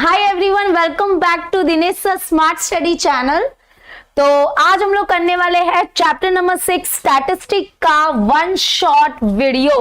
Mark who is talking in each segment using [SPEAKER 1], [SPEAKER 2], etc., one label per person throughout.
[SPEAKER 1] Hi everyone, welcome back to Dinesh smart study channel. तो आज हम लोग करने वाले हैं चैप्टर नंबर 6 स्टैटिस्टिक का वन शॉट वीडियो।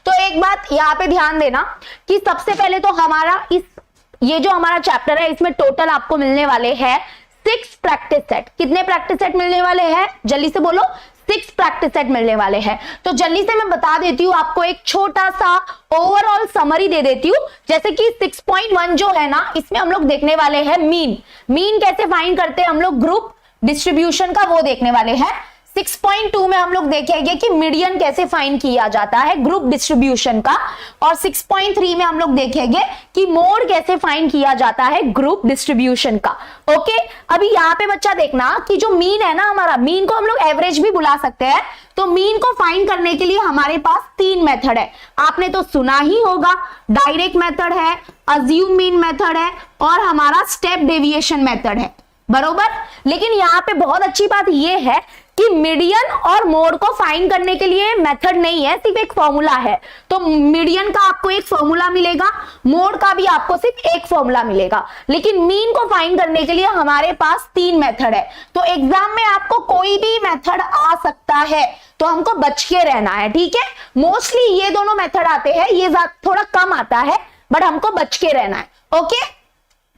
[SPEAKER 1] तो एक बात यहाँ पे ध्यान देना कि सबसे पहले तो हमारा ये जो हमारा चैप्टर है इसमें टोटल आपको मिलने वाले हैं 6 प्रैक्टिस सेट। कितने प्रैक्टिस सेट मिलने वाले हैं? जल्दी से बोलो। 6 प्रैक्टिस सेट मिलने वाले हैं। तो जल्दी से मैं बता देती हूँ आपको, एक छोटा सा ओवरऑल समरी दे देती हूँ। जैसे कि 6.1 जो है ना, इसमें हम लोग देखने वाले हैं मीन कैसे फाइंड करते हैं हम लोग, ग्रुप डिस्ट्रीब्यूशन का वो देखने वाले हैं। 6.2 में हम लोग देखेंगे कि मीडियन कैसे फाइंड किया जाता है ग्रुप डिस्ट्रीब्यूशन का, और 6.3 में हम लोग देखेंगे कि मोड कैसे फाइंड किया जाता है ग्रुप डिस्ट्रीब्यूशन का। ओके, अभी यहाँ पे बच्चा देखना कि जो मीन है ना हमारा, मीन को हम लोग एवरेज भी बुला सकते हैं। तो मीन को फाइंड करने के लिए हमारे पास 3 मेथड है। आपने तो सुना ही होगा, डायरेक्ट मेथड है, अज्यूम मीन मेथड है, और हमारा स्टेप डेविएशन मेथड है, बरोबर। लेकिन यहाँ पे बहुत अच्छी बात यह है कि मीडियन और मोड को फाइंड करने के लिए मेथड नहीं है, सिर्फ एक फॉर्मूला है। तो मीडियन का आपको एक फॉर्मूला मिलेगा, मोड का भी आपको सिर्फ एक फॉर्मूला मिलेगा। लेकिन मीन को फाइंड करने के लिए हमारे पास 3 मेथड है। तो एग्जाम में आपको कोई भी मेथड आ सकता है, तो हमको बच के रहना है, ठीक है। मोस्टली ये दोनों मेथड आते हैं, ये थोड़ा कम आता है, बट हमको बच के रहना है। ओके,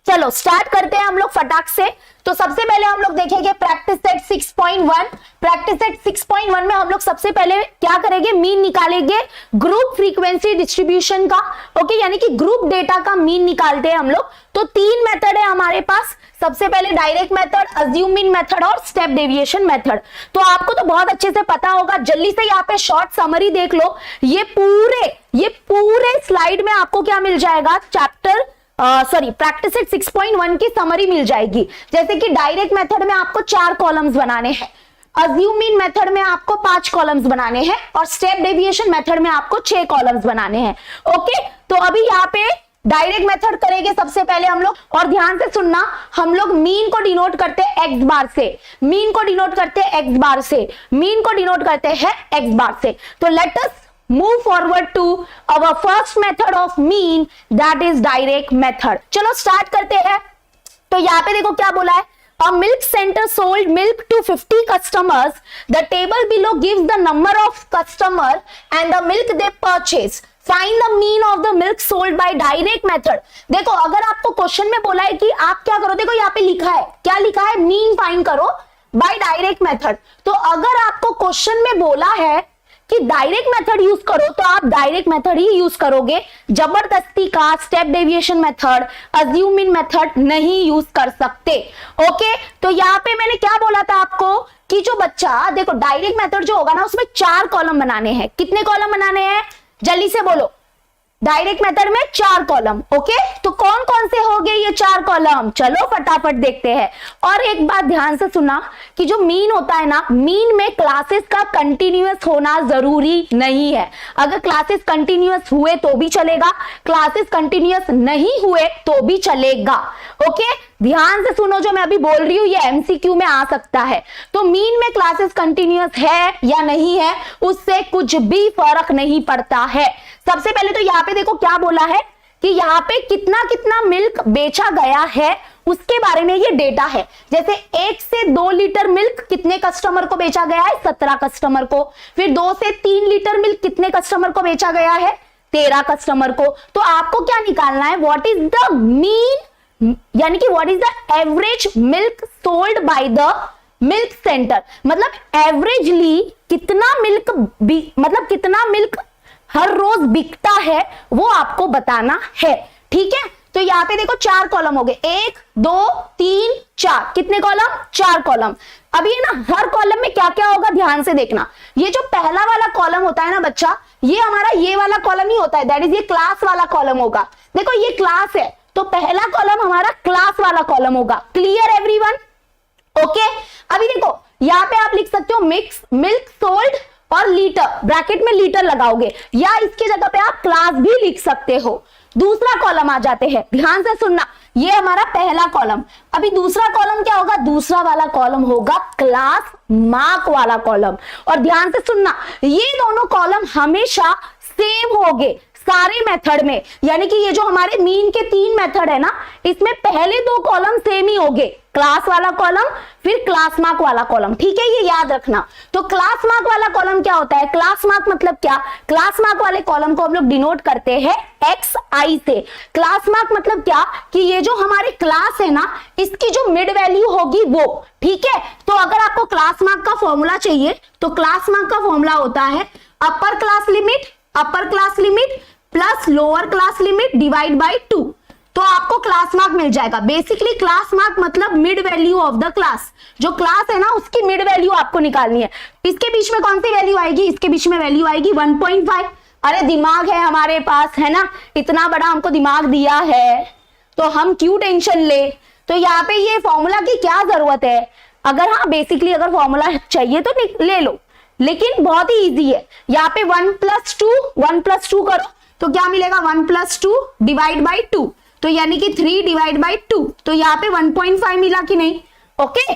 [SPEAKER 1] चलो स्टार्ट करते हैं हम लोग फटाक से। तो सबसे पहले हम लोग देखेंगे प्रैक्टिस सेट 6.1। प्रैक्टिस सेट 6.1 में हम लोग सबसे पहले क्या करेंगे, मीन निकालेंगे ग्रुप फ्रीक्वेंसी डिस्ट्रीब्यूशन का। ओके, यानी कि ग्रुप डेटा का मीन निकालते हैं हम लोग। तो 3 मेथड है हमारे पास। सबसे पहले direct method, assume mean method और स्टेप डेविएशन मेथड। तो आपको तो बहुत अच्छे से पता होगा। जल्दी से यहाँ पे शॉर्ट समरी देख लो। ये पूरे स्लाइड में आपको क्या मिल जाएगा, प्रैक्टिस सेट 6.1 की समरी मिल जाएगी। जैसे कि डायरेक्ट मेथड में आपको 4 कॉलम्स बनाने हैं, अज्यूम मीन मेथड में आपको 5 कॉलम्स बनाने हैं, और स्टेप डेविएशन मेथड में आपको 6 कॉलम्स बनाने हैं। ओके, तो अभी यहाँ पे डायरेक्ट मेथड करेंगे सबसे पहले हम लोग, और ध्यान से सुनना, हम लोग मीन को डिनोट करते हैं एक्स बार से, मीन को डिनोट करते हैं एक्स बार से, मीन को डिनोट करते हैं एक्स बार से। तो let us move forward to our first method of mean, that is direct method। चलो स्टार्ट करते हैं। तो यहाँ पे देखो क्या बोला है, a milk center sold milk to 50 customers, the table below gives the number of customer and the milk they purchase, find the mean of the milk sold by direct method। देखो, अगर आपको क्वेश्चन में बोला है कि आप क्या करो, देखो यहाँ पे लिखा है, क्या लिखा है, मीन फाइंड करो बाय डायरेक्ट मेथड। तो अगर आपको क्वेश्चन में बोला है कि डायरेक्ट मेथड यूज करो, तो आप डायरेक्ट मेथड ही यूज करोगे। जबरदस्ती का step deviation method, assume mean method नहीं यूज कर सकते। ओके, तो यहाँ पे मैंने क्या बोला था आपको कि जो बच्चा देखो, डायरेक्ट मेथड जो होगा ना, उसमें 4 कॉलम बनाने हैं। कितने कॉलम बनाने हैं, जल्दी से बोलो। डायरेक्ट मेथड में 4 कॉलम। ओके, तो कौन कौन से हो गए ये 4 कॉलम, चलो फटाफट देखते हैं। और एक बात ध्यान से सुना कि जो मीन होता है ना, मीन में क्लासेस का कंटिन्यूअस होना जरूरी नहीं है। अगर क्लासेस कंटिन्यूअस हुए तो भी चलेगा, क्लासेस कंटिन्यूअस नहीं हुए तो भी चलेगा। ओके, ध्यान से सुनो, जो मैं अभी बोल रही हूं ये एमसीक्यू में आ सकता है। तो मीन में क्लासेस कंटिन्यूअस है या नहीं है, उससे कुछ भी फर्क नहीं पड़ता है। सबसे पहले तो यहाँ पे देखो क्या बोला है कि यहाँ पे कितना कितना मिल्क बेचा गया है, उसके बारे में ये डेटा है। जैसे 1 से 2 लीटर मिल्क कितने कस्टमर को बेचा गया है, 17 कस्टमर को। फिर 2 से 3 लीटर मिल्क कितने कस्टमर को बेचा गया है, 13 कस्टमर को। तो आपको क्या निकालना है, व्हाट इज द मीन, यानी कि what is the average milk sold by the milk centre. मतलब एवरेजली कितना मिल्क, मतलब कितना मिल्क हर रोज बिकता है, वो आपको बताना है, ठीक है। तो यहाँ पे देखो 4 कॉलम हो गए, 1 2 3 4। कितने कॉलम, 4 कॉलम। अब ये ना हर कॉलम में क्या क्या होगा ध्यान से देखना। ये जो पहला वाला कॉलम होता है ना बच्चा, ये हमारा ये वाला कॉलम ही होता है, दैट इज ये क्लास वाला कॉलम होगा। देखो ये क्लास है, तो पहला कॉलम हमारा क्लास वाला कॉलम होगा। Clear everyone? ओके, अभी देखो यहाँ पे आप लिख सकते हो मिल्क सोल्ड और लीटर, ब्रैकेट में लीटर लगाओगे, या इसके जगह पे आप क्लास भी लिख सकते हो। दूसरा कॉलम आ जाते हैं, ध्यान से सुनना, ये हमारा पहला कॉलम। अभी दूसरा कॉलम क्या होगा, दूसरा वाला कॉलम होगा क्लास मार्क वाला कॉलम। और ध्यान से सुनना, ये दोनों कॉलम हमेशा सेम होंगे, सारे मेथड में, यानी कि ये जो हमारे मीन के 3 मेथड है ना, इसमें पहले 2 कॉलम सेम ही होंगे, क्लास वाला कॉलम फिर क्लास मार्क वाला कॉलम, ठीक है, ये याद रखना। तो क्लास मार्क वाला कॉलम क्या होता है, क्लास मार्क मतलब क्या, क्लास मार्क वाले कॉलम को हम लोग डिनोट करते हैं xi से। क्लास मार्क मतलब क्या कि ये जो हमारे क्लास है ना, इसकी जो मिड वैल्यू होगी वो, ठीक है। तो अगर आपको क्लास मार्क का फॉर्मूला चाहिए तो क्लास मार्क का फॉर्मूला होता है upper class limit plus lower class limit divide by 2, तो आपको क्लास मार्क मिल जाएगा। बेसिकली क्लास मार्क मतलब mid value of the class, जो क्लास है ना उसकी मिड वैल्यू आपको निकालनी है। इसके बीच में कौन सी वैल्यू आएगी, इसके बीच में वैल्यू आएगी 1.5। अरे दिमाग है हमारे पास, है ना, इतना बड़ा हमको दिमाग दिया है तो हम क्यों टेंशन ले। तो यहाँ पे ये फॉर्मूला की क्या जरूरत है, अगर हाँ बेसिकली अगर फॉर्मूला चाहिए तो ले लो, लेकिन बहुत ही इजी है। यहाँ पे 1 + 2 करो तो क्या मिलेगा, 1 + 2 डिवाइड बाई 2, तो यानी कि 3 डिवाइड बाई 2, तो यहाँ पे 1.5 मिला कि नहीं। ओके,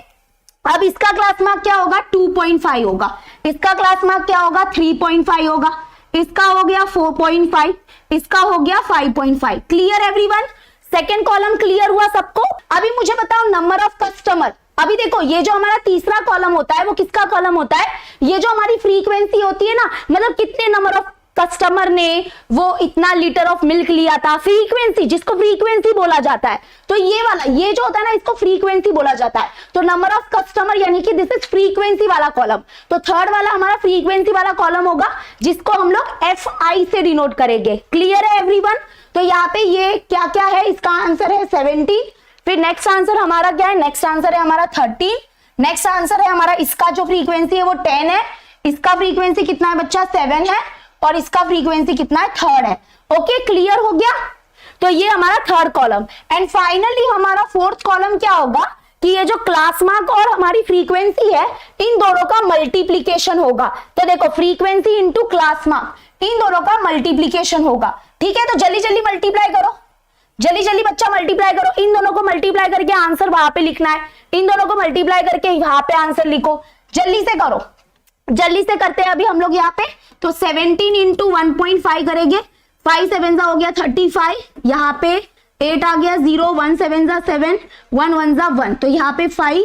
[SPEAKER 1] अब इसका क्लास मार्क क्या होगा, 2.5 होगा, इसका क्लास मार्क क्या होगा, 3.5 होगा, इसका हो गया 4.5, इसका हो गया 5.5। Clear everyone, second column clear हुआ सबको। अभी मुझे बताओ नंबर ऑफ कस्टमर। अभी देखो ये जो हमारा तीसरा कॉलम होता है वो किसका कॉलम होता है, ये जो हमारी फ्रीक्वेंसी होती है ना, मतलब कितने नंबर ऑफ कस्टमर ने वो इतना लीटर ऑफ मिल्क लिया था, फ्रीक्वेंसी, जिसको फ्रीक्वेंसी बोला जाता है। तो ये वाला, ये जो होता है ना, इसको फ्रीक्वेंसी बोला जाता है। तो नंबर ऑफ कस्टमर यानी कि दिस इज फ्रीक्वेंसी वाला कॉलम। तो थर्ड वाला हमारा फ्रीक्वेंसी वाला कॉलम होगा, जिसको हम लोग fi से डिनोट करेंगे। क्लियर है एवरीवन। तो यहाँ पे ये क्या क्या है, इसका आंसर है 17। फिर नेक्स्ट आंसर हमारा क्या है, नेक्स्ट आंसर है हमारा 13। नेक्स्ट आंसर है हमारा, इसका जो फ्रीक्वेंसी है वो 10 है, इसका फ्रीक्वेंसी कितना है बच्चा, 7 है, और इसका फ्रीक्वेंसी कितना है, 3 है। ओके, क्लियर हो गया। तो ये हमारा थर्ड कॉलम। एंड फाइनली हमारा फोर्थ कॉलम क्या होगा कि ये जो क्लास मार्क और हमारी फ्रीक्वेंसी है, इन दोनों का मल्टीप्लीकेशन होगा। तो देखो फ्रीक्वेंसी इंटू क्लास मार्क, इन दोनों का मल्टीप्लीकेशन होगा, ठीक है। तो जल्दी जल्दी मल्टीप्लाई करो, जल्दी जल्दी बच्चा मल्टीप्लाई करो, इन दोनों को मल्टीप्लाई करके आंसर वहां पे लिखना है, इन दोनों को मल्टीप्लाई करके वहां पे आंसर लिखो, जल्दी से करो, जल्दी से करते हैं अभी हम लोग यहाँ पे। तो 17 इंटू 1.5 करेंगे, 5 7 हो गया 35, यहाँ पे 8 आ गया 0, 1 7 7, 1 1 1, तो यहाँ पे 5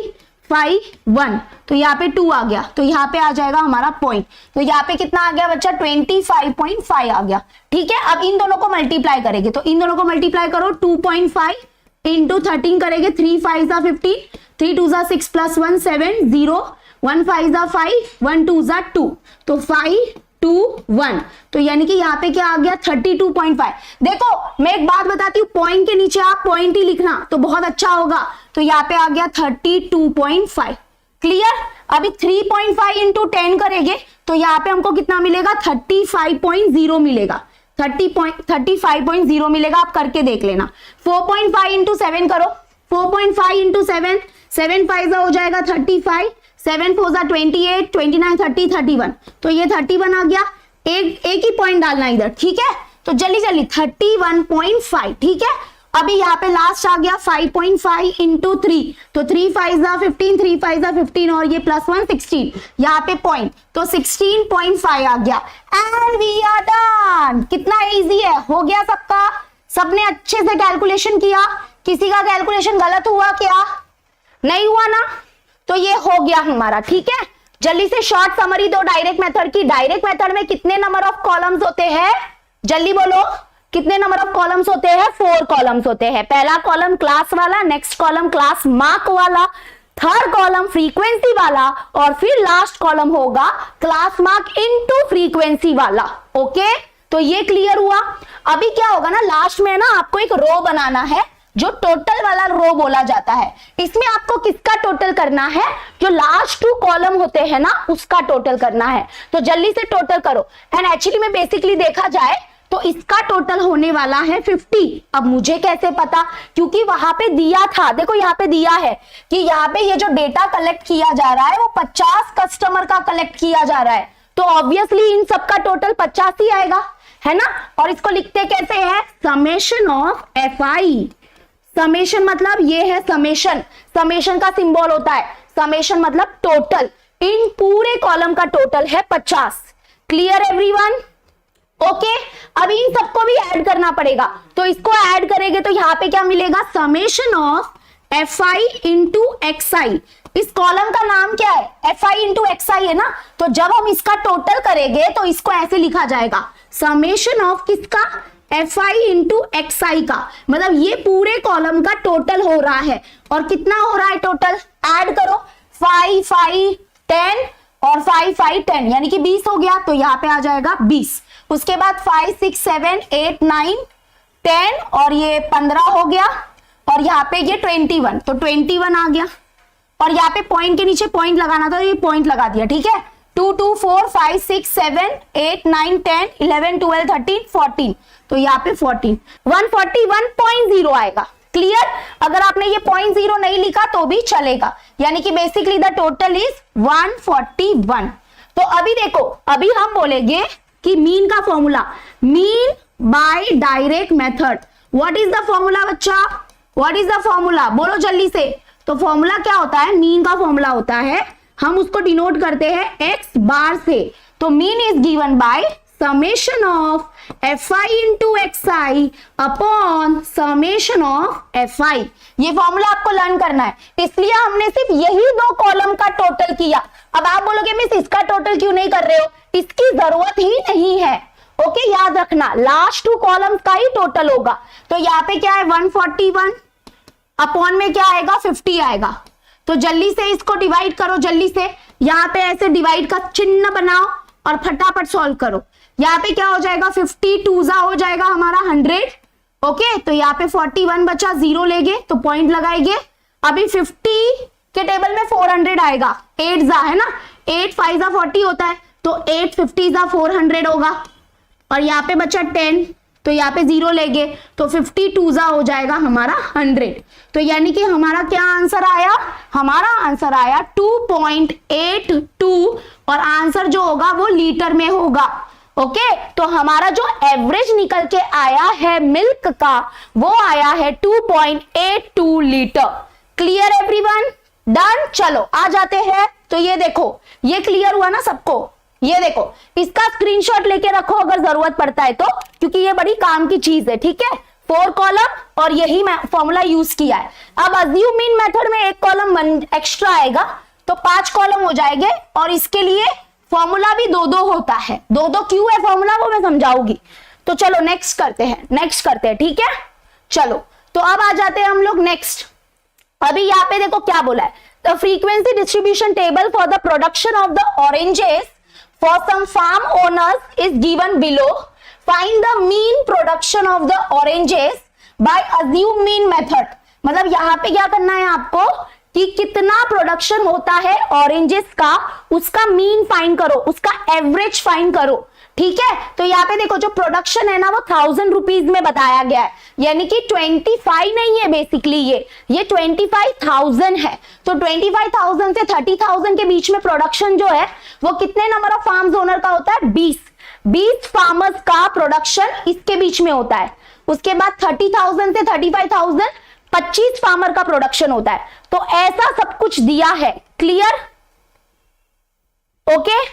[SPEAKER 1] 5 1, तो यहाँ पे 2 आ गया, तो यहाँ पे आ जाएगा हमारा पॉइंट। तो यहाँ पे कितना आ गया बच्चा, 25.5 आ गया, ठीक है। अब इन दोनों को मल्टीप्लाई करेंगे, तो इन दोनों को मल्टीप्लाई करो, 2.5 इंटू 13 करेंगे, 3 5 15, 3 2 6 + 1 7 0, 1 5 5, 1 2 2, तो 5 2 1, तो यानी कि यहाँ पे क्या आ गया 32.5। देखो मैं एक बात बताती हूँ, पॉइंट के नीचे आप पॉइंट ही लिखना तो बहुत अच्छा होगा। तो यहाँ पे आ गया 32.5। क्लियर। अभी 3.5 इंटू 10 करेंगे तो यहाँ पे हमको कितना मिलेगा, 35.0 मिलेगा, 35.0 मिलेगा, आप करके देख लेना। 4.5 इंटू 7 करो, 4.5 इंटू 7, 7 5 हो जाएगा 35, 7 4 28, 29 30 31, तो ये 31 आ गया। एक ही पॉइंट डालना इधर, ठीक है। तो जल्दी जल्दी 31.5, ठीक है। अभी यहाँ पे लास्ट आ गया 5.5 इंटू 3, तो 3 5 15, 3 5 15 और ये +1 16, यहाँ पे पॉइंट, तो 16.5 आ गया। And we are done. कितना इजी है, हो गया सबका, सबने अच्छे से कैलकुलेशन किया, किसी का कैलकुलेशन गलत हुआ क्या, नहीं हुआ ना। तो ये हो गया हमारा, ठीक है। जल्दी से शॉर्ट समरी दो डायरेक्ट मेथड की। डायरेक्ट मेथड में कितने नंबर ऑफ कॉलम्स होते हैं, जल्दी बोलो, कितने नंबर ऑफ कॉलम्स होते हैं, 4 कॉलम्स होते हैं। पहला कॉलम क्लास वाला, नेक्स्ट कॉलम क्लास मार्क वाला, थर्ड कॉलम फ्रीक्वेंसी वाला, और फिर लास्ट कॉलम होगा क्लास मार्क इनटू फ्रीक्वेंसी वाला। ओके, तो ये क्लियर हुआ। अभी क्या होगा ना, लास्ट में ना आपको एक रो बनाना है, जो टोटल वाला रो बोला जाता है। इसमें आपको किसका टोटल करना है, जो लास्ट 2 कॉलम होते हैं ना उसका टोटल करना है। तो जल्दी से टोटल करो। एंड एक्चुअली में बेसिकली देखा जाए तो इसका टोटल होने वाला है 50। अब मुझे कैसे पता, क्योंकि वहां पे दिया था, देखो यहाँ पे दिया है कि यहाँ पे ये जो डेटा कलेक्ट किया जा रहा है वो 50 कस्टमर का कलेक्ट किया जा रहा है, तो ऑब्वियसली इन सबका टोटल 50 ही आएगा, है ना। और इसको लिखते कैसे है, समेशन ऑफ fi। समेशन मतलब ये है समेशन, समेशन का सिंबल होता है, समेशन मतलब टोटल, इन पूरे कॉलम का टोटल है 50। Clear everyone. ओके, अभी इन सबको भी ऐड करना पड़ेगा, तो इसको ऐड करेंगे तो यहाँ पे क्या मिलेगा, summation of fi into xi। इस कॉलम का नाम क्या है, fi इंटू xi है ना, तो जब हम इसका टोटल करेंगे तो इसको ऐसे लिखा जाएगा, समेशन ऑफ किसका, fi इंटू xi का, मतलब ये पूरे कॉलम का टोटल हो रहा है। और कितना हो रहा है टोटल, ऐड करो 5 5 10 और 5 5 10, यानी कि 20 हो गया, तो यहाँ पे आ जाएगा 20। उसके बाद 5 6 7 8 9 10 और ये 15 हो गया, और यहाँ पे ये 21, तो 21 आ गया। और यहाँ पे पॉइंट के नीचे पॉइंट लगाना था, ये पॉइंट लगा दिया, ठीक है। 2 2 4 5 6 7 8 9 10 11 12 13 14, तो यहाँ पे 14 141.0 आएगा। क्लियर, अगर आपने ये 0.0 नहीं लिखा तो भी चलेगा, यानी कि बेसिकली द टोटल इज 141। तो अभी देखो, अभी हम बोलेंगे कि मीन का formula, mean by direct method. What is the formula बच्चा, व्हाट इज द फॉर्मूला, बोलो जल्दी से। तो फॉर्मूला क्या होता है, मीन का फॉर्मूला होता है, हम उसको डिनोट करते हैं एक्स बार से। तो mean is given by summation of fi into xi upon summation of fi। ये फॉर्मूला आपको लर्न करना है, इसलिए हमने सिर्फ यही दो कॉलम का टोटल किया। अब आप बोलोगे मिस इसका टोटल क्यों नहीं कर रहे हो, इसकी जरूरत ही नहीं है। ओके, याद रखना लास्ट 2 कॉलम्स का ही टोटल होगा। तो यहाँ पे क्या है 141, अपॉन में क्या आएगा 50 आएगा। तो जल्दी से इसको डिवाइड करो, जल्दी से यहाँ पे ऐसे डिवाइड का चिन्ह बनाओ और फटाफट सॉल्व करो। यहाँ पे क्या हो जाएगा 50 2 हो जाएगा हमारा 100। ओके, तो यहाँ पे 41 बचा, 0 लेंगे तो पॉइंट लगाएंगे। अभी 50 के टेबल में 400 आएगा, 8 जा है ना, 8 5 जा 40 होता है, तो 8 50 जा 400 होगा। और यहाँ पे बचा 10, तो यहाँ पे 0 लेंगे तो 50 2 जा हो जाएगा हमारा 100। तो यानी कि हमारा क्या आंसर आया, हमारा आंसर आया 2.82, और आंसर जो होगा वो लीटर में होगा। ओके, तो हमारा जो एवरेज निकल के आया है मिल्क का, वो आया है 2.82 लीटर। Clear everyone, done. चलो आ जाते हैं, तो ये देखो, ये क्लियर हुआ ना सबको, ये देखो, इसका स्क्रीनशॉट लेके रखो अगर जरूरत पड़ता है तो, क्योंकि ये बड़ी काम की चीज है, ठीक है। 4 कॉलम और यही फॉर्मूला यूज किया है। अब अज्यूम मीन मेथड में 1 कॉलम एक्स्ट्रा आएगा, तो 5 कॉलम हो जाएंगे, और इसके लिए फॉर्मूला भी 2 होता है। 2 क्यों है फॉर्मूला, वो मैं समझाऊंगी। तो चलो नेक्स्ट करते हैं, ठीक है। चलो, तो अब आ जाते हैं हम लोग नेक्स्ट। अभी यहाँ पे देखो क्या बोला है, the frequency distribution table for the production of the oranges for some farm owners is given below. Find the mean production of the oranges by assume mean method। मतलब यहाँ पे क्या करना है आपको कि कितना प्रोडक्शन होता है ऑरेंजेस का, उसका मीन फाइंड करो, उसका एवरेज फाइंड करो, ठीक है। तो यहाँ पे देखो जो प्रोडक्शन है ना वो 1000 रुपीज में बताया गया है, यानी कि 25 नहीं है बेसिकली, ये 25,000 है। तो 25,000 से 30,000 के बीच में प्रोडक्शन जो है वो कितने नंबर ऑफ फार्म्स ओनर का होता है, 20 फार्मर्स का प्रोडक्शन इसके बीच में होता है। उसके बाद 30,000 से 35,000 25 फार्मर का प्रोडक्शन होता है। तो ऐसा सब कुछ दिया है। Clear, okay.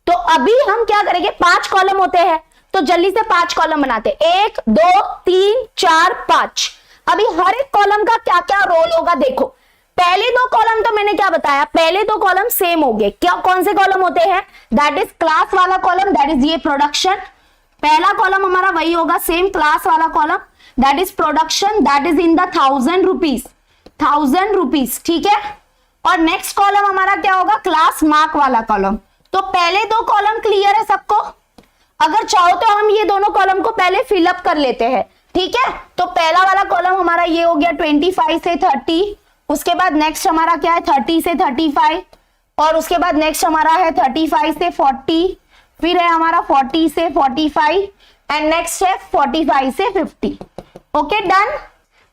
[SPEAKER 1] तो अभी हम क्या करेंगे, 5 कॉलम होते हैं, तो जल्दी से 5 कॉलम बनाते, 1 2 3 4 5। अभी हर एक कॉलम का क्या क्या रोल होगा देखो। पहले 2 कॉलम तो मैंने क्या बताया, पहले 2 कॉलम सेम हो गए। क्या कौन से कॉलम होते हैं, दैट इज क्लास वाला कॉलम, दैट इज ये प्रोडक्शन। पहला कॉलम हमारा वही होगा, सेम क्लास वाला column, that is production, that is in the 1000 rupees, ठीक है। और नेक्स्ट कॉलम हमारा क्या होगा, क्लास मार्क वाला कॉलम। तो पहले 2 कॉलम क्लियर है सबको। अगर चाहो तो हम ये दोनों कॉलम को पहले फिलअप कर लेते हैं, ठीक है। तो पहला वाला कॉलम हमारा ये हो गया 25 से 30, उसके बाद नेक्स्ट हमारा क्या है 30 से 35, और उसके बाद नेक्स्ट हमारा है 35 से 40, फिर है हमारा 40 से 45, एंड नेक्स्ट है 45 से 50। Okay, done.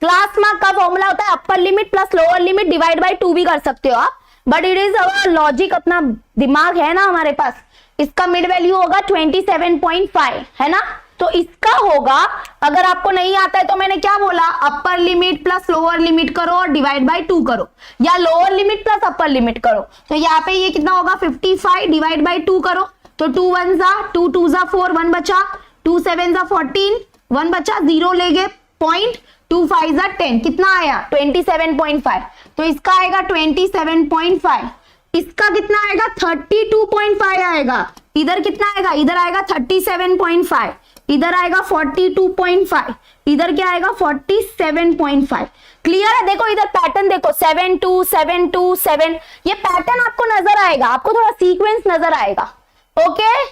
[SPEAKER 1] क्लास मार्क का फॉर्मूला होता है upper limit plus lower limit divide by 2 भी कर सकते हो आप, but it is our logic, अपना दिमाग है ना हमारे पास। इसका मिड वैल्यू होगा 27.5, है ना। तो इसका होगा, अगर आपको नहीं आता है तो मैंने क्या बोला, upper limit plus lower limit करो और डिवाइड बाय 2 करो, या lower limit plus upper limit करो। तो यहाँ पे ये कितना होगा 55 डिवाइड बाय 2 करो, तो 2 1 जा 2 2 जा 4, 1 बचा, 2 7 जा 14, 1 बचा, 0 ले गए, पॉइंट, 2 5 जा 10, कितना आया 27.5, तो इसका आएगा 27.5, इसका कितना आएगा 32.5 आएगा, इधर कितना आएगा, इधर आएगा 37.5, इधर आएगा 42.5, इधर क्या आएगा 47.5। क्लियर है? देखो इधर पैटर्न देखो 7 2 7 2 7, ये पैटर्न आपको नजर आएगा, आपको थोड़ा सीक्वेंस नजर आएगा। ओके,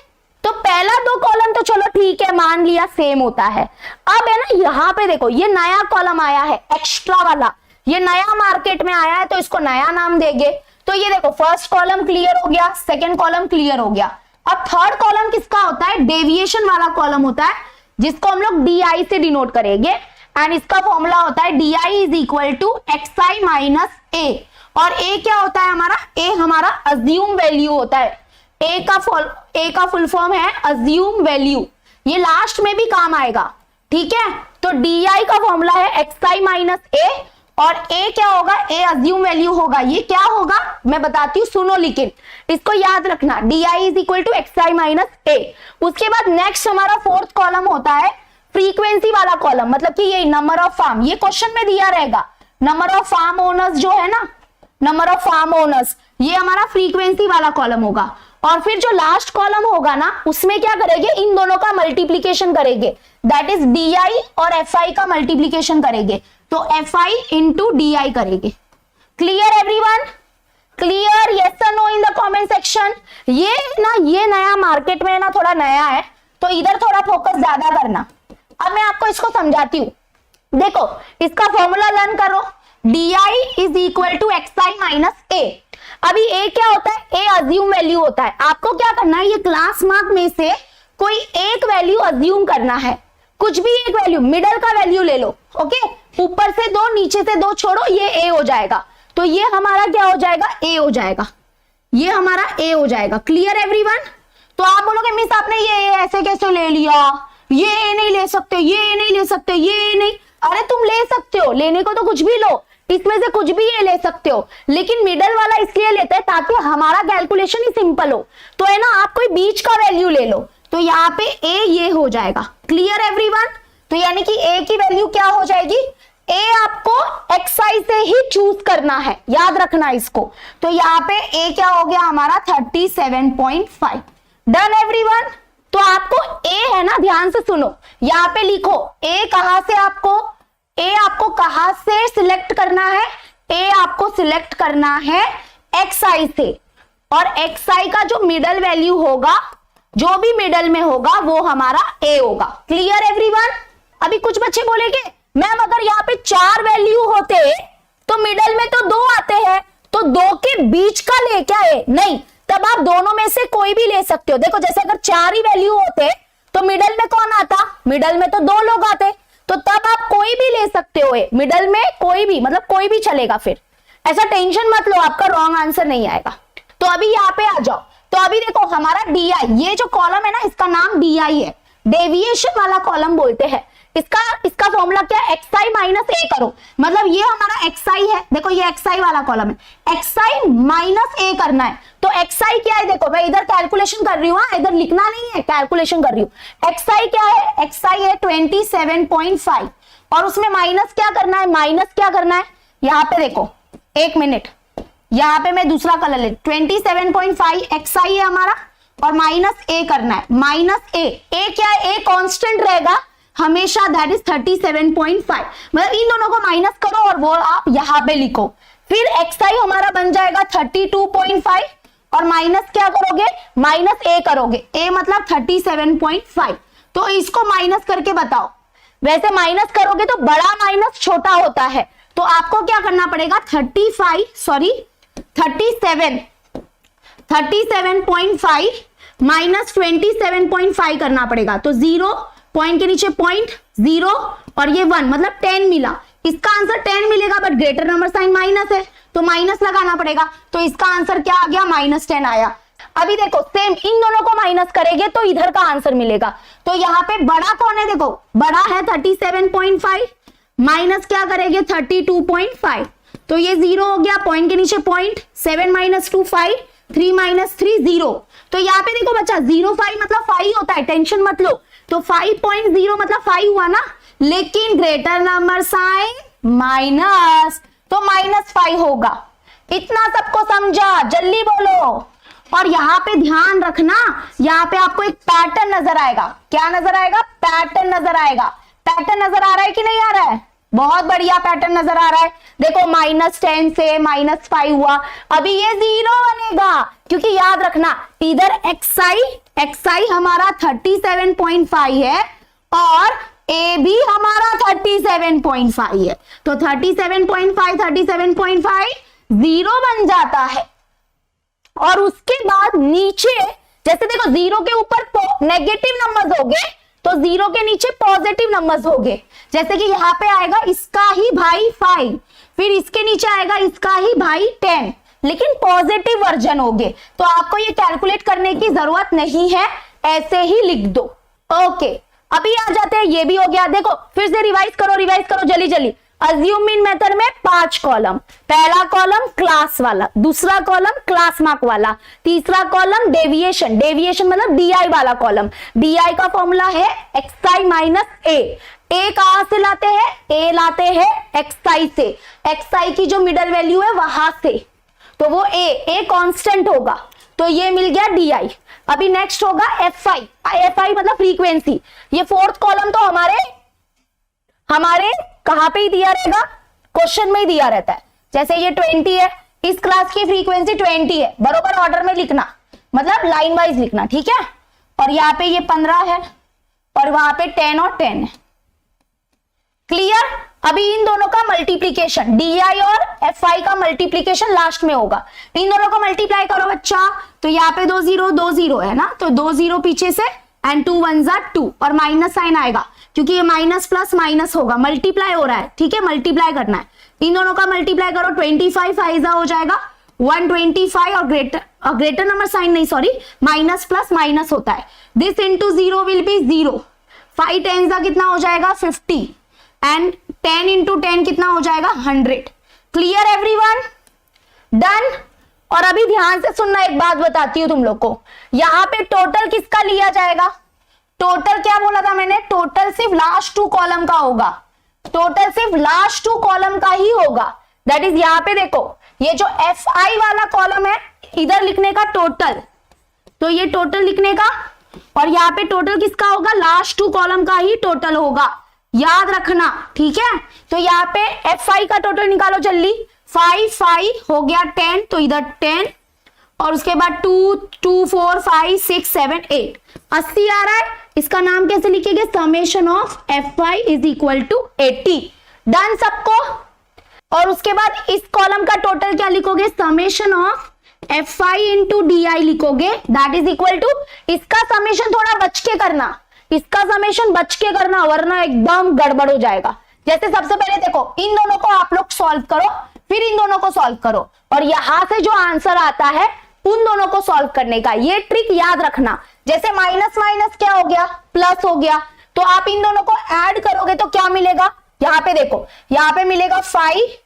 [SPEAKER 1] तो पहला 2 कॉलम तो चलो ठीक है, मान लिया सेम होता है। अब है ना यहाँ पे देखो ये नया कॉलम आया है एक्स्ट्रा वाला, ये नया मार्केट में आया है तो इसको नया नाम देंगे। तो ये देखो फर्स्ट कॉलम क्लियर हो गया, सेकंड कॉलम क्लियर हो गया। अब थर्ड कॉलम किसका होता है, डेविएशन वाला कॉलम होता है, जिसको हम लोग DI से डिनोट करेंगे, एंड इसका फॉर्मूला होता है DI is equal to XI minus A। और A क्या होता है हमारा, A हमारा अज्यूम वैल्यू होता है, A का फुल फॉर्म है अज्यूम वैल्यू, ये लास्ट में भी काम आएगा, ठीक है। तो DI का फॉर्मूला है XI माइनस A, और A क्या होगा, A अज्यूम वैल्यू होगा, ये क्या होगा मैं बताती हूँ, सुनो लेकिन इसको याद रखना, DI is equal to XI minus A। उसके बाद नेक्स्ट हमारा फोर्थ कॉलम होता है फ्रीक्वेंसी वाला कॉलम, मतलब कि ये नंबर ऑफ फार्म, ये क्वेश्चन में दिया रहेगा, नंबर ऑफ फार्म ओनर्स जो है ना, नंबर ऑफ फार्म ओनर्स, ये हमारा फ्रीक्वेंसी वाला कॉलम होगा। और फिर जो लास्ट कॉलम होगा ना, उसमें क्या करेंगे, इन दोनों का मल्टीप्लीकेशन करेंगे, दैट इज DI और FI का मल्टीप्लीकेशन करेंगे, तो FI इंटू DI करेंगे। Clear everyone? क्लियर? यस और no in the comment section. ये नया मार्केट में ना थोड़ा नया है, तो इधर थोड़ा फोकस ज्यादा करना। अब मैं आपको इसको समझाती हूँ, देखो इसका फॉर्मूला लर्न करो, DI is equal to XI minus A। अभी A क्या होता है, A अज्यूम वैल्यू होता है। आपको क्या करना है, ये क्लास मार्क में से कोई एक वैल्यू अज्यूम करना है, कुछ भी एक वैल्यू, मिडल का वैल्यू ले लो, ओके, ऊपर से 2 नीचे से 2 छोड़ो, ये A हो जाएगा, तो ये हमारा क्या हो जाएगा, A हो जाएगा, ये हमारा A हो जाएगा। Clear everyone? तो आप बोलोगे मिस आपने ये ऐसे कैसे ले लिया, ये A नहीं ले सकते, ये A नहीं ले सकते, ये A नहीं, अरे तुम ले सकते हो, लेने को तो कुछ भी लो, इसमें से कुछ भी ये ले सकते हो, लेकिन मिडल वाला इसलिए लेते हैं ताकि हमारा कैलकुलेशन ही सिंपल हो। तो है ना, आप कोई बीच का वैल्यू ले लो, तो यहाँ पे A ये हो जाएगा। Clear everyone? तो यानी कि A की वैल्यू क्या हो जाएगी, A आपको XI से ही चूज करना है, याद रखना इसको। तो यहाँ पे A क्या हो गया हमारा 37.5। Done everyone? तो आपको A है ना, ध्यान से सुनो, यहाँ पे लिखो A कहां से आपको कहां से सिलेक्ट करना है, A आपको सिलेक्ट करना है XI से, और XI का जो मिडल वैल्यू होगा, जो भी मिडल में होगा वो हमारा A होगा। Clear everyone? अभी कुछ बच्चे बोलेंगे मैम अगर यहाँ पे 4 वैल्यू होते तो मिडल में तो 2 आते हैं, तो 2 के बीच का ले क्या है, नहीं, तब आप दोनों में से कोई भी ले सकते हो। देखो जैसे अगर 4 ही वैल्यू होते तो मिडल में कौन आता, मिडल में तो 2 लोग आते, तो तब आप कोई भी ले सकते हो, मिडल में कोई भी, मतलब कोई भी चलेगा, फिर ऐसा टेंशन मत लो, आपका रॉन्ग आंसर नहीं आएगा। तो अभी यहाँ पे आ जाओ, तो अभी देखो हमारा DI, ये जो कॉलम है ना इसका नाम DI है, डेविएशन वाला कॉलम बोलते हैं। इसका फॉर्मूला क्या है, XI माइनस A करो, मतलब ये हमारा XI है, देखो ये XI वाला कॉलम है, XI माइनस A करना है। तो XI क्या है, देखो मैं इधर कैलकुलेशन कर रही हूँ, इधर लिखना नहीं है, कैलकुलेशन कर रही हूँ। XI क्या है, XI है 27.5, और उसमें माइनस क्या करना है, माइनस क्या करना है, यहाँ पे देखो 1 मिनट, यहाँ पे मैं दूसरा कलर ले, 27.5 XI है हमारा, और माइनस A करना है, माइनस A क्या है, A कांस्टेंट रहेगा हमेशा, दैट इज 37.5, मतलब इन दोनों को माइनस करो और वो आप यहाँ पे लिखो। फिर XI हमारा बन जाएगा 32.5, और माइनस क्या करोगे, माइनस A करोगे, A मतलब 37.5, तो इसको माइनस करके बताओ। वैसे माइनस करोगे तो बड़ा माइनस छोटा होता है, तो आपको क्या करना पड़ेगा, 37.5 माइनस 27.5 करना पड़ेगा, तो 0 पॉइंट के नीचे पॉइंट, 0 और ये 1, मतलब 10 मिला। इसका आंसर 10 मिलेगा, but greater number sign minus है, तो माइनस लगाना पड़ेगा, तो इसका आंसर क्या आ गया, -10 आया। अभी देखो सेम इन दोनों को माइनस करेंगे तो इधर का आंसर मिलेगा। तो यहाँ पे बड़ा कौन है, देखो बड़ा है 37.5, माइनस क्या करेंगे 32.5, तो ये 0 हो गया, पॉइंट के नीचे पॉइंट, 7 - 2 5, 3 - 3 0। तो यहाँ पे देखो बच्चा 0 5 मतलब 5 होता है, टेंशन मत लो, तो 5.0 मतलब 5 हुआ ना, लेकिन ग्रेटर नंबर साइन माइनस, तो -5 होगा। इतना सबको समझा? जल्दी बोलो। और यहाँ पे ध्यान रखना, यहाँ पे आपको एक पैटर्न नजर आएगा। क्या नजर आएगा? पैटर्न नजर आएगा। पैटर्न नजर आ रहा है कि नहीं आ रहा है? बहुत बढ़िया पैटर्न नजर आ रहा है। देखो -10 से -5 हुआ, अभी ये 0 बनेगा, क्योंकि याद रखना इधर xi हमारा 37.5 है और a भी हमारा 37.5 है, तो 37.5 0 बन जाता है। और उसके बाद नीचे जैसे देखो 0 के ऊपर नेगेटिव नंबर्स हो गए, तो 0 के नीचे पॉजिटिव नंबर्स हो गए। जैसे कि यहाँ पे आएगा इसका ही भाई 5, फिर इसके नीचे आएगा इसका ही भाई 10, लेकिन पॉजिटिव वर्जन हो गए। तो आपको ये कैलकुलेट करने की जरूरत नहीं है, ऐसे ही लिख दो। ओके, अभी आ जाते हैं, ये भी हो गया। देखो फिर से रिवाइज करो जल्दी जल्दी। अज्यूम मीन मेथड में 5 कॉलम, पहला कॉलम क्लास वाला, दूसरा कॉलम क्लास मार्क वाला, तीसरा कॉलम डेविएशन मतलब DI वाला कॉलम। DI का फॉर्मूला है xi माइनस a कहां से लाते हैं? a लाते हैं xi से, xi की जो मिडल वैल्यू है वहां से, तो वो a कांस्टेंट होगा, तो ये मिल गया DI। अभी नेक्स्ट होगा fi मतलब फ्रीक्वेंसी। ये फोर्थ कॉलम तो हमारे कहां पे ही दिया रहेगा? क्वेश्चन में ही दिया रहता है। जैसे ये 20 है, इस क्लास की फ्रीक्वेंसी 20 है, बरोबर ऑर्डर में लिखना, मतलब लाइन वाइज लिखना, ठीक है। और यहाँ पे ये 15 है और वहां पे 10 और 10 है। क्लियर? अभी इन दोनों का मल्टीप्लीकेशन, DI और fi का मल्टीप्लीकेशन लास्ट में होगा। इन दोनों को मल्टीप्लाई करो बच्चा, तो यहाँ पे 2 0 है ना, तो 2 0 पीछे से एंड 2 1 2 और माइनस साइन आएगा, क्योंकि ये माइनस प्लस माइनस होगा, मल्टीप्लाई हो रहा है, ठीक है, मल्टीप्लाई करना है। इन दोनों का मल्टीप्लाई करो, 25 फाइजा हो जाएगा 125 और ग्रेटर नंबर साइन नहीं, सॉरी, माइनस प्लस माइनस होता है। This into 0 will be 0। 5 10 का कितना हो जाएगा? 50 एंड 10 इंटू 10 कितना हो जाएगा? 100। Clear everyone? डन। और अभी ध्यान से सुनना, एक बात बताती हूं तुम लोग को, यहां पे टोटल किसका लिया जाएगा? टोटल क्या बोला था मैंने? टोटल सिर्फ लास्ट 2 कॉलम का होगा, टोटल सिर्फ लास्ट 2 कॉलम का ही होगा। दैट इज यहाँ पे देखो, ये जो fi वाला कॉलम है इधर लिखने का टोटल, तो ये टोटल लिखने का, और यहाँ पे टोटल किसका होगा? लास्ट 2 कॉलम का ही टोटल होगा, याद रखना, ठीक है। तो यहाँ पे fi का टोटल निकालो जल्दी। 5 हो गया 10, तो इधर 10 और उसके बाद 2 2 4 5 6 7 8 80 आ रहा है। इसका नाम कैसे लिखेंगे? Summation of fi is equal to 80। Done सबको? और उसके बाद इस कॉलम का टोटल क्या लिखोगे? Summation of fi into DI लिखोगे, दैट इज इक्वल टू, इसका समेशन थोड़ा बच के करना, इसका समेशन बच के करना, वरना एकदम गड़बड़ हो जाएगा। जैसे सबसे पहले देखो, इन दोनों को आप लोग सॉल्व करो, फिर इन दोनों को सॉल्व करो, और यहां से जो आंसर आता है उन दोनों को सॉल्व करने का, ये ट्रिक याद रखना। जैसे माइनस माइनस क्या हो गया? प्लस हो गया, तो आप इन दोनों को ऐड करोगे तो क्या मिलेगा? यहाँ पे देखो, यहाँ पे मिलेगा 5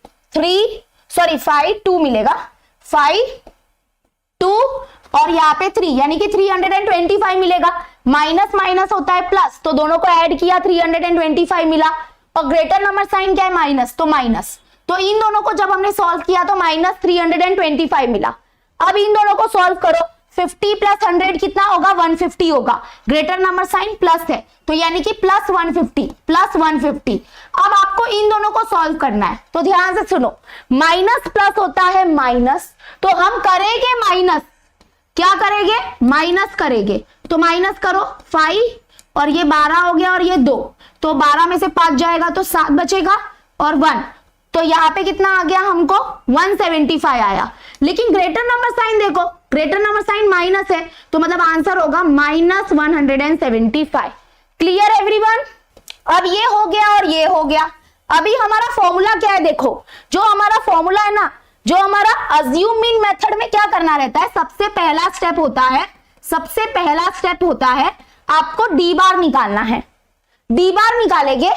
[SPEAKER 1] 2 मिलेगा, 5 2 और यहाँ पे 3, यानी कि 325 मिलेगा। माइनस माइनस होता है प्लस, तो दोनों को ऐड किया 325 मिला, और ग्रेटर नंबर साइन क्या है? माइनस, तो माइनस, तो इन दोनों को जब हमने सॉल्व किया तो माइनस 325 मिला। अब इन दोनों को सॉल्व करो, 50 प्लस 100 कितना होगा? 150 होगा। ग्रेटर नंबर साइन प्लस है, तो यानी कि प्लस 150। अब आपको इन दोनों को सॉल्व करना है, तो ध्यान से सुनो, माइनस प्लस होता है माइनस, तो हम करेंगे माइनस, क्या करेंगे? माइनस करेंगे, तो माइनस करो 5 और ये 12 हो गया और ये 2, तो 12 में से 5 जाएगा तो 7 बचेगा और 1, तो यहाँ पे कितना आ गया हमको? 175 आया। लेकिन ग्रेटर नंबर साइन देखो, ग्रेटर नंबर साइन माइनस है, तो मतलब आंसर होगा -175। Clear everyone? अब ये हो गया और ये हो गया। अभी हमारा फॉर्मूला क्या है? देखो, जो हमारा फॉर्मूला है ना, जो हमारा अज्यूम मीन मेथड में क्या करना रहता है? सबसे पहला स्टेप होता है आपको डी बार निकालना है। डी बार निकालेंगे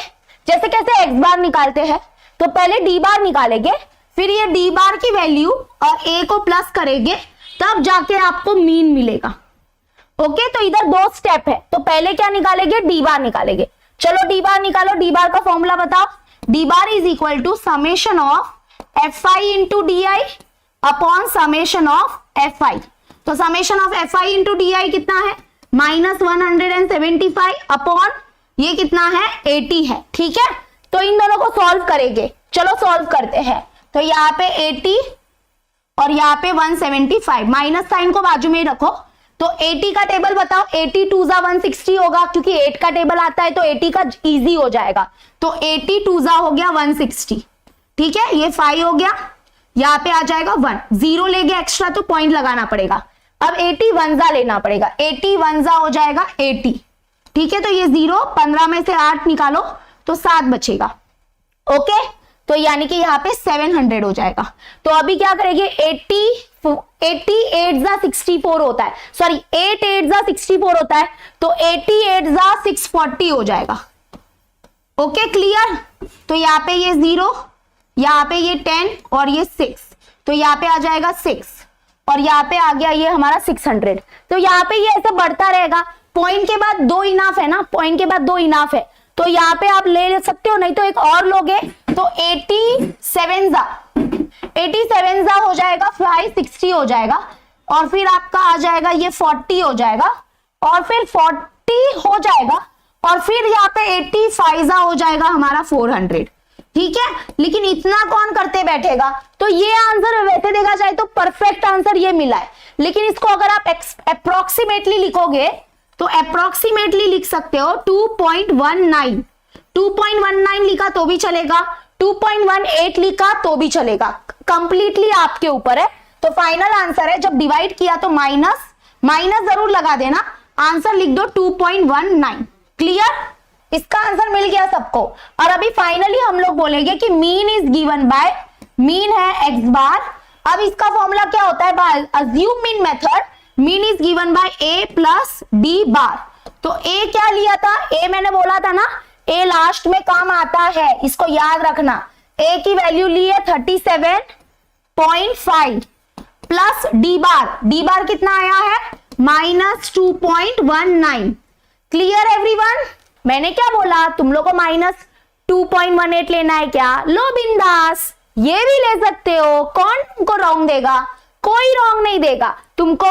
[SPEAKER 1] जैसे कैसे एक्स बार निकालते हैं, तो पहले डी बार निकालेंगे, फिर ये डी बार की वैल्यू और ए को प्लस करेंगे, तब जाके आपको मीन मिलेगा। ओके, तो इधर दो स्टेप है, तो पहले क्या निकालेंगे, डी बार निकालेंगे। चलो डी बार निकालो, डी बार का फॉर्मूला बताओ। D bar is equal to summation of F I into D I upon summation of F I. तो summation of F I into D I कितना है, -175 अपॉन ये कितना है, 80 है। ठीक है, तो इन दोनों को सॉल्व करेंगे। चलो सॉल्व करते हैं। तो यहाँ पे 80 और यहाँ पे 175, माइनस साइन को बाजू में ही रखो। तो 80 का टेबल बताओ, 80 2 जा 160 होगा, क्योंकि 8 का टेबल आता है तो 80 का इजी हो जाएगा। तो 80 2 जा हो गया 160। ठीक है, ये 5 हो गया, यहाँ पे आ जाएगा 1, 0 ले गया एक्स्ट्रा तो पॉइंट लगाना पड़ेगा। अब 80 1 जा लेना पड़ेगा, 80 1 जा हो जाएगा 80। ठीक है, तो ये 0, 15 में से 8 निकालो तो 7 बचेगा। ओके, तो यानी कि यहाँ पे 700 हो जाएगा। तो अभी क्या करेंगे, 88 जा 64 होता है, सॉरी 8 8 जा 64 होता है, तो 88 जा 640 हो जाएगा। ओके क्लियर, तो यहाँ पे ये 0, यहाँ पे ये 10 और ये 6, तो यहाँ पे आ जाएगा 6 और यहाँ पे आ गया ये हमारा 600। तो यहाँ पे ये ऐसे बढ़ता रहेगा, पॉइंट के बाद 2 इनाफ है ना, पॉइंट के बाद 2 इनाफ है, तो यहाँ पे आप ले सकते हो, नहीं तो एक और लोगे तो 87 जा हो जाएगा, 560 हो जाएगा, और फिर आपका आ जाएगा ये 40 हो जाएगा, और फिर 40 हो जाएगा, और फिर यहाँ पे 85 जा हो जाएगा हमारा 400। ठीक है, लेकिन इतना कौन करते बैठेगा, तो ये आंसर वैसे देखा जाए तो परफेक्ट आंसर ये मिला है, लेकिन इसको अगर आप अप्रोक्सीमेटली लिखोगे तो अप्रोक्सीमेटली लिख सकते हो 2.19 लिखा तो भी चलेगा, 2.18 लिखा तो भी चलेगा, कंप्लीटली आपके ऊपर है। तो फाइनल आंसर है, जब डिवाइड किया तो माइनस जरूर लगा देना, आंसर लिख दो 2.19। क्लियर, इसका आंसर मिल गया सबको। और अभी फाइनली हम लोग बोलेंगे कि mean is given by, mean है x बार। अब इसका फॉर्मूला क्या होता है, by assume mean method, mean is given by a plus d bar. तो a क्या लिया था, a मैंने बोला था ना, a लास्ट में काम आता है, इसको याद रखना। a की वैल्यू ली है 37.5 प्लस d बार कितना आया है, -2.19। क्लियर एवरीवन, मैंने क्या बोला, तुम लोग को -2.18 लेना है क्या, लो बिंदास, ये भी ले सकते हो, कौन तुमको रॉन्ग देगा, कोई रॉन्ग नहीं देगा। तुमको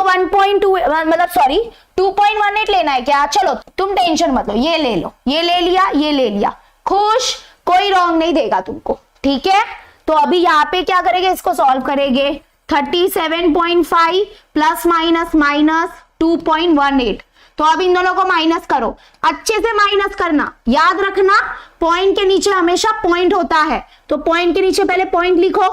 [SPEAKER 1] 2.18 लेना है क्या, चलो तुम टेंशन मत लो, ये ले लो, ये ले लिया, खुश, कोई रॉन्ग नहीं देगा तुमको। ठीक है, तो अभी यहाँ पे क्या करेंगे, इसको सॉल्व करेंगे। 37.5 प्लस माइनस 2.18, तो अब इन दोनों को माइनस करो, अच्छे से माइनस करना, याद रखना पॉइंट के नीचे हमेशा पॉइंट होता है, तो पॉइंट के नीचे पहले पॉइंट लिखो,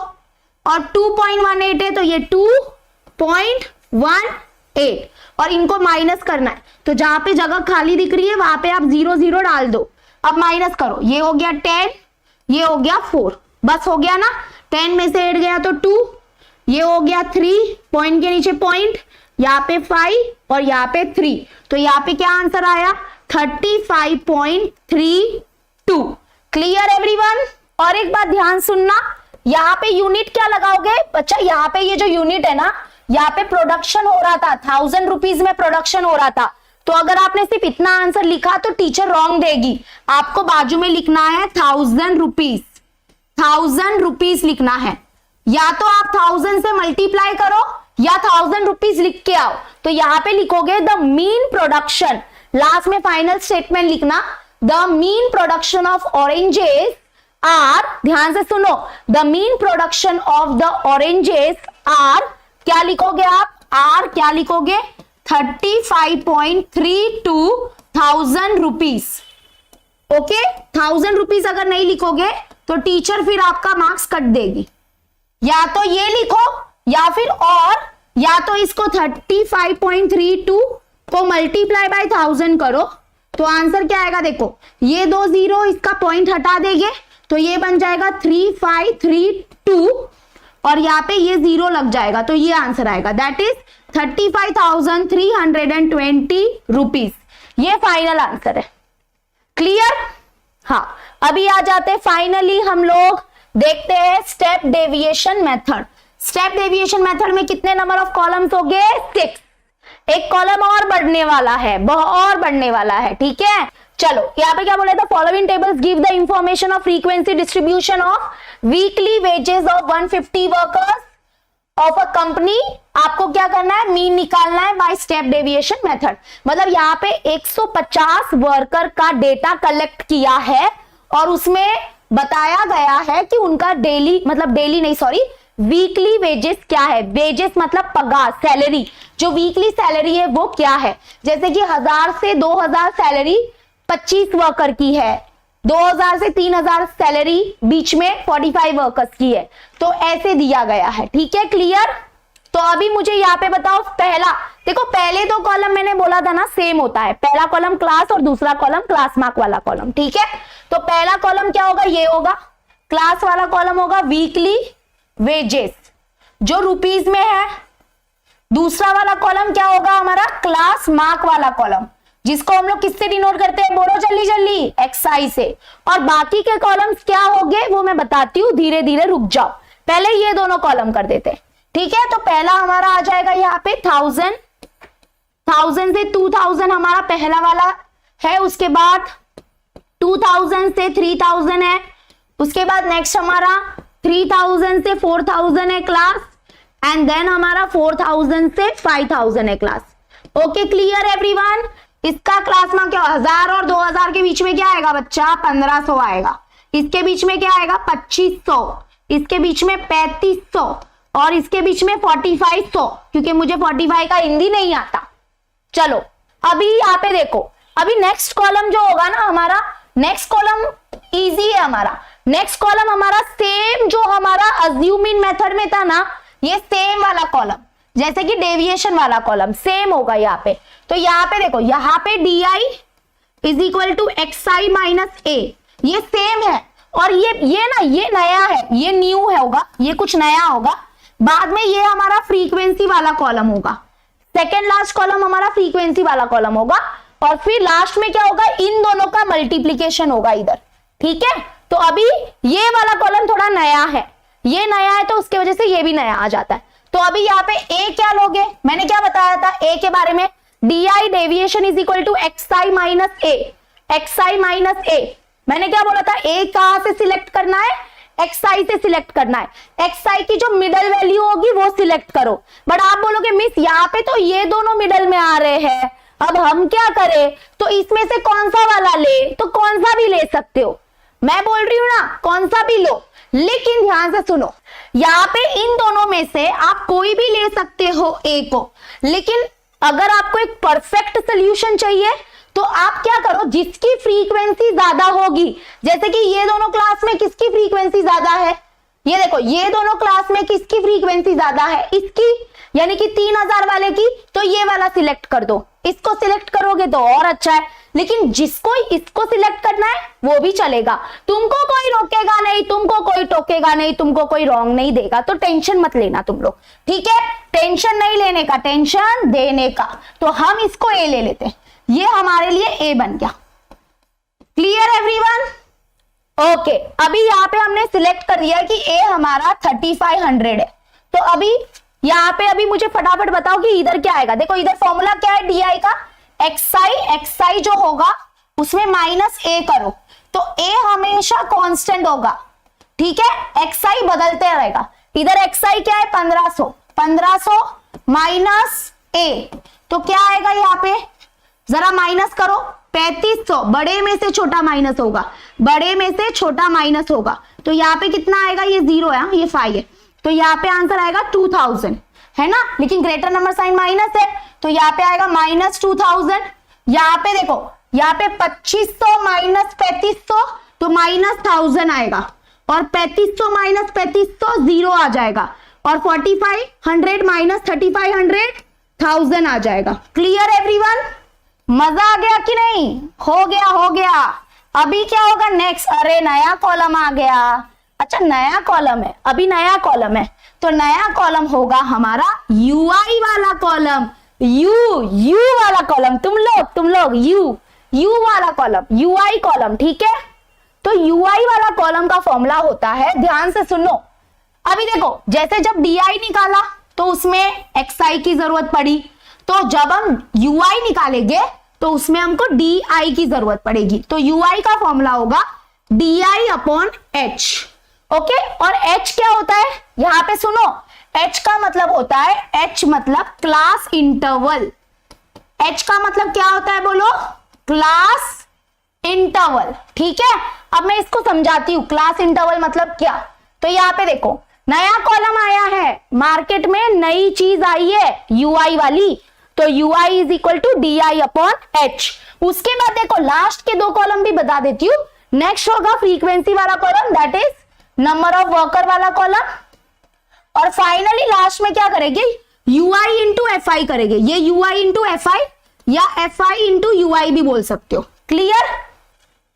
[SPEAKER 1] और 2.18 है तो ये 2.18, और इनको माइनस करना है, तो जहां पे जगह खाली दिख रही है वहां पे आप 0 0 डाल दो। अब माइनस करो, ये हो गया 10, ये हो गया 4, बस हो गया ना, 10 में से 8 गया तो 2, ये हो गया 3, पॉइंट के नीचे पॉइंट, यहाँ पे 5 और यहाँ पे 3, तो यहाँ पे क्या आंसर आया, 35.32। क्लियर एवरीवन, और एक बात ध्यान सुनना, यहाँ पे यूनिट क्या लगाओगे बच्चा, यहाँ पे ये जो यूनिट है ना, यहाँ पे प्रोडक्शन हो रहा था, 1000 रुपीज में प्रोडक्शन हो रहा था, तो अगर आपने सिर्फ इतना आंसर लिखा तो टीचर रॉन्ग देगी, आपको बाजू में लिखना है 1000 रुपीज लिखना है, या तो आप 1000 से मल्टीप्लाई करो या 1000 रुपीज लिख के आओ। तो यहाँ पे लिखोगे द मीन प्रोडक्शन, लास्ट में फाइनल स्टेटमेंट लिखना, the mean production of oranges are, ध्यान से सुनो, the mean production of the oranges are, क्या लिखोगे आप, आर क्या लिखोगे, 35.32 थाउजेंड रुपीज। ओके, 1000 रुपीज अगर नहीं लिखोगे तो टीचर फिर आपका मार्क्स कट देगी, या तो ये लिखो या फिर और, या तो इसको 35.32 को मल्टीप्लाई बाय 1000 करो, तो आंसर क्या आएगा, देखो ये 2 0 इसका पॉइंट हटा देंगे तो ये बन जाएगा 3532, और यहाँ पे ये 0 लग जाएगा तो ये आंसर आएगा, दैट इज 35,320 रुपीज। ये फाइनल आंसर है। क्लियर, हाँ, अभी आ जाते फाइनली हम लोग देखते हैं step deviation method. Step deviation method में कितने नंबर ऑफ कॉलम्स हो गए, 6। एक कॉलम और बढ़ने वाला है, और बढ़ने वाला है, ठीक है। चलो यहाँ पे क्या बोला था, following tables give the information of frequency distribution of weekly wages of 150 workers of a company. आपको क्या करना है, मीन निकालना है बाय स्टेप डेविएशन मेथड। मतलब यहाँ पे 150 वर्कर का डेटा कलेक्ट किया है और उसमें बताया गया है कि उनका डेली, मतलब डेली नहीं सॉरी, वीकली वेजेस क्या है। वेजेस मतलब पगार, सैलरी, जो वीकली सैलरी है वो क्या है। जैसे कि 1000 से 2000 सैलरी 25 वर्कर की है, 2000 से 3000 सैलरी बीच में 45 वर्कर्स की है, तो ऐसे दिया गया है, ठीक है, क्लियर। तो अभी मुझे यहाँ पे बताओ, पहला देखो, पहले दो कॉलम मैंने बोला था ना सेम होता है, पहला कॉलम क्लास और दूसरा कॉलम क्लास मार्क वाला कॉलम, ठीक है। तो पहला कॉलम क्या होगा, ये होगा, क्लास वाला कॉलम होगा वीकली वेजेस जो रुपीज में है। दूसरा वाला कॉलम क्या होगा हमारा, क्लास मार्क वाला कॉलम, जिसको हम लोग किससे डिनोट करते हैं, बोलो जल्दी जल्दी, एक्सआई से। और बाकी के कॉलम्स क्या होंगे वो मैं बताती हूँ, धीरे धीरे रुक जाओ, पहले ये दोनों कॉलम कर देते हैं, ठीक है। तो पहला हमारा आ जाएगा यहाँ पे 1000 से 2000 हमारा पहला वाला है, उसके बाद 2000 से 3000 है, उसके बाद नेक्स्ट हमारा 3000 से 4000 है क्लास, एंड देन हमारा 4000 से 5000 है क्लास। Okay clear everyone. इसका क्लास में क्या, 1000 और 2000 के बीच में क्या आएगा बच्चा, 1500 आएगा। इसके बीच में क्या आएगा, 2500, इसके बीच में 3500 और इसके बीच में 4500, क्योंकि मुझे 45 का हिंदी नहीं आता। चलो अभी यहाँ पे देखो, अभी नेक्स्ट कॉलम जो होगा ना हमारा, नेक्स्ट कॉलम इजी है हमारा। नेक्स्ट कॉलम हमारा सेम जो हमारा अज्यूमिंग मेथड में था ना, ये सेम वाला कॉलम, जैसे कि डेविएशन वाला कॉलम सेम होगा यहाँ पे। तो यहाँ पे देखो, यहाँ पे D is equal to X I minus A, ये सेम है। और ये ना, ये नया है, ये न्यू है होगा, ये कुछ नया होगा। बाद में ये हमारा फ्रीक्वेंसी वाला कॉलम होगा, सेकेंड लास्ट कॉलम हमारा फ्रीक्वेंसी वाला कॉलम होगा, और फिर लास्ट में क्या होगा, इन दोनों का मल्टीप्लीकेशन होगा इधर, ठीक है। तो अभी ये वाला कॉलम थोड़ा नया है, ये नया है तो उसकी वजह से ये भी नया आ जाता है। तो अभी यहाँ पे ए क्या लोगे, मैंने क्या बताया था ए के बारे में, D I deviation is equal to X I minus A, X I minus A. मैंने क्या बोला था, ए कहां से सिलेक्ट करना है, एक्सआई से सिलेक्ट करना है। एक्सआई की जो मिडल वैल्यू होगी वो सिलेक्ट करो। बट आप बोलोगे मिस यहाँ पे तो ये दोनों मिडल में आ रहे हैं, अब हम क्या करें, तो इसमें से कौन सा वाला ले, तो कौन सा भी ले सकते हो, मैं बोल रही हूं ना कौन सा भी लो, लेकिन ध्यान से सुनो, यहाँ पे इन दोनों में से आप कोई भी ले सकते हो ए को, लेकिन अगर आपको एक परफेक्ट सोल्यूशन चाहिए तो आप क्या करो, जिसकी फ्रीक्वेंसी ज्यादा होगी, जैसे कि ये दोनों क्लास में किसकी फ्रीक्वेंसी ज्यादा है, ये देखो ये दोनों क्लास में किसकी फ्रीक्वेंसी ज्यादा है, इसकी, यानी कि 3000 वाले की, तो ये वाला सिलेक्ट कर दो। इसको सिलेक्ट करोगे तो और अच्छा है, लेकिन जिसको इसको सिलेक्ट करना है वो भी चलेगा, तुमको कोई रोकेगा नहीं, तुमको कोई टोकेगा नहीं, तुमको कोई रॉन्ग नहीं देगा, तो टेंशन मत लेना तुम लोग, ठीक है। टेंशन नहीं लेने का, टेंशन देने का। तो हम इसको ए ले लेते हैं, ये हमारे लिए ए बन गया। Clear everyone? ओके, अभी यहाँ पे हमने सिलेक्ट कर दिया कि ए हमारा 3500 है। तो अभी यहाँ पे अभी मुझे फटाफट बताओ कि इधर क्या आएगा। देखो इधर फॉर्मूला क्या है डी आई का, एक्सआई जो होगा उसमें माइनस ए करो, तो ए हमेशा कांस्टेंट होगा, ठीक है, एक्सआई बदलते रहेगा। इधर एक्सआई क्या है 1500 माइनस ए, तो क्या आएगा यहाँ पे, जरा माइनस करो, 3500, बड़े में से छोटा माइनस होगा, बड़े में से छोटा माइनस होगा, तो यहाँ पे कितना आएगा, ये 0 है, ये 5 है, तो यहाँ पे आंसर आएगा 2000, है ना, लेकिन ग्रेटर नंबर साइन माइनस है, तो यहाँ पे आएगा माइनस 2000। यहाँ पे देखो, यहाँ पे 2500 माइनस 3500, तो माइनस 1000 आएगा, और 3500 माइनस 3500 0 आ जाएगा, और 4500 माइनस 3500 1000 आ जाएगा। Clear everyone? मजा आ गया कि नहीं? हो गया, हो गया। अभी क्या होगा नेक्स्ट, अरे नया कॉलम आ गया, अच्छा नया कॉलम है, अभी नया कॉलम है, तो नया कॉलम होगा हमारा यूआई वाला कॉलम, यू वाला कॉलम, तुम लोग यू वाला कॉलम, यूआई कॉलम, ठीक है। तो यूआई वाला कॉलम का फॉर्मूला होता है, ध्यान से सुनो। अभी देखो, जैसे जब डी आई निकाला तो उसमें एक्सआई की जरूरत पड़ी, तो जब हम ui निकालेंगे तो उसमें हमको di की जरूरत पड़ेगी, तो ui का फॉर्मूला होगा di अपॉन h। ओके, और h क्या होता है यहां पे सुनो, h का मतलब होता है, h मतलब क्लास इंटरवल। h का मतलब क्या होता है बोलो, क्लास इंटरवल। ठीक है, अब मैं इसको समझाती हूं क्लास इंटरवल मतलब क्या। तो यहाँ पे देखो नया कॉलम आया है, मार्केट में नई चीज आई है ui वाली, तो ui is equal to D I upon H. उसके बाद देखो लास्ट के दो कॉलम भी बता देती हूँ। नेक्स्ट होगा फ्रीक्वेंसी वाला column, that is number of worker वाला कॉलम, और फाइनली लास्ट में क्या करेंगे, ui इंटू एफ आई करेंगे। ये ui इंटू एफ आई या एफ आई इंटू ui भी बोल सकते हो। क्लियर,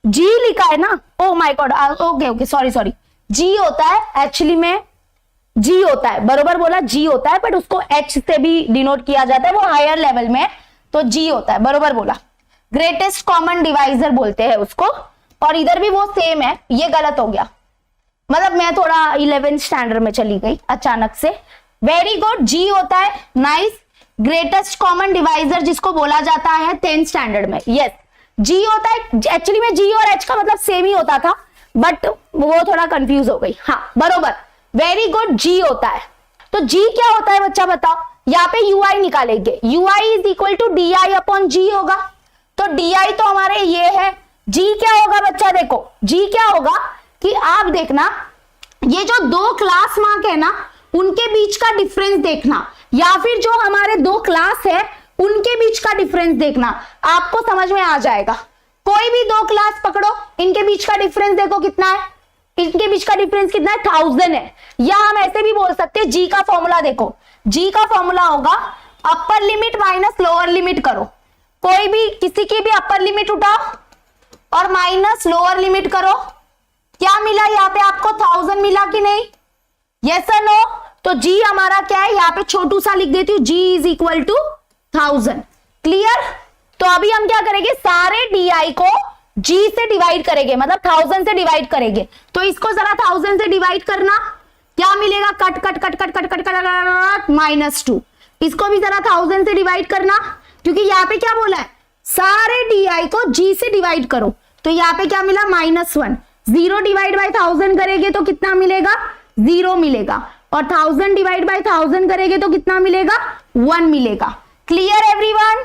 [SPEAKER 1] g लिखा है ना, ओ my God, okay okay sorry, g होता है एक्चुअली में, g होता है, बरोबर बोला, g होता है, बट उसको h से भी डिनोट किया जाता है, वो हायर लेवल में, तो g होता है, बरोबर बोला। ग्रेटेस्ट कॉमन डिवाइजर बोलते हैं उसको, और इधर भी वो सेम है, ये गलत हो गया, मतलब मैं थोड़ा 11th स्टैंडर्ड में चली गई अचानक से। वेरी गुड, g होता है, नाइस। ग्रेटेस्ट कॉमन डिवाइजर जिसको बोला जाता है 10th स्टैंडर्ड में, यस g होता है। एक्चुअली में g और h का मतलब सेम ही होता था, बट वो थोड़ा कंफ्यूज हो गई। हाँ बरोबर, वेरी गुड, g होता है। तो g क्या होता है बच्चा बताओ, यहाँ पे ui निकालेंगे, ui is equal to D I upon G होगा, तो डी आई तो हमारे ये है, g क्या होगा बच्चा, देखो g क्या होगा कि आप देखना, ये जो दो क्लास मार्क है ना उनके बीच का डिफरेंस देखना, या फिर जो हमारे दो क्लास है उनके बीच का डिफरेंस देखना, आपको समझ में आ जाएगा। कोई भी दो क्लास पकड़ो, इनके बीच का डिफरेंस देखो कितना है, इनके बीच का डिफरेंस कितना है, 1000 है। या हम ऐसे भी बोल सकते हैं, जी का फॉर्मूला देखो, जी का फॉर्मूला होगा अपर लिमिट माइनस लोअर लिमिट करो, कोई भी किसी की भी अपर लिमिट उठाओ और माइनस लोअर लिमिट करो, क्या मिला यहाँ पे आपको, 1000 मिला कि नहीं, यस और नो। तो जी हमारा क्या है, यहाँ पे छोटू सा लिख देती हूँ, जी इज इक्वल टू 1000। क्लियर, तो अभी हम क्या करेंगे, सारे डी को g से डिवाइड करेंगे, मतलब 1000 से डिवाइड करेंगे। तो इसको जरा 1000 से डिवाइड करना, क्या मिलेगा, cut cut cut cut cut cut cut -2। इसको भी जरा 1000 से डिवाइड करना, क्योंकि यहाँ पे क्या बोला है, सारे डी को g से डिवाइड करो, तो यहाँ पे क्या मिला, -1। 0 डिवाइड बाई 1000 करेंगे तो कितना मिलेगा, 0 मिलेगा, और 1000 डिवाइड बाई 1000 करेंगे तो कितना मिलेगा, 1 मिलेगा। क्लियर एवरीवन,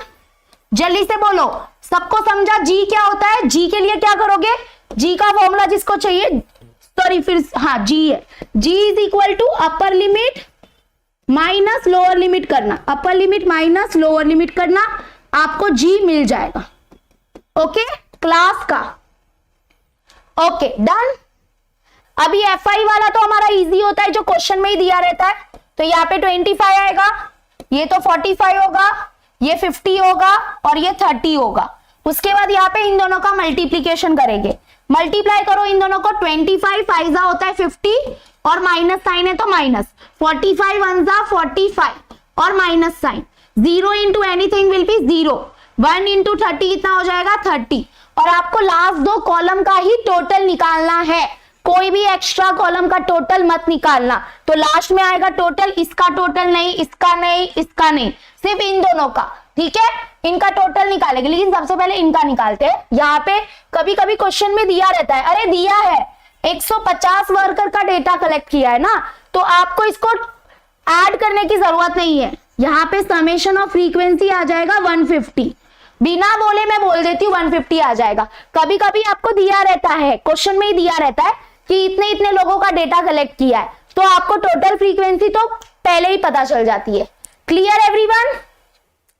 [SPEAKER 1] जल्दी से बोलो, सबको समझा जी क्या होता है। जी के लिए क्या करोगे, जी का फॉर्मूला जिसको चाहिए, सॉरी फिर हाँ जी है, G is equal to upper limit minus lower limit करना, upper limit minus lower limit करना, आपको जी मिल जाएगा। ओके, क्लास का, ओके डन। अभी एफ आई वाला तो हमारा इजी होता है, जो क्वेश्चन में ही दिया रहता है, तो यहाँ पे 25 आएगा, ये तो 45 होगा, ये 50 होगा और ये 30 होगा। उसके बाद यहाँ पे इन दोनों का मल्टीप्लीकेशन करेंगे, मल्टीप्लाई करो इन दोनों को, 25 फाइजा होता है 50 और माइनस साइन है तो माइनस, 45 वनजा 45 और minus sign, 0 into anything will be 0, 1 into 30 कितना हो जाएगा 30। और आपको लास्ट दो कॉलम का ही टोटल निकालना है, कोई भी एक्स्ट्रा कॉलम का टोटल मत निकालना, तो लास्ट में आएगा टोटल, इसका टोटल नहीं, इसका नहीं, इसका नहीं, सिर्फ इन दोनों का। ठीक है, इनका टोटल निकालेंगे, लेकिन सबसे पहले इनका निकालते हैं। यहाँ पे कभी कभी क्वेश्चन में दिया रहता है, अरे दिया है 150 वर्कर का डेटा कलेक्ट किया है ना, तो आपको इसको ऐड करने की जरूरत नहीं है, यहाँ पे समेशन ऑफ फ्रीक्वेंसी आ जाएगा 150, बिना बोले मैं बोल देती हूँ 150 आ जाएगा। कभी कभी आपको दिया रहता है, क्वेश्चन में ही दिया रहता है कि इतने इतने लोगों का डेटा कलेक्ट किया है, तो आपको टोटल फ्रीक्वेंसी तो पहले ही पता चल जाती है। Clear everyone,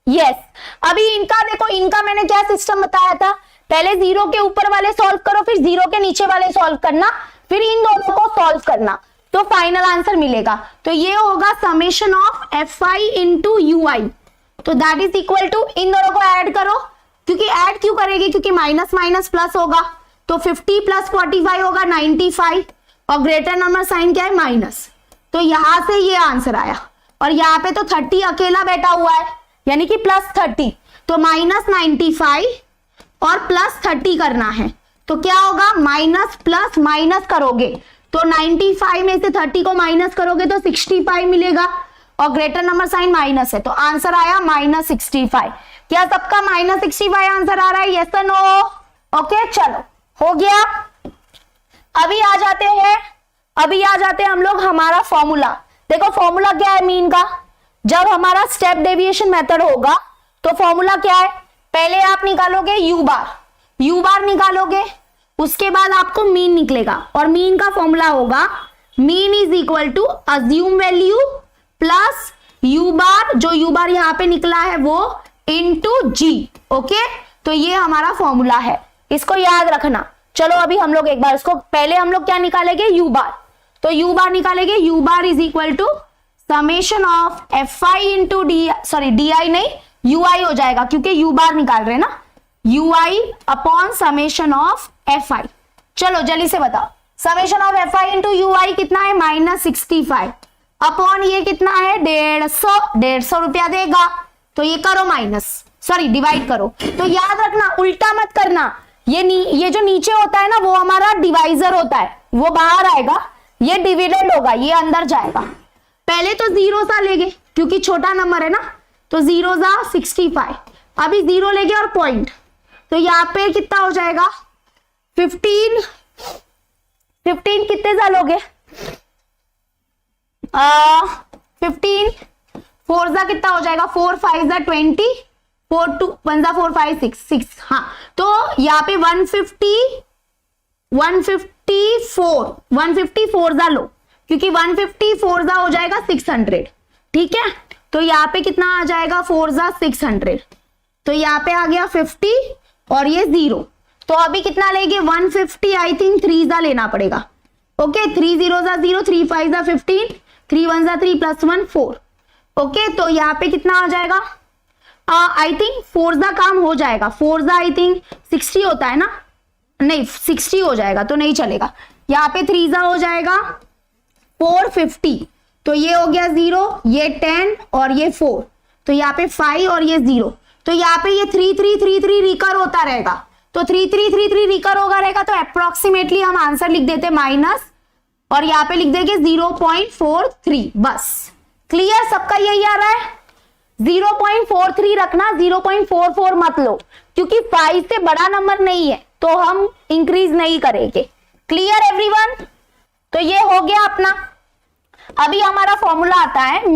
[SPEAKER 1] yes. अभी इनका देखो, इनका मैंने क्या सिस्टम बताया था, पहले 0 के ऊपर वाले सॉल्व करो, फिर 0 के नीचे वाले सॉल्व करना, फिर इन दोनों को सॉल्व करना, तो फाइनल आंसर मिलेगा। तो ये होगा summation of F I into U I, तो दैट इज इक्वल टू, इन दोनों को ऐड करो, क्योंकि ऐड क्यों करेगी, क्योंकि माइनस माइनस प्लस होगा, तो 50 प्लस 45 होगा 95, और ग्रेटर नंबर साइन क्या है, माइनस, तो यहां से ये आंसर आया। और यहाँ पे तो 30 अकेला बैठा हुआ है, यानी कि प्लस 30, तो -95 और प्लस 30 करना है, तो क्या होगा, माइनस प्लस माइनस करोगे तो 95 में से 30 को माइनस करोगे तो 65 मिलेगा, और ग्रेटर नंबर साइन माइनस है, तो आंसर आया -65। क्या सबका -65 आंसर आ रहा है? यस और नो? ओके चलो हो गया। अभी आ जाते हैं हम लोग हमारा फॉर्मूला। देखो फॉर्मूला क्या है मीन का? जब हमारा स्टेप डेविएशन मेथड होगा तो फॉर्मूला क्या है? पहले आप निकालोगे यू बार निकालोगे, उसके बाद आपको मीन निकलेगा और मीन का फॉर्मूला होगा mean is equal to assume value plus U bar, जो यू बार यहां पे निकला है वो इनटू जी। ओके, तो ये हमारा फॉर्मूला है, इसको याद रखना। चलो अभी हम लोग एक बार इसको, पहले हम लोग क्या निकालेंगे? U bar. तो यू बार निकालेंगे, U bar is equal to summation of F I into D, sorry D I नहीं यू आई हो जाएगा क्योंकि यू बार निकाल रहे हैं ना, U I upon summation of F I. चलो जल्दी से बताओ, summation of F I into U I कितना है? -65 अपॉन ये कितना है? 150 रुपया देगा, तो ये करो माइनस, सॉरी डिवाइड करो। तो याद रखना उल्टा मत करना, ये जो नीचे होता है ना वो हमारा डिवाइजर होता है, वो बाहर आएगा, ये डिविडेंड होगा, ये अंदर जाएगा। पहले तो जीरो सा लेंगे क्योंकि छोटा नंबर है ना, तो 0 सा 65, अभी 0 लेंगे और पॉइंट, तो यहाँ पे कितना हो जाएगा? 15 कितने सा लोगे? 15 4 सा कितना हो जाएगा? 4 5 सा 20, 4 2 1 सा 4 5 6। हाँ, तो यहाँ पे 154 सा लो क्योंकि 154 सा हो जाएगा 600। ठीक है, तो यहाँ पे कितना आ जाएगा? 4 सा 600, तो यहाँ पे आ गया 50 और ये 0, तो अभी कितना लेंगे? 150 आई थिंक 3 सा लेना पड़ेगा। ओके, 3 0 सा 0, 3 5 सा 15, 3 1 सा 3 प्लस 1 4। ओके, तो यहाँ पे कितना आ जाएगा? आई थिंक 4 सा काम हो जाएगा, 4 सा आई थिंक 60 होता है ना, नहीं 60 हो जाएगा तो नहीं चलेगा। यहाँ पे 3 सा हो जाएगा 450, तो ये हो गया 0, ये 10 और ये 4, तो यहाँ पे 5 और ये 0, तो यहाँ पे ये 3 3 3 3 रिकर होता रहेगा, तो 3 3 3 3 रिकर होगा रहेगा, तो अप्रोक्सीमेटली हम आंसर लिख देते माइनस और यहाँ पे लिख देंगे 0.43। बस क्लियर, सबका यही आ रहा है? 0.43 रखना, 0.44 मत लो क्योंकि 5 से बड़ा नंबर नहीं है तो हम इंक्रीज नहीं करेंगे। Clear everyone? तो ये हो गया अपना। अभी हमारा फॉर्मूला आता है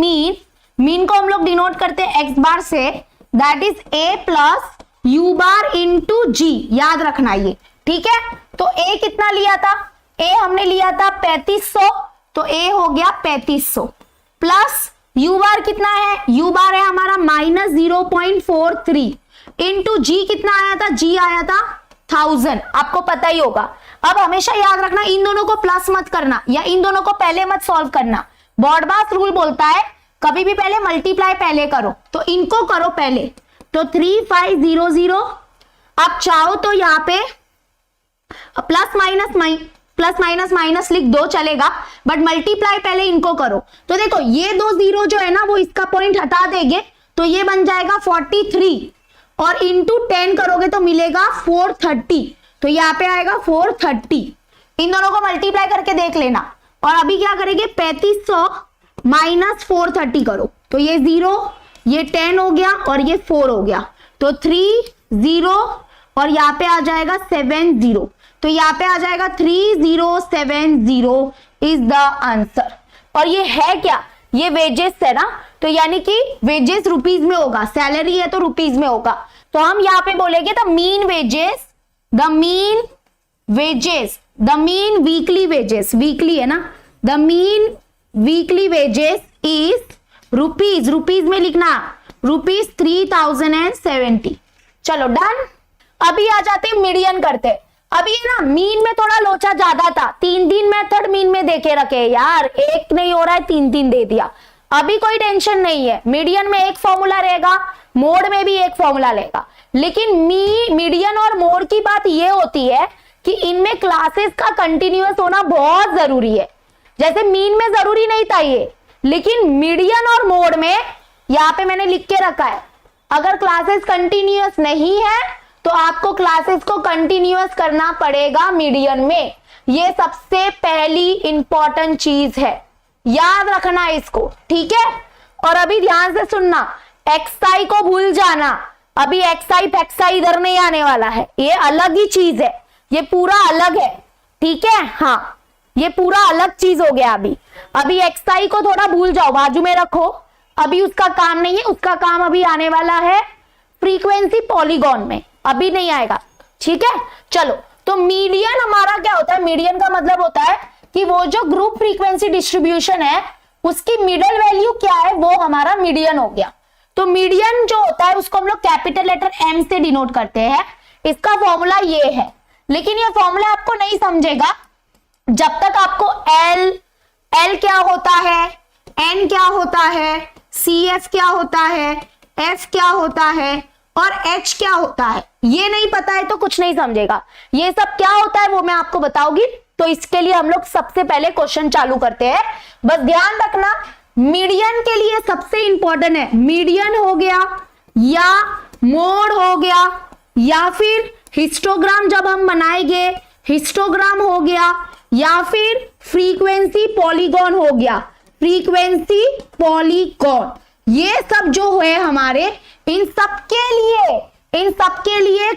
[SPEAKER 1] मीन को हम लोग डिनोट करते हैं एक्स बार से, that is A plus U bar into G. याद रखना ये, ठीक है? तो ए कितना लिया था? ए हमने लिया था 3500, तो ए हो गया 3500 प्लस यू बार कितना है? यू बार है हमारा -0.43 इंटू जी कितना आया था? जी आया था 1000, आपको पता ही होगा। अब हमेशा याद रखना इन दोनों को प्लस मत करना या इन दोनों को पहले मत सॉल्व करना। बॉडमास रूल बोलता है कभी भी पहले मल्टीप्लाई पहले करो, तो इनको करो पहले। तो 3500, आप चाहो तो यहाँ पे प्लस माइनस माइनस लिख दो चलेगा, बट मल्टीप्लाई पहले इनको करो। तो देखो ये 2 0 जो है ना वो इसका पॉइंट हटा देंगे, तो ये बन जाएगा 43 और इंटू 10 करोगे तो मिलेगा 430, तो यहाँ पे आएगा 430। इन दोनों को मल्टीप्लाई करके देख लेना। और अभी क्या करेंगे? 3500 माइनस 430 करो, तो ये 0, ये 10 हो गया और ये 4 हो गया, तो 3 0 और यहाँ पे आ जाएगा 70, तो यहाँ पे आ जाएगा 3070 इज द आंसर। और ये है क्या? ये वेजेस है ना, तो यानी कि वेजेस रुपीज में होगा, सैलरी है तो रुपीज में होगा, तो हम यहाँ पे बोलेंगे the mean weekly wages, weekly है ना, the mean weekly wages is rupees में लिखना ₹3070। चलो डन। अभी आ जाते हैं मीडियन करते। अभी ना मीन में थोड़ा लोचा ज्यादा था, 3 मेथड मीन में देखे रखे यार, एक नहीं हो रहा है 3 दे दिया। अभी कोई टेंशन नहीं है, मीडियन में एक फॉर्मूला रहेगा, मोड में भी एक फॉर्मूला रहेगा, लेकिन मीडियन और मोड की बात ये होती है कि इनमें क्लासेस का कंटिन्यूअस होना बहुत जरूरी है। जैसे मीन में जरूरी नहीं था ये, लेकिन मीडियन और मोड में यहाँ पे मैंने लिख के रखा है, अगर क्लासेस कंटिन्यूअस नहीं है तो आपको क्लासेस को कंटिन्यूअस करना पड़ेगा मीडियन में। ये सबसे पहली इंपॉर्टेंट चीज है, याद रखना इसको, ठीक है? और अभी ध्यान से सुनना, एक्साई को भूल जाना, अभी एक्साई फैक्साई इधर नहीं आने वाला है, ये अलग ही चीज है, ये पूरा अलग है, ठीक है। हाँ, ये पूरा अलग चीज हो गया। अभी एक्साई को थोड़ा भूल जाओ, बाजू में रखो, अभी उसका काम नहीं है, उसका काम अभी आने वाला है फ्रीक्वेंसी पॉलीगॉन में, अभी नहीं आएगा, ठीक है। चलो, तो मीडियन हमारा क्या होता है, मीडियन का मतलब होता है कि वो जो ग्रुप फ्रीक्वेंसी डिस्ट्रीब्यूशन है उसकी मिडल वैल्यू क्या है, वो हमारा मीडियन हो गया। तो मीडियन जो होता है उसको हम लोग कैपिटल लेटर एम से डिनोट करते हैं। इसका फॉर्मूला ये है, लेकिन ये फॉर्मूला आपको नहीं समझेगा जब तक आपको एल क्या होता है, एन क्या होता है, सी एफ क्या होता है, एफ क्या होता है और एच क्या होता है, ये नहीं पता है तो कुछ नहीं समझेगा। ये सब क्या होता है वो मैं आपको बताऊंगी। तो इसके लिए हम लोग सबसे पहले क्वेश्चन चालू करते हैं। बस ध्यान रखना, मीडियन के लिए सबसे इंपॉर्टेंट है मीडियन हो गया या मोड हो गया या फिर हिस्टोग्राम जब हम बनाएंगे हिस्टोग्राम हो गया या फिर फ्रीक्वेंसी पॉलीगॉन हो गया, फ्रीक्वेंसी पॉलीगॉन, ये सब जो है हमारे इन सब के लिए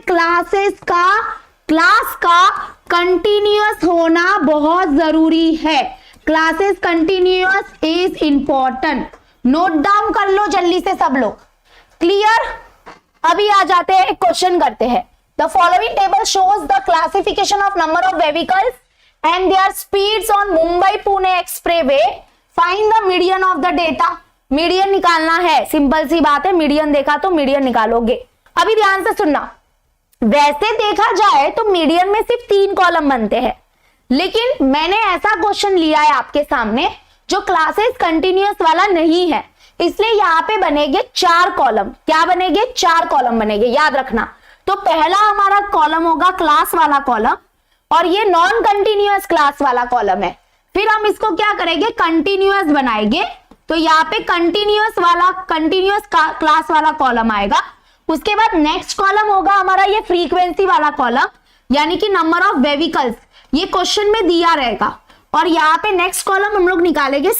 [SPEAKER 1] क्लास का कंटिन्यूअस होना बहुत जरूरी है। Classes continuous is important, note down कर लो जल्दी से सब लोग, क्लियर। अभी आ जाते हैं, एक क्वेश्चन करते हैं। The following table shows the classification of number of vehicles and their speeds on Mumbai Pune expressway, find the median of the data. Median निकालना है, सिंपल सी बात है, मीडियन देखा तो मीडियन निकालोगे। अभी ध्यान से सुनना, वैसे देखा जाए तो मीडियन में सिर्फ 3 कॉलम बनते हैं, लेकिन मैंने ऐसा क्वेश्चन लिया है आपके सामने जो क्लासेस कंटिन्यूअस वाला नहीं है, इसलिए यहाँ पे बनेंगे 4 कॉलम। क्या बनेंगे? 4 कॉलम बनेंगे, याद रखना। तो पहला हमारा कॉलम होगा क्लास वाला कॉलम और ये नॉन कंटिन्यूअस क्लास वाला कॉलम है। फिर हम इसको क्या करेंगे, कंटिन्यूअस बनाएंगे। तो यहाँ पे कंटिन्यूअस क्लास वाला कॉलम आएगा। उसके बाद नेक्स्ट कॉलम होगा हमारा ये फ्रीक्वेंसी वाला कॉलम, यानी कि नंबर ऑफ व्हीकल्स, ये क्वेश्चन में दिया रहेगा। और यहाँ पे नेक्स्ट कॉलम हम लोग निकालेंगे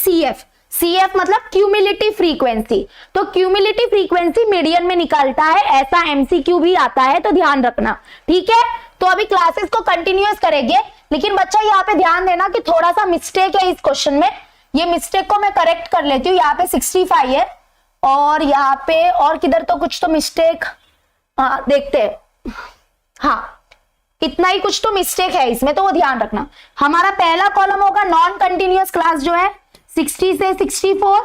[SPEAKER 1] CF मतलब क्यूमुलेटिव फ्रीक्वेंसी। तो क्यूमुलेटिव फ्रीक्वेंसी मीडियन में निकलता है, ऐसा MCQ भी आता है, तो ध्यान रखना, ठीक है। तो अभी क्लासेस को कंटिन्यूअस करेंगे, लेकिन बच्चा यहाँ पे ध्यान देना कि थोड़ा सा मिस्टेक है इस क्वेश्चन में, ये मिस्टेक को मैं करेक्ट कर लेती हूँ। यहाँ पे 65 है और यहाँ पे और किधर तो कुछ तो मिस्टेक, देखते हैं, हाँ इतना ही कुछ तो मिस्टेक है इसमें, तो वो ध्यान रखना। हमारा पहला कॉलम होगा नॉन कंटिन्यूअस क्लास जो है 60 से 64,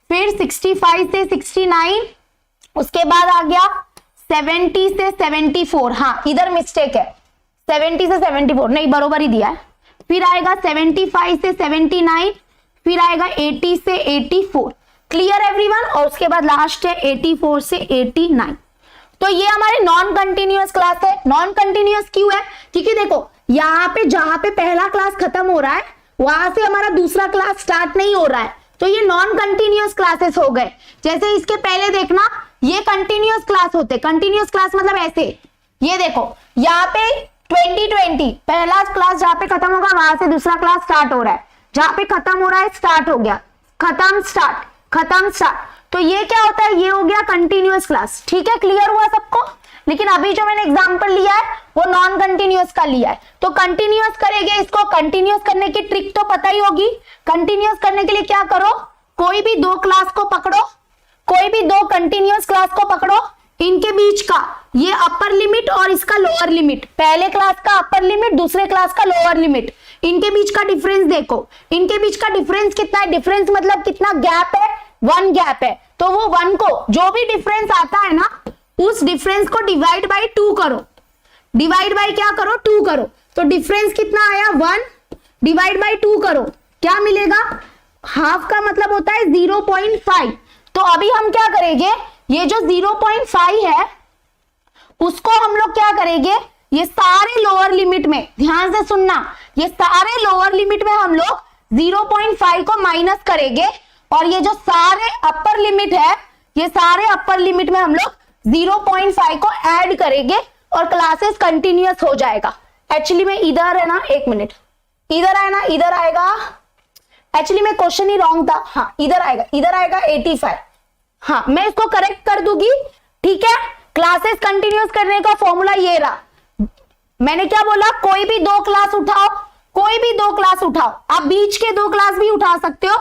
[SPEAKER 1] फिर 65 से 69, उसके बाद आ गया 70 से 74, हाँ इधर मिस्टेक है, 70 से 74 नहीं, बरोबर ही दिया है। फिर आएगा 75 से 79, फिर आएगा 80 से 84, क्लियर एवरीवन। और उसके बाद लास्ट है 84 से 89। तो ये हमारे नॉन कंटिन्यूअस क्लास है। नॉन कंटिन्यूअस क्यों है? क्योंकि देखो यहाँ पे जहां पे पहला क्लास खत्म हो रहा है वहां से हमारा दूसरा क्लास स्टार्ट नहीं हो रहा है, तो ये नॉन कंटिन्यूअस क्लासेस हो गए। जैसे इसके पहले देखना, ये कंटिन्यूअस क्लास होते, कंटिन्यूअस क्लास मतलब ऐसे, ये देखो यहाँ पे 2020 पहला क्लास जहाँ पे खत्म होगा वहां से दूसरा क्लास स्टार्ट हो रहा है, जहां पे खत्म हो रहा है स्टार्ट हो गया, खत्म स्टार्ट, खत्म स्टार्ट। तो ये क्या होता है, ये हो गया कंटिन्यूअस क्लास, ठीक है, क्लियर हुआ सबको। लेकिन अभी जो मैंने एग्जांपल लिया है वो नॉन कंटिन्यूअस का लिया है, तो कंटिन्यूअस करेंगे इसको। कंटिन्यूअस करने की ट्रिक तो पता ही होगी। कंटिन्यूअस करने के लिए क्या करो, कोई भी 2 क्लास को पकड़ो, कोई भी 2 कंटिन्यूअस क्लास को पकड़ो, इनके बीच का ये अपर लिमिट और इसका लोअर लिमिट, पहले क्लास का अपर लिमिट, दूसरे क्लास का लोअर लिमिट, इनके बीच का डिफरेंस देखो। इनके बीच का डिफरेंस कितना है, डिफरेंस मतलब कितना गैप है, 1 गैप है। तो वो 1 को जो भी डिफरेंस आता है ना उस डिफरेंस को डिवाइड बाय 2 करो, डिवाइड बाय क्या करो, 2 करो। तो डिफरेंस कितना आया, 1 डिवाइड बाय 2 करो, क्या मिलेगा, हाफ का मतलब होता है 0.5। तो अभी हम क्या करेंगे, ये जो 0.5 है उसको हम लोग क्या करेंगे, ये सारे लोअर लिमिट में, ध्यान से सुनना, ये सारे लोअर लिमिट में हम लोग 0.5 को माइनस करेंगे और ये जो सारे अपर लिमिट है, ये सारे अपर लिमिट में हम लोग 0.5 को ऐड करेंगे और क्लासेस कंटिन्यूअस हो जाएगा। एक्चुअली में इधर है ना, एक मिनट, इधर है ना, इधर आएगा एक्चुअली में क्वेश्चन ही रॉन्ग था। हाँ इधर आएगा 85। हाँ मैं इसको करेक्ट कर दूंगी, ठीक है। क्लासेस कंटिन्यूस करने का फॉर्मूला ये रहा। मैंने क्या बोला, कोई भी 2 क्लास उठाओ, कोई भी 2 क्लास उठाओ। आप बीच के 2 क्लास भी उठा सकते हो,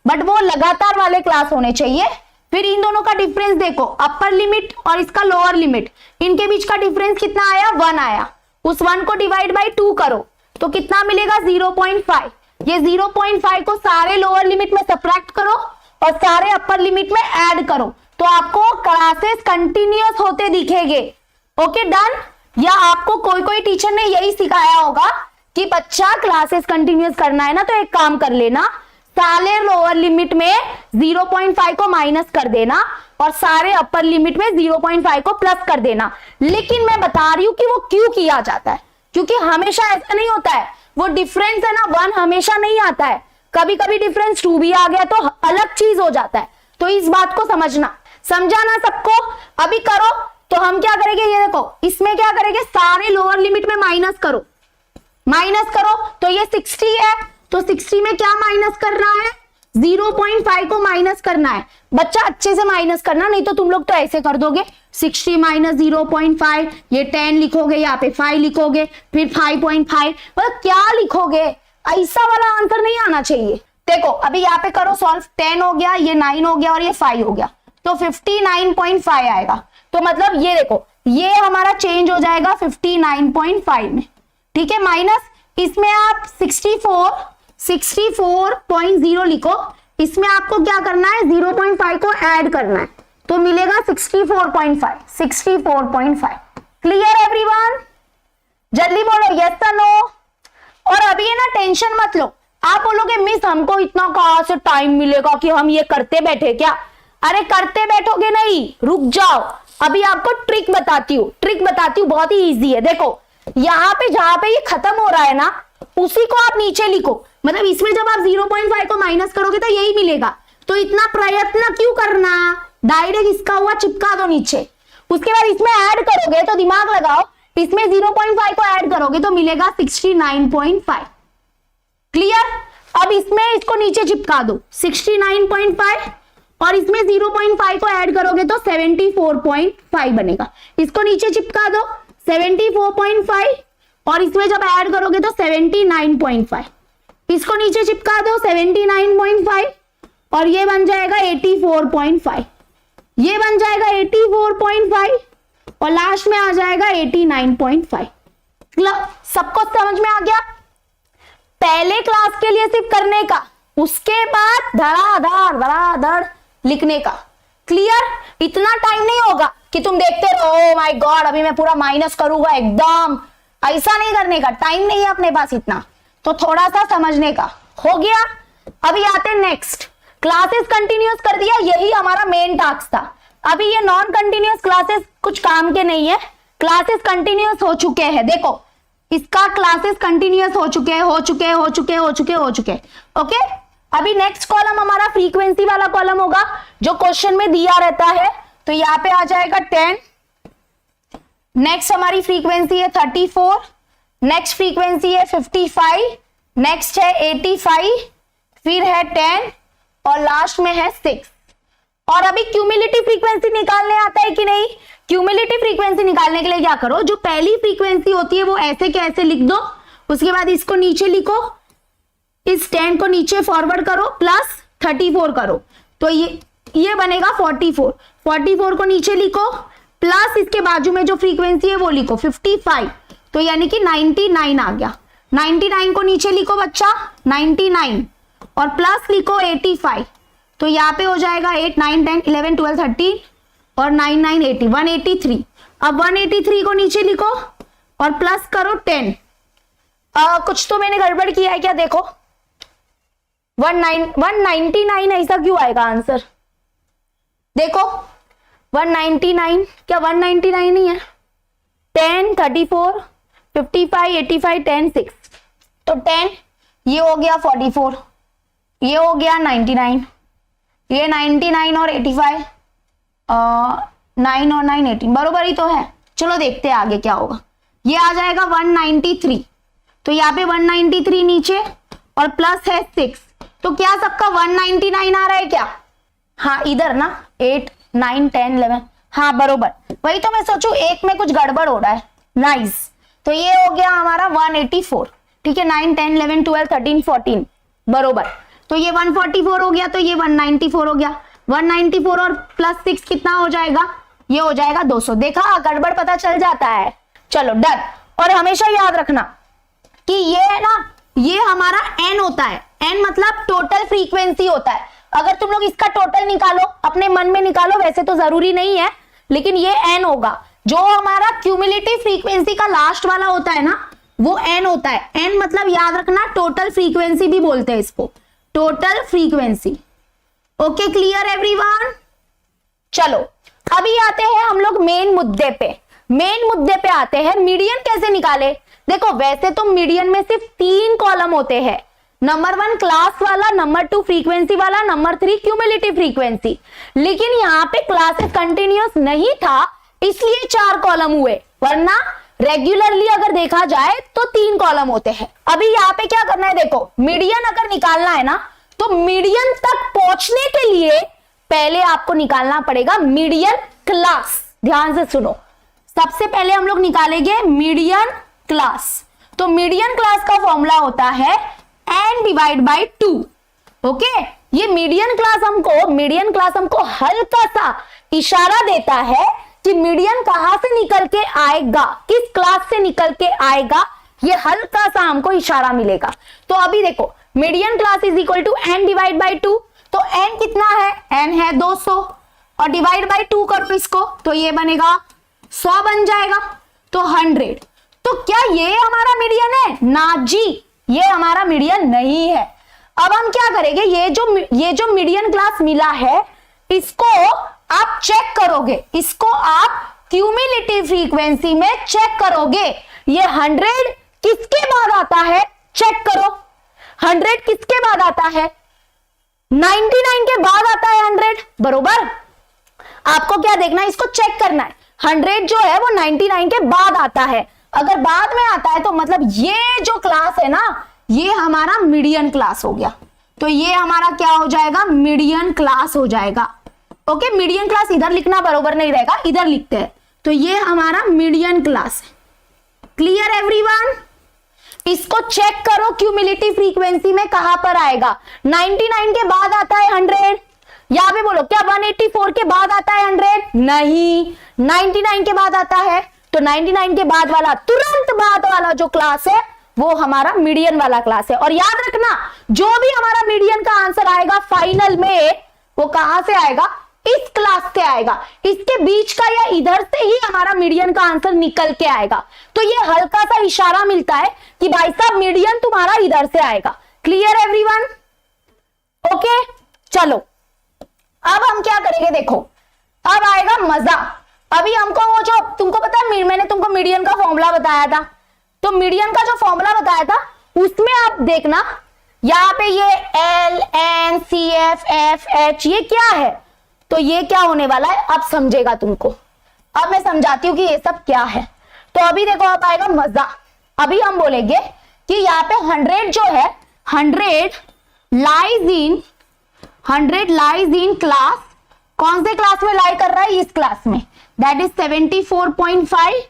[SPEAKER 1] बट वो लगातार वाले क्लास होने चाहिए। फिर इन दोनों का डिफरेंस देखो, अपर लिमिट और इसका लोअर लिमिट, इनके बीच का डिफरेंस कितना आया, 1 आया। उस 1 को डिवाइड बाई 2 करो तो कितना मिलेगा, 0.5। ये 0.5 को सारे लोअर लिमिट में सब्ट्रैक्ट करो और सारे अपर लिमिट में ऐड करो, तो आपको क्लासेस कंटिन्यूअस होते दिखेंगे। Okay done. या आपको कोई टीचर ने यही सिखाया होगा कि बच्चा क्लासेस कंटिन्यूअस करना है ना, तो एक काम कर लेना, सारे लोअर लिमिट में 0.5 को माइनस कर देना और सारे अपर लिमिट में 0.5 को प्लस कर देना। लेकिन मैं बता रही हूं कि वो क्यों किया जाता है, क्योंकि हमेशा ऐसा नहीं होता है। वो डिफरेंस है ना 1 हमेशा नहीं आता है, कभी कभी डिफरेंस 2 भी आ गया तो अलग चीज हो जाता है। तो इस बात को समझना, समझा ना सबको। अभी करो तो हम क्या करेंगे, ये देखो इसमें क्या करेंगे, सारे लोअर लिमिट में माइनस करो तो ये 60 है, तो 60 में क्या माइनस करना है, 0.5 को माइनस करना है। बच्चा अच्छे से माइनस करना, नहीं तो तुम लोग तो ऐसे कर दोगे 60 माइनस 0.5, ये 10 लिखोगे, यहाँ पे 5 लिखोगे, फिर 5.5, मतलब क्या लिखोगे, ऐसा वाला आंसर नहीं आना चाहिए। देखो अभी यहाँ पे करो सॉल्व, 10 हो गया, ये 9 हो गया और ये 5 हो गया, तो 59.5 आएगा। तो मतलब ये देखो ये हमारा चेंज हो जाएगा 59.5 में, ठीक है। माइनस इसमें आप 64.0 लिखो, इसमें आपको क्या करना है, 0.5 को ऐड करना है, तो मिलेगा 64.5। क्लियर एवरीवन, जल्दी बोलो यस या नो। और अभी है ना टेंशन मत लो, आप बोलोगे मिस हमको इतना कहां से टाइम मिलेगा कि हम ये करते बैठे क्या। अरे करते बैठोगे नहीं, रुक जाओ, अभी आपको ट्रिक बताती हूँ, बहुत ही इजी है। देखो यहाँ पे जहां पे ये खत्म हो रहा है ना, उसी को आप नीचे लिखो, मतलब इसमें जब आप 0.5 को माइनस करोगे तो यही मिलेगा। तो इतना प्रयत्न क्यों करना, डायरेक्ट इसका हुआ चिपका दो नीचे। उसके बाद इसमें ऐड करोगे तो दिमाग लगाओ, इसमें 0.5 को ऐड करोगे तो मिलेगा 69.5। क्लियर। अब इसमें इसको नीचे चिपका दो 69.5 और इसमें 0.5 को ऐड करोगे तो 74.5 बनेगा। इसको नीचे चिपका दो 74.5 और इसमें जब ऐड करोगे तो 79.5। इसको नीचे चिपका दो 79.5 और ये बन जाएगा 84.5, ये बन जाएगा 84.5 और लास्ट में आ जाएगा 89.5। सबको समझ में आ गया। पहले क्लास के लिए सिर्फ करने का, उसके बाद धड़ाधड़ लिखने का। क्लियर। इतना टाइम नहीं होगा कि तुम देखते रहो ओ माय गॉड अभी मैं पूरा माइनस करूंगा, एकदम ऐसा नहीं करने का, टाइम नहीं है अपने पास इतना, तो थोड़ा सा समझने का हो गया। अभी आते हैं नेक्स्ट, क्लासेस कंटिन्यूस कर दिया, यही हमारा मेन टास्क था। अभी ये नॉन कंटिन्यूस क्लासेस कुछ काम के नहीं है, क्लासेस कंटिन्यूस हो चुके हैं। देखो इसका क्लासेस कंटिन्यूस हो चुके। ओके अभी नेक्स्ट कॉलम हमारा फ्रीक्वेंसी वाला कॉलम होगा जो क्वेश्चन में दिया रहता है, तो यहाँ पे आ जाएगा 10। नेक्स्ट हमारी फ्रीक्वेंसी है 34, नेक्स्ट फ्रीक्वेंसी है 55, नेक्स्ट है 85, फिर है 10 और लास्ट में है 6। और अभी क्यूमुलेटिव फ्रीक्वेंसी निकालने आता है कि नहीं। क्यूमुलेटिव फ्रीक्वेंसी निकालने के लिए क्या करो, जो पहली फ्रीक्वेंसी होती है वो ऐसे के ऐसे लिख दो, उसके बाद इसको नीचे लिखो, इस 10 को नीचे फॉरवर्ड करो प्लस 34 करो, तो ये बनेगा 44 को नीचे लिखो प्लस इसके बाजू में जो फ्रीक्वेंसी है वो लिखो 55, तो यानी कि 99 आ गया। 99 को नीचे लिखो बच्चा 99 और प्लस लिखो 85, तो यहाँ पे हो जाएगा 8 9 10 11 12 13 और 9 9 80 183। अब 183 को नीचे लिखो और प्लस करो 10। कुछ तो मैंने गड़बड़ किया है क्या, देखो 199 ऐसा क्यों आएगा आंसर, देखो 199 क्या 199 नहीं है, 10 34 55 85 10 6, तो 10 ये हो गया 44, ये हो गया 99, ये 99 और 85 9 और 9 18 बरोबर ही तो है। चलो देखते हैं आगे क्या होगा। ये आ जाएगा 193, तो यहाँ पे 193 नीचे और प्लस है 6, तो क्या सबका 199 आ रहा है क्या? हाँ इधर ना 8 9 10 11, हाँ बरोबर, वही तो मैं सोचू एक में कुछ गड़बड़ हो रहा है। नाइस, तो ये हो गया हमारा 184, ठीक है, 9 10 11 12 13 14 बरोबर। तो ये 144 हो गया, तो ये 194 हो गया। 194 और प्लस 6 कितना हो जाएगा? ये हो जाएगा 200। देखा, गड़बड़ पता चल जाता है। चलो डन। और हमेशा याद रखना कि ये है ना, ये हमारा n होता है। n मतलब टोटल फ्रीक्वेंसी होता है। अगर तुम लोग इसका टोटल निकालो, अपने मन में निकालो, वैसे तो जरूरी नहीं है, लेकिन ये n होगा। जो हमारा क्यूमुलेटिव फ्रीक्वेंसी का लास्ट वाला होता है ना, वो n होता है। n मतलब याद रखना टोटल फ्रीक्वेंसी भी बोलते हैं इसको, total frequency. Okay, clear everyone? चलो अभी आते हैं हम लोग मेन मुद्दे पे। मेन मुद्दे पे आते हैं, मीडियन कैसे निकाले। देखो वैसे तो मीडियन में सिर्फ 3 कॉलम होते हैं, नंबर 1 क्लास वाला, नंबर 2 फ्रीक्वेंसी वाला, नंबर 3 क्यूमुलेटिव फ्रीक्वेंसी। लेकिन यहाँ पे क्लासेस कंटिन्यूअस नहीं था, इसलिए 4 कॉलम हुए, वरना रेगुलरली अगर देखा जाए तो 3 कॉलम होते हैं। अभी यहाँ पे क्या करना है, देखो मीडियन अगर निकालना है ना, तो मीडियन तक पहुंचने के लिए पहले आपको निकालना पड़ेगा मीडियन क्लास। ध्यान से सुनो, सबसे पहले हम लोग निकालेंगे मीडियन क्लास। तो मीडियन क्लास का फॉर्मूला होता है n डिवाइड बाई 2। ओके, ये मीडियन क्लास हमको हल्का सा इशारा देता है कि मीडियन कहां से निकल के आएगा, किस क्लास से निकल के आएगा, ये हल्का सा हमको इशारा मिलेगा। तो अभी देखो, median class is equal to n divide by 2। तो n कितना है? n है 200, और डिवाइड बाई 2 करो इसको, तो ये बनेगा 100 बन जाएगा, तो 100। तो क्या ये हमारा मीडियन है? ना जी, ये हमारा मीडियन नहीं है। अब हम क्या करेंगे, ये जो मीडियन क्लास मिला है, इसको आप चेक करोगे, इसको आप क्यूमुलेटिव फ्रीक्वेंसी में चेक करोगे। ये 100 किसके बाद आता है? चेक करो, 100 किसके बाद आता है? 99 के बाद आता है 100, बरोबर। आपको क्या देखना है, इसको चेक करना है। 100 जो है वो 99 के बाद आता है। अगर बाद में आता है तो मतलब ये जो क्लास है ना, ये हमारा मीडियन क्लास हो गया। तो ये हमारा क्या हो जाएगा? मीडियन क्लास हो जाएगा। ओके, मीडियन क्लास इधर लिखना बरोबर नहीं रहेगा, इधर लिखते हैं। तो ये हमारा मीडियन क्लास है। Clear everyone? इसको चेक करो क्यूमुलेटिव फ्रीक्वेंसी में कहां पर आएगा। 99 के बाद आता है 100। यहां पे बोलो, क्या 184 के बाद आता है 100? नहीं, 99 के बाद आता है। तो 99 के बाद वाला, तुरंत बाद वाला जो क्लास है, वो हमारा मीडियन वाला क्लास है। और याद रखना, जो भी हमारा मीडियन का आंसर आएगा फाइनल में, वो कहां से आएगा? इस क्लास से आएगा। इसके बीच का या इधर से ही हमारा मीडियन का आंसर निकल के आएगा। तो ये हल्का सा इशारा मिलता है कि भाई साहब मीडियन तुम्हारा इधर से आएगा। Clear everyone? ओके, चलो अब हम क्या करेंगे, देखो अब आएगा मजा। अभी हमको वो जो तुमको पता है, मैंने तुमको मीडियन का फॉर्मूला बताया था, तो मीडियन का जो फॉर्मूला बताया था उसमें आप देखना, यहाँ पे ये L N C F F H ये क्या है, तो ये क्या होने वाला है अब समझेगा तुमको। अब मैं समझाती हूँ कि ये सब क्या है। तो अभी देखो, अब आएगा मजा। अभी हम बोलेंगे कि यहाँ पे 100 जो है, 100 लाइज इन क्लास। कौन से क्लास में लाई कर रहा है? इस क्लास में, दैट इज 74.5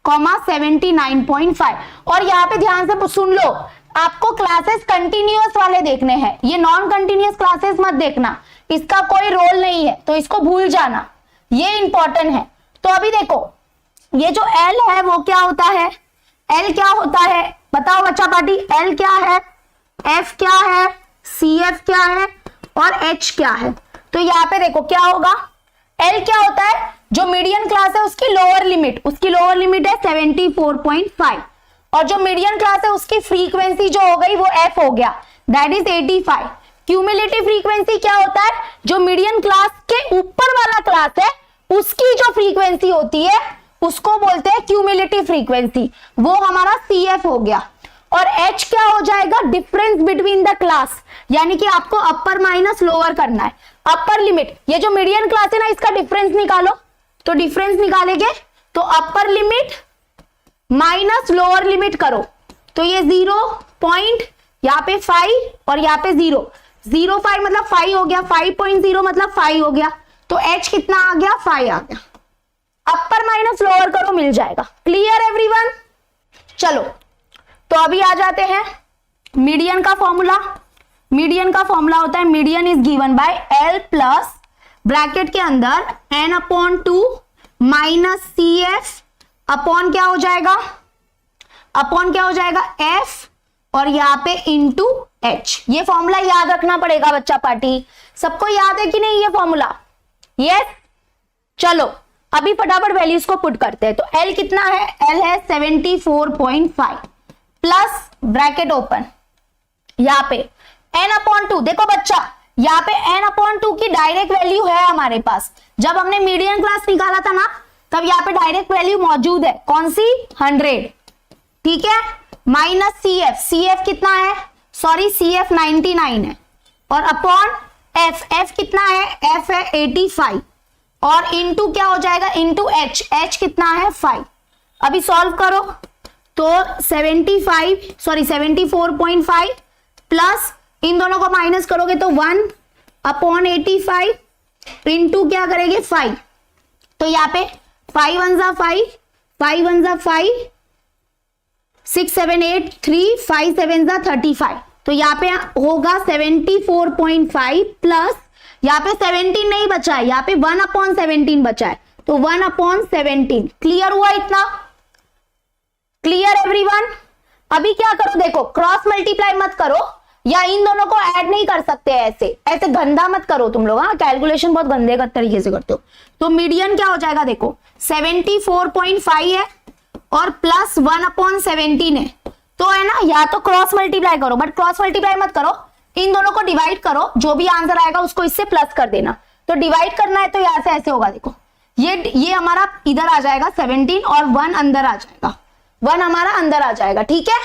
[SPEAKER 1] कॉमा 79.5। और यहाँ पे ध्यान से सुन लो, आपको क्लासेस कंटिन्यूअस वाले देखने हैं, ये नॉन कंटिन्यूअस क्लासेस मत देखना, इसका कोई रोल नहीं है, तो इसको भूल जाना, ये इंपॉर्टेंट है। तो अभी देखो, ये जो L है वो क्या होता है? L क्या होता है बताओ बच्चा पार्टी? L क्या है, F क्या है, CF क्या है और H क्या है? तो यहाँ पे देखो क्या होगा, L क्या होता है? जो मीडियन क्लास है उसकी लोअर लिमिट है 74.5, और जो मीडियन क्लास है उसकी फ्रीक्वेंसी जो हो गई वो F हो गया, दैट इज 85। क्यूमुलेटिव फ्रीक्वेंसी क्या होता है? जो मीडियन क्लास के ऊपर वाला क्लास है उसकी जो फ्रीक्वेंसी होती है उसको बोलते हैं क्यूमुलेटिव फ्रीक्वेंसी, वो हमारा CF हो गया। और H क्या हो जाएगा? डिफरेंस बिटवीन द क्लास, यानी कि आपको अपर माइनस लोअर करना है। अपर लिमिट, ये जो मीडियन क्लास है ना, इसका डिफरेंस निकालो, तो डिफरेंस निकालेंगे तो अपर लिमिट माइनस लोअर लिमिट करो, तो ये 0.3 यहाँ पे 5 और यहाँ पे 0, 0.5 मतलब 5 हो गया, 5.0 मतलब 5 हो गया, तो h कितना आ गया, 5 आ गया। अपर माइनस लोअर करो, मिल जाएगा। Clear everyone? चलो तो अभी आ जाते हैं मीडियन का फॉर्मूला। मीडियन का फॉर्मूला होता है median is given bye L plus bracket के अंदर n/2 माइनस CF अपॉन क्या हो जाएगा, अपॉन क्या हो जाएगा F और यहाँ पे इंटू H। ये फॉर्मूला याद रखना पड़ेगा बच्चा पार्टी। सबको याद है कि नहीं ये फॉर्मूला? यस। चलो अभी फटाफट वैल्यूज को पुट करते हैं। तो L कितना है, L है 74.5 प्लस ब्रैकेट ओपन, यहाँ पे n/2। देखो बच्चा यहाँ पे n/2 की डायरेक्ट वैल्यू है हमारे पास। जब हमने मीडियन क्लास निकाला था ना, तब यहाँ पे डायरेक्ट वैल्यू मौजूद है, कौन सी, 100, ठीक है। माइनस CF, CF कितना है, सॉरी CF 99 है, और अपॉन F, F कितना है, F है 85, और इंटू क्या हो जाएगा, इंटू H, H कितना है 5। अभी सॉल्व करो तो 74.5 प्लस इन दोनों को माइनस करोगे तो 1/85 इंटू क्या करेंगे 5। तो यहाँ पे 5 1 जा 5, 5 1 जा 5, 6 7 8 3, 5 7 जा 35। तो यहाँ पे होगा 74.5 प्लस यहाँ पे 17 नहीं बचा है, यहाँ पे 1/17 बचा है, तो 1/17। क्लियर हुआ इतना? Clear everyone? अभी क्या करो, देखो क्रॉस मल्टीप्लाई मत करो या इन दोनों को ऐड नहीं कर सकते, ऐसे ऐसे गंदा मत करो तुम लोग। हाँ, कैलकुलेशन बहुत गंदे तरीके से करते हो। तो मीडियन क्या हो जाएगा, देखो 74.5 है और प्लस 1/17 है, तो है ना, या तो क्रॉस मल्टीप्लाई करो, बट क्रॉस मल्टीप्लाई मत करो, इन दोनों को डिवाइड करो, जो भी आंसर आएगा उसको इससे प्लस कर देना। तो डिवाइड करना है तो यहाँ से ऐसे होगा, देखो ये हमारा इधर आ जाएगा 17 और 1 अंदर आ जाएगा, 1 हमारा अंदर आ जाएगा, ठीक है।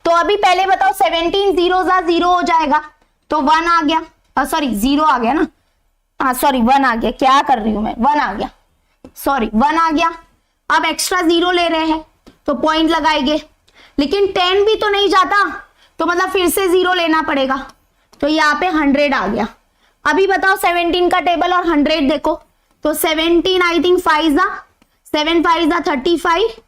[SPEAKER 1] तो अभी पहले बताओ 17 0 जा 0 हो जाएगा, तो 1 आ गया, सॉरी 0 आ गया ना, हाँ सॉरी 1 आ गया, क्या कर रही हूं मैं, 1 आ गया, सॉरी 1 आ गया। अब एक्स्ट्रा 0 ले रहे हैं तो पॉइंट लगाएंगे, लेकिन 10 भी तो नहीं जाता, तो मतलब फिर से 0 लेना पड़ेगा, तो यहाँ पे 100 आ गया। अभी बताओ 17 का टेबल और 100 देखो, तो 17 आई थिंक 5 जा 7 5 जा 35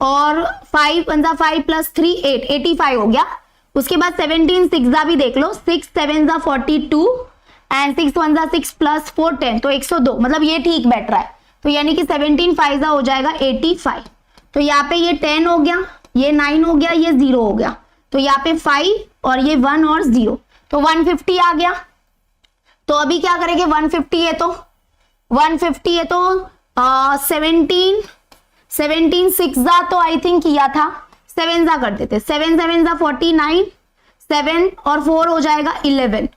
[SPEAKER 1] और 5 1 जा 5 प्लस 3 8, 85 हो गया। उसके बाद 17 6 जा भी देख लो, 6 7 जा 42 एंड 6 1 जा 6 प्लस 4 10, तो 102, मतलब ये ठीक बैठ रहा है। तो यानी कि 17 5 जा हो जाएगा 85। तो यहाँ पे ये 10 हो गया, ये 9 हो गया, ये 0 हो गया, तो यहाँ पे 5 और ये 1 और 0, तो 150 आ गया। तो अभी क्या करेंगे, 150 है तो 17 6 जा तो आई थिंक किया था, 7 जा कर देते, 7 7 जा 49, 7 और 4 हो जाएगा 11,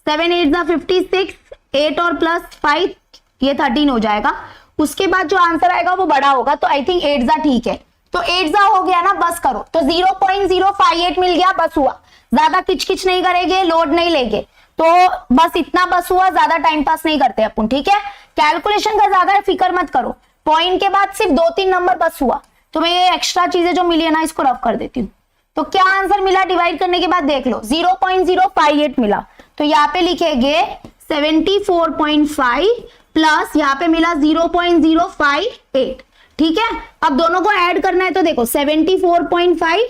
[SPEAKER 1] 7 8 जा 56, 8 और प्लस 5 ये 13 हो जाएगा। उसके बाद जो आंसर आएगा वो बड़ा होगा, तो आई थिंक 8 जा ठीक है, तो 8 जा हो गया ना, बस करो, तो 0.058 मिल गया, बस हुआ। ज्यादा किचकिच नहीं करेंगे, लोड नहीं लेंगे, तो बस इतना बस हुआ, ज्यादा टाइम पास नहीं करते अपन, ठीक है। कैलकुलेशन का ज्यादा फिक्र मत करो, पॉइंट के बाद सिर्फ 2-3 नंबर बस हुआ। तो मैं ये एक्स्ट्रा चीजें जो मिली है ना, इसको रफ कर देती हूँ। तो क्या आंसर मिला डिवाइड करने के बाद, देख लो 0.058 मिला, तो यहाँ पे लिखेंगे 74.5 प्लस यहाँ पे मिला 0.058, ठीक है। अब दोनों को ऐड करना है, तो देखो 74.5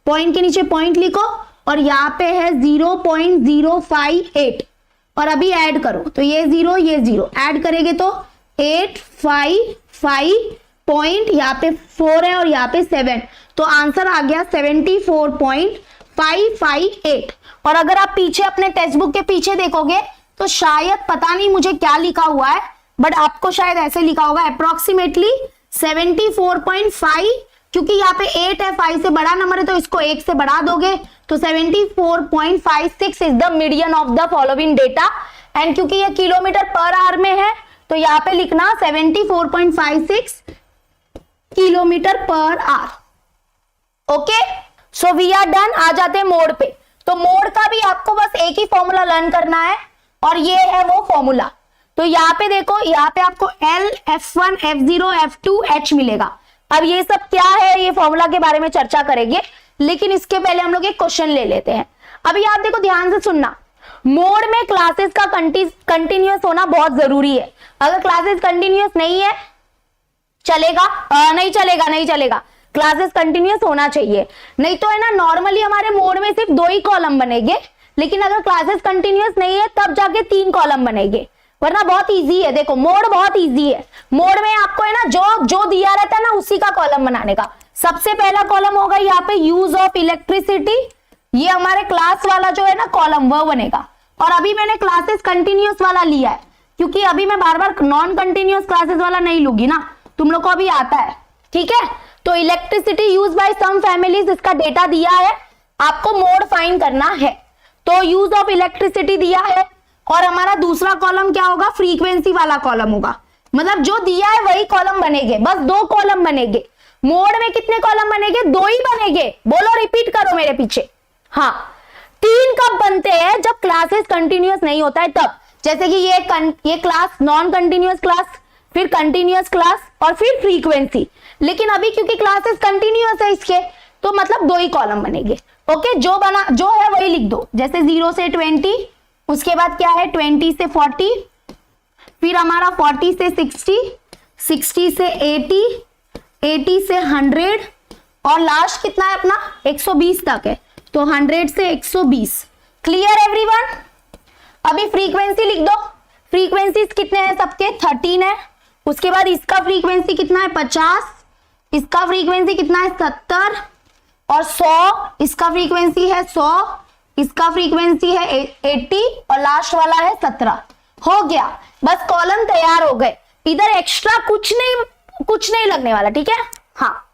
[SPEAKER 1] पॉइंट के नीचे पॉइंट लिखो और यहाँ पे है 0.058 और अभी ऐड करो, तो ये 0 ऐड करेंगे तो 855 पॉइंट, यहाँ पे 4 है और यहाँ पे 7, तो आंसर आ गया 74.558। और अगर आप पीछे अपने टेक्स्ट बुक के पीछे देखोगे तो शायद, पता नहीं मुझे क्या लिखा हुआ है, बट आपको शायद ऐसे लिखा होगा अप्रोक्सीमेटली 74.5, क्योंकि यहाँ पे 8 है, 5 से बड़ा नंबर है, तो इसको 1 से बढ़ा दोगे तो 74.56 is the median of the following data. And क्योंकि ये किलोमीटर पर आवर में है, तो यहाँ पे लिखना 74.56 kilometre per hour. Okay, so we are done. आ जाते हैं मोड पे। तो मोड का भी आपको बस एक ही फॉर्मूला लर्न करना है, और ये है वो फॉर्मूला। तो यहाँ पे देखो, यहाँ पे आपको L, F1, F0, F2, H मिलेगा। अब ये सब क्या है, ये फॉर्मूला के बारे में चर्चा करेंगे, लेकिन इसके पहले हम लोग एक क्वेश्चन ले लेते हैं। अभी आप देखो ध्यान से सुनना, मोड में क्लासेस का कंटिन्यूअस होना बहुत जरूरी है। अगर क्लासेस कंटिन्यूअस नहीं है चलेगा, नहीं चलेगा, क्लासेस कंटिन्यूअस होना चाहिए। नहीं तो है ना, नॉर्मली हमारे मोड में सिर्फ 2 ही कॉलम बनेंगे, लेकिन अगर क्लासेस कंटिन्यूअस नहीं है तब जाके 3 कॉलम बनेंगे, वरना बहुत इजी है। देखो मोड बहुत इजी है, मोड में आपको है ना जो दिया रहता है ना उसी का कॉलम बनाने का। सबसे पहला कॉलम होगा यहाँ पे यूज ऑफ इलेक्ट्रिसिटी, ये हमारे क्लास वाला जो है ना कॉलम वो बनेगा। और अभी मैंने क्लासेस कंटिन्यूअस वाला लिया है, क्योंकि अभी मैं बार बार नॉन कंटिन्यूअस क्लासेस वाला नहीं लूंगी ना, तुम लोग को अभी आता है, ठीक है। तो electricity use by some families, इसका डेटा दिया है, आपको मोड फाइंड करना है। तो यूज ऑफ इलेक्ट्रिसिटी दिया है, और हमारा दूसरा कॉलम क्या होगा, फ्रीक्वेंसी वाला कॉलम होगा। मतलब जो दिया है वही कॉलम बनेंगे, बस 2 कॉलम बनेंगे। मोड में कितने कॉलम बनेंगे, 2 ही बनेंगे। बोलो, रिपीट करो मेरे पीछे। हाँ, 3 कब बनते हैं, जब क्लासेस कंटिन्यूअस नहीं होता है तब। जैसे कि ये क्लास नॉन कंटिन्यूअस क्लास, फिर कंटिन्यूअस क्लास और फिर फ्रीक्वेंसी। लेकिन अभी क्योंकि क्लासेस कंटिन्यूअस है इसके, तो मतलब 2 ही कॉलम बनेंगे। ओके, जो है वही लिख दो। जैसे 0 से 20, उसके बाद क्या है 20 से 40, फिर हमारा 40 से 60, 60 से 80, 80 से 100, और लास्ट कितना है अपना 120 तक है, तो 100 से 120। Clear everyone? अभी फ्रीक्वेंसी लिख दो। फ्रीक्वेंसी कितने हैं सबके, 13 है। उसके बाद इसका फ्रीक्वेंसी कितना है 50, इसका फ्रीक्वेंसी कितना है 70 और 100, इसका फ्रीक्वेंसी है 100, इसका फ्रीक्वेंसी है 80 और लास्ट वाला है 17। हो गया, बस कॉलम तैयार हो गए। इधर एक्स्ट्रा कुछ नहीं लगने वाला, ठीक है। हाँ,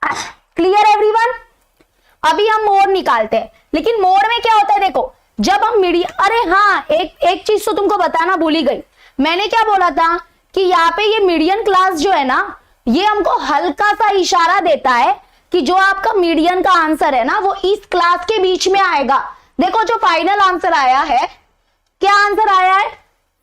[SPEAKER 1] क्लियर एवरीवन? अभी हम मोड निकालते हैं, लेकिन मोड में क्या होता है देखो, जब हम मीडियन, अरे हाँ, एक चीज तो तुमको बताना भूल ही गई। मैंने क्या बोला था कि यहाँ पे ये मीडियन क्लास जो है ना, ये हमको हल्का सा इशारा देता है कि जो आपका मीडियन का आंसर है ना वो इस क्लास के बीच में आएगा। देखो जो फाइनल आंसर आया है, क्या आंसर आया है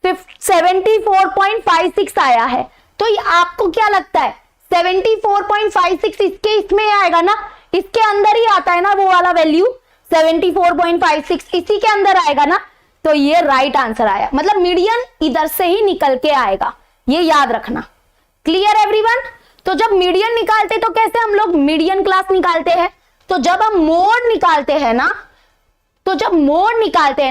[SPEAKER 1] 74.56 आया है। तो आपको क्या लगता है 74.56 इसमें आएगा ना, इसके अंदर ही आता है ना वो वाला वैल्यू 74.56, इसी के अंदर आएगा ना, तो ये राइट आंसर आया। मतलब मीडियन इधर से ही निकल के आएगा, ये याद रखना। Clear everyone? तो जब मीडियन निकालते तो कैसे हम लोग मीडियन क्लास निकालते हैं, तो जब हम मोड निकालते हैं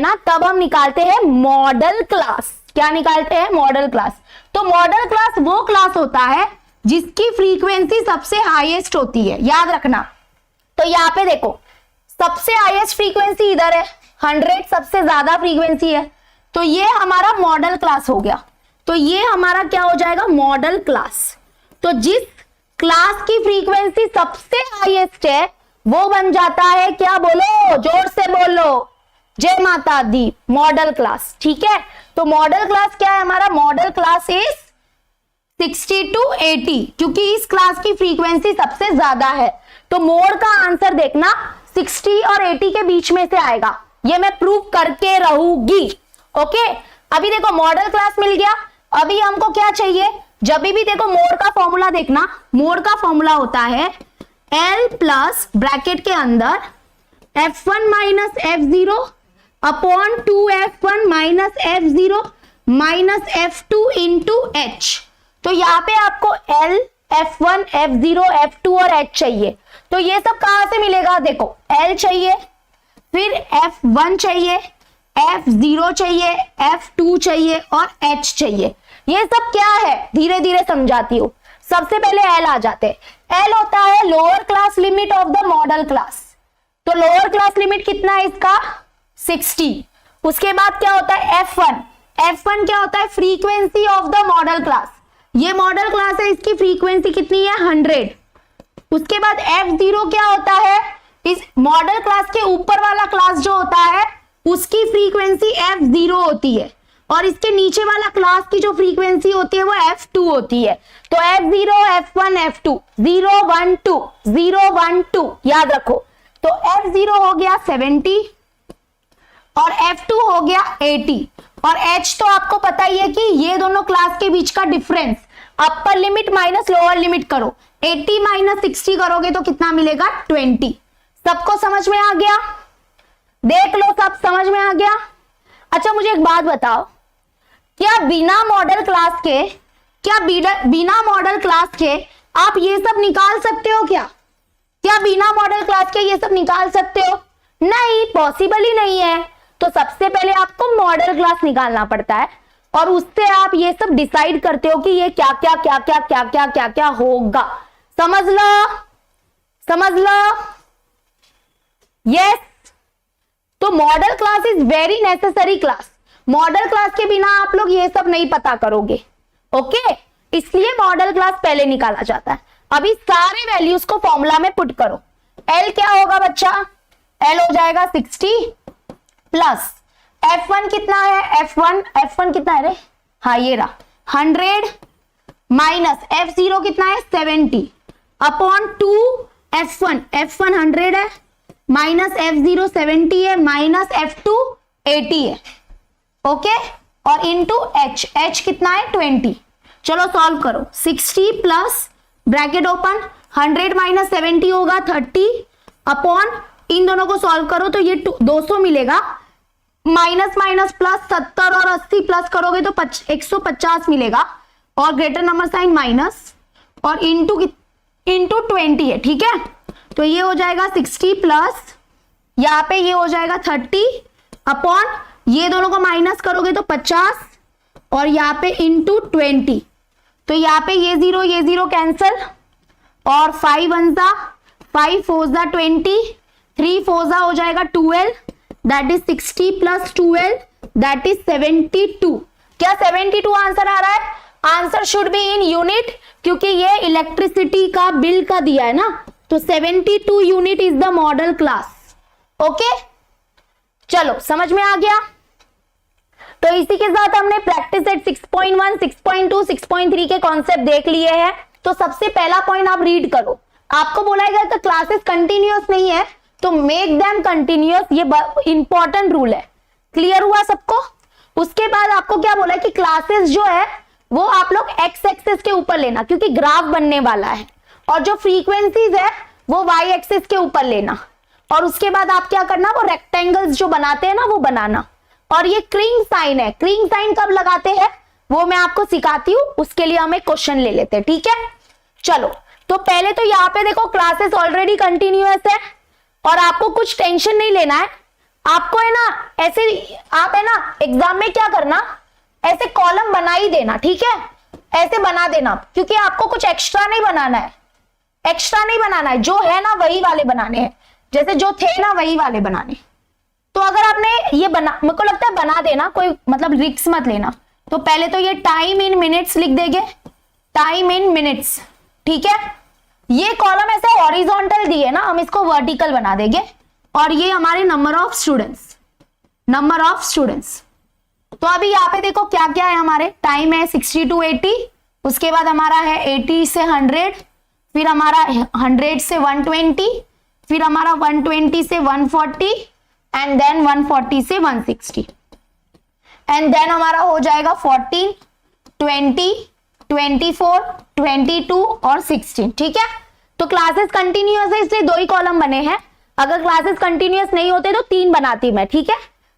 [SPEAKER 1] ना, तब हम निकालते हैं मॉडल क्लास। क्या निकालते हैं, मॉडल क्लास। तो मॉडल क्लास वो क्लास होता है जिसकी फ्रीक्वेंसी सबसे हाईएस्ट होती है, याद रखना। तो यहाँ पे देखो सबसे हाईएस्ट फ्रीक्वेंसी इधर है, 100 सबसे ज्यादा फ्रीक्वेंसी है, तो ये हमारा मॉडल क्लास हो गया। तो ये हमारा क्या हो जाएगा, मॉडल क्लास। तो जिस क्लास की फ्रीक्वेंसी सबसे हाईएस्ट है वो बन जाता है, क्या बोलो, जोर से बोलो, जय माता दी, मॉडल क्लास। ठीक है, तो मॉडल क्लास क्या है हमारा, मॉडल क्लास इज 60 to 80, क्योंकि इस क्लास की फ्रीक्वेंसी सबसे ज्यादा है। तो मोड का आंसर देखना 60 और 80 के बीच में से आएगा, ये मैं प्रूव करके रहूंगी। ओके, अभी देखो मॉडल क्लास मिल गया। अभी हमको क्या चाहिए, जब भी देखो मोड का फॉर्मूला देखना, मोड का फॉर्मूला होता है L प्लस ब्रैकेट के अंदर F1 minus F0 upon 2F1 minus F0 minus F2 into H। तो यहाँ पे आपको L, F1, F0, F2 और H चाहिए। तो ये सब कहां से मिलेगा, देखो L चाहिए, फिर F1 चाहिए, F0 चाहिए, F2 चाहिए और H चाहिए। ये सब क्या है, धीरे धीरे समझाती हूँ। सबसे पहले L आ जाते हैं। L होता है lower class limit of the model class. तो लोअर क्लास लिमिट कितना है इसका, 60। उसके बाद क्या होता है F1, F1 क्या होता है, frequency of the model class. ये मॉडल क्लास है, इसकी फ्रीक्वेंसी कितनी है, 100। उसके बाद F0 क्या होता है, इस मॉडल क्लास के ऊपर वाला क्लास जो होता है उसकी फ्रीक्वेंसी F0 होती है, और इसके नीचे वाला क्लास की जो फ्रीक्वेंसी होती है वो F2 होती है। तो F0, F1, F2, 0, 1, 2, 0, 1, 2 याद रखो। तो F0 हो गया 70 और F2 हो गया 80, और H तो आपको पता ही है कि ये दोनों क्लास के बीच का डिफरेंस, अपर लिमिट माइनस लोअर लिमिट करो, 80 माइनस 60 करोगे तो कितना मिलेगा, 20। सबको समझ में आ गया? देख लो, सब समझ में आ गया। अच्छा मुझे एक बात बताओ, क्या बिना मॉडल क्लास के आप ये सब निकाल सकते हो क्या बिना मॉडल क्लास के ये सब निकाल सकते हो? नहीं, पॉसिबल ही नहीं है। तो सबसे पहले आपको मॉडल क्लास निकालना पड़ता है और उससे आप ये सब डिसाइड करते हो कि ये क्या क्या होगा। समझ लो। यस, तो model class is very necessary class. Model class के बिना आप लोग ये सब नहीं पता करोगे। ओके, इसलिए मॉडल क्लास पहले निकाला जाता है। अभी सारे वैल्यूज को फॉर्मूला में पुट करो। एल क्या होगा बच्चा? एल हो जाएगा 60 प्लस F1 कितना है? F1 कितना है रे? हाँ ये रहा 100 माइनस F0 कितना है? 70 अपॉन 2 F1 100 है माइनस F0 70 है माइनस F2 80 है। ओके, और इंटू H कितना है? 20। चलो सॉल्व करो। 60 प्लस ब्रैकेट ओपन 100 माइनस 70 होगा 30 अपॉन, इन दोनों को सॉल्व करो तो ये 200 मिलेगा, माइनस माइनस प्लस 70 और 80 प्लस करोगे तो 150 मिलेगा, और ग्रेटर नंबर साइन माइनस और इंटू 20 है। ठीक है, तो ये हो जाएगा 60 प्लस यहाँ पे ये हो जाएगा 30 अपॉन, ये दोनों को माइनस करोगे तो 50 और यहाँ पे इंटू 20। तो यहाँ पे ये जीरो कैंसल और 5 1 5 4 20 3 4 हो जाएगा 12, that is 60 plus 12 that is 72। क्या 72 आंसर आ रहा है? Answer should be in unit, क्योंकि ये इलेक्ट्रिसिटी का बिल का दिया है ना, तो 72 unit is the model class. Okay, चलो समझ में आ गया। तो इसी के साथ हमने प्रैक्टिस सेट 6.1 6.2 6.3 के कॉन्सेप्ट देख लिए हैं। तो सबसे पहला पॉइंट आप रीड करो। आपको बोला गया था क्लासेस कंटिन्यूअस नहीं है तो मेक देम कंटिन्यूअस, ये इंपॉर्टेंट रूल है। क्लियर हुआ सबको? उसके बाद आपको क्या बोला है कि क्लासेस जो है वो आप लोग एक्स एक्सिस के ऊपर लेना, क्योंकि ग्राफ बनने वाला है, और जो फ्रीक्वेंसीज है वो वाई एक्सिस के ऊपर लेना, और उसके बाद आप क्या करना, वो रेक्टेंगल्स जो बनाते हैं ना वो बनाना। और ये क्रिंग साइन है, क्रिंग साइन कब लगाते हैं वो मैं आपको सिखाती हूँ, उसके लिए हम एक क्वेश्चन ले लेते हैं। ठीक है, चलो तो पहले तो यहाँ पे देखो क्लासेस ऑलरेडी कंटिन्यूअस है और आपको कुछ टेंशन नहीं लेना है। आपको है ना ऐसे, आप है ना एग्जाम में क्या करना, ऐसे कॉलम बना ही देना। ठीक है, ऐसे बना देना, क्योंकि आपको कुछ एक्स्ट्रा नहीं बनाना है, जो है ना वही वाले बनाने हैं, जैसे जो थे ना वही वाले बनाने। तो अगर आपने ये मेरे को लगता है बना देना, कोई मतलब रिस्क मत लेना। तो पहले तो ये टाइम इन मिनट्स लिख देंगे, टाइम इन मिनट्स। ठीक है, ये कॉलम ऐसे हॉरिजॉन्टल दिए ना, हम इसको वर्टिकल बना देंगे, और ये हमारे नंबर ऑफ स्टूडेंट्स। तो अभी यहाँ पे देखो क्या क्या है, हमारे टाइम है 60 to 80, उसके बाद हमारा है 80 से 100, फिर हमारा 100 से 120, फिर हमारा 120 से 140 एंड देन 140 से 160, एंड देन हमारा हो जाएगा 14 20 24 22 और 16। ठीक है, तो क्लासेस कंटिन्यूअस है इसलिए 2 ही कॉलम बने हैं। अगर क्लासेस कंटिन्यूअस नहीं होते तो 3 बनाती मैं। ठीक है,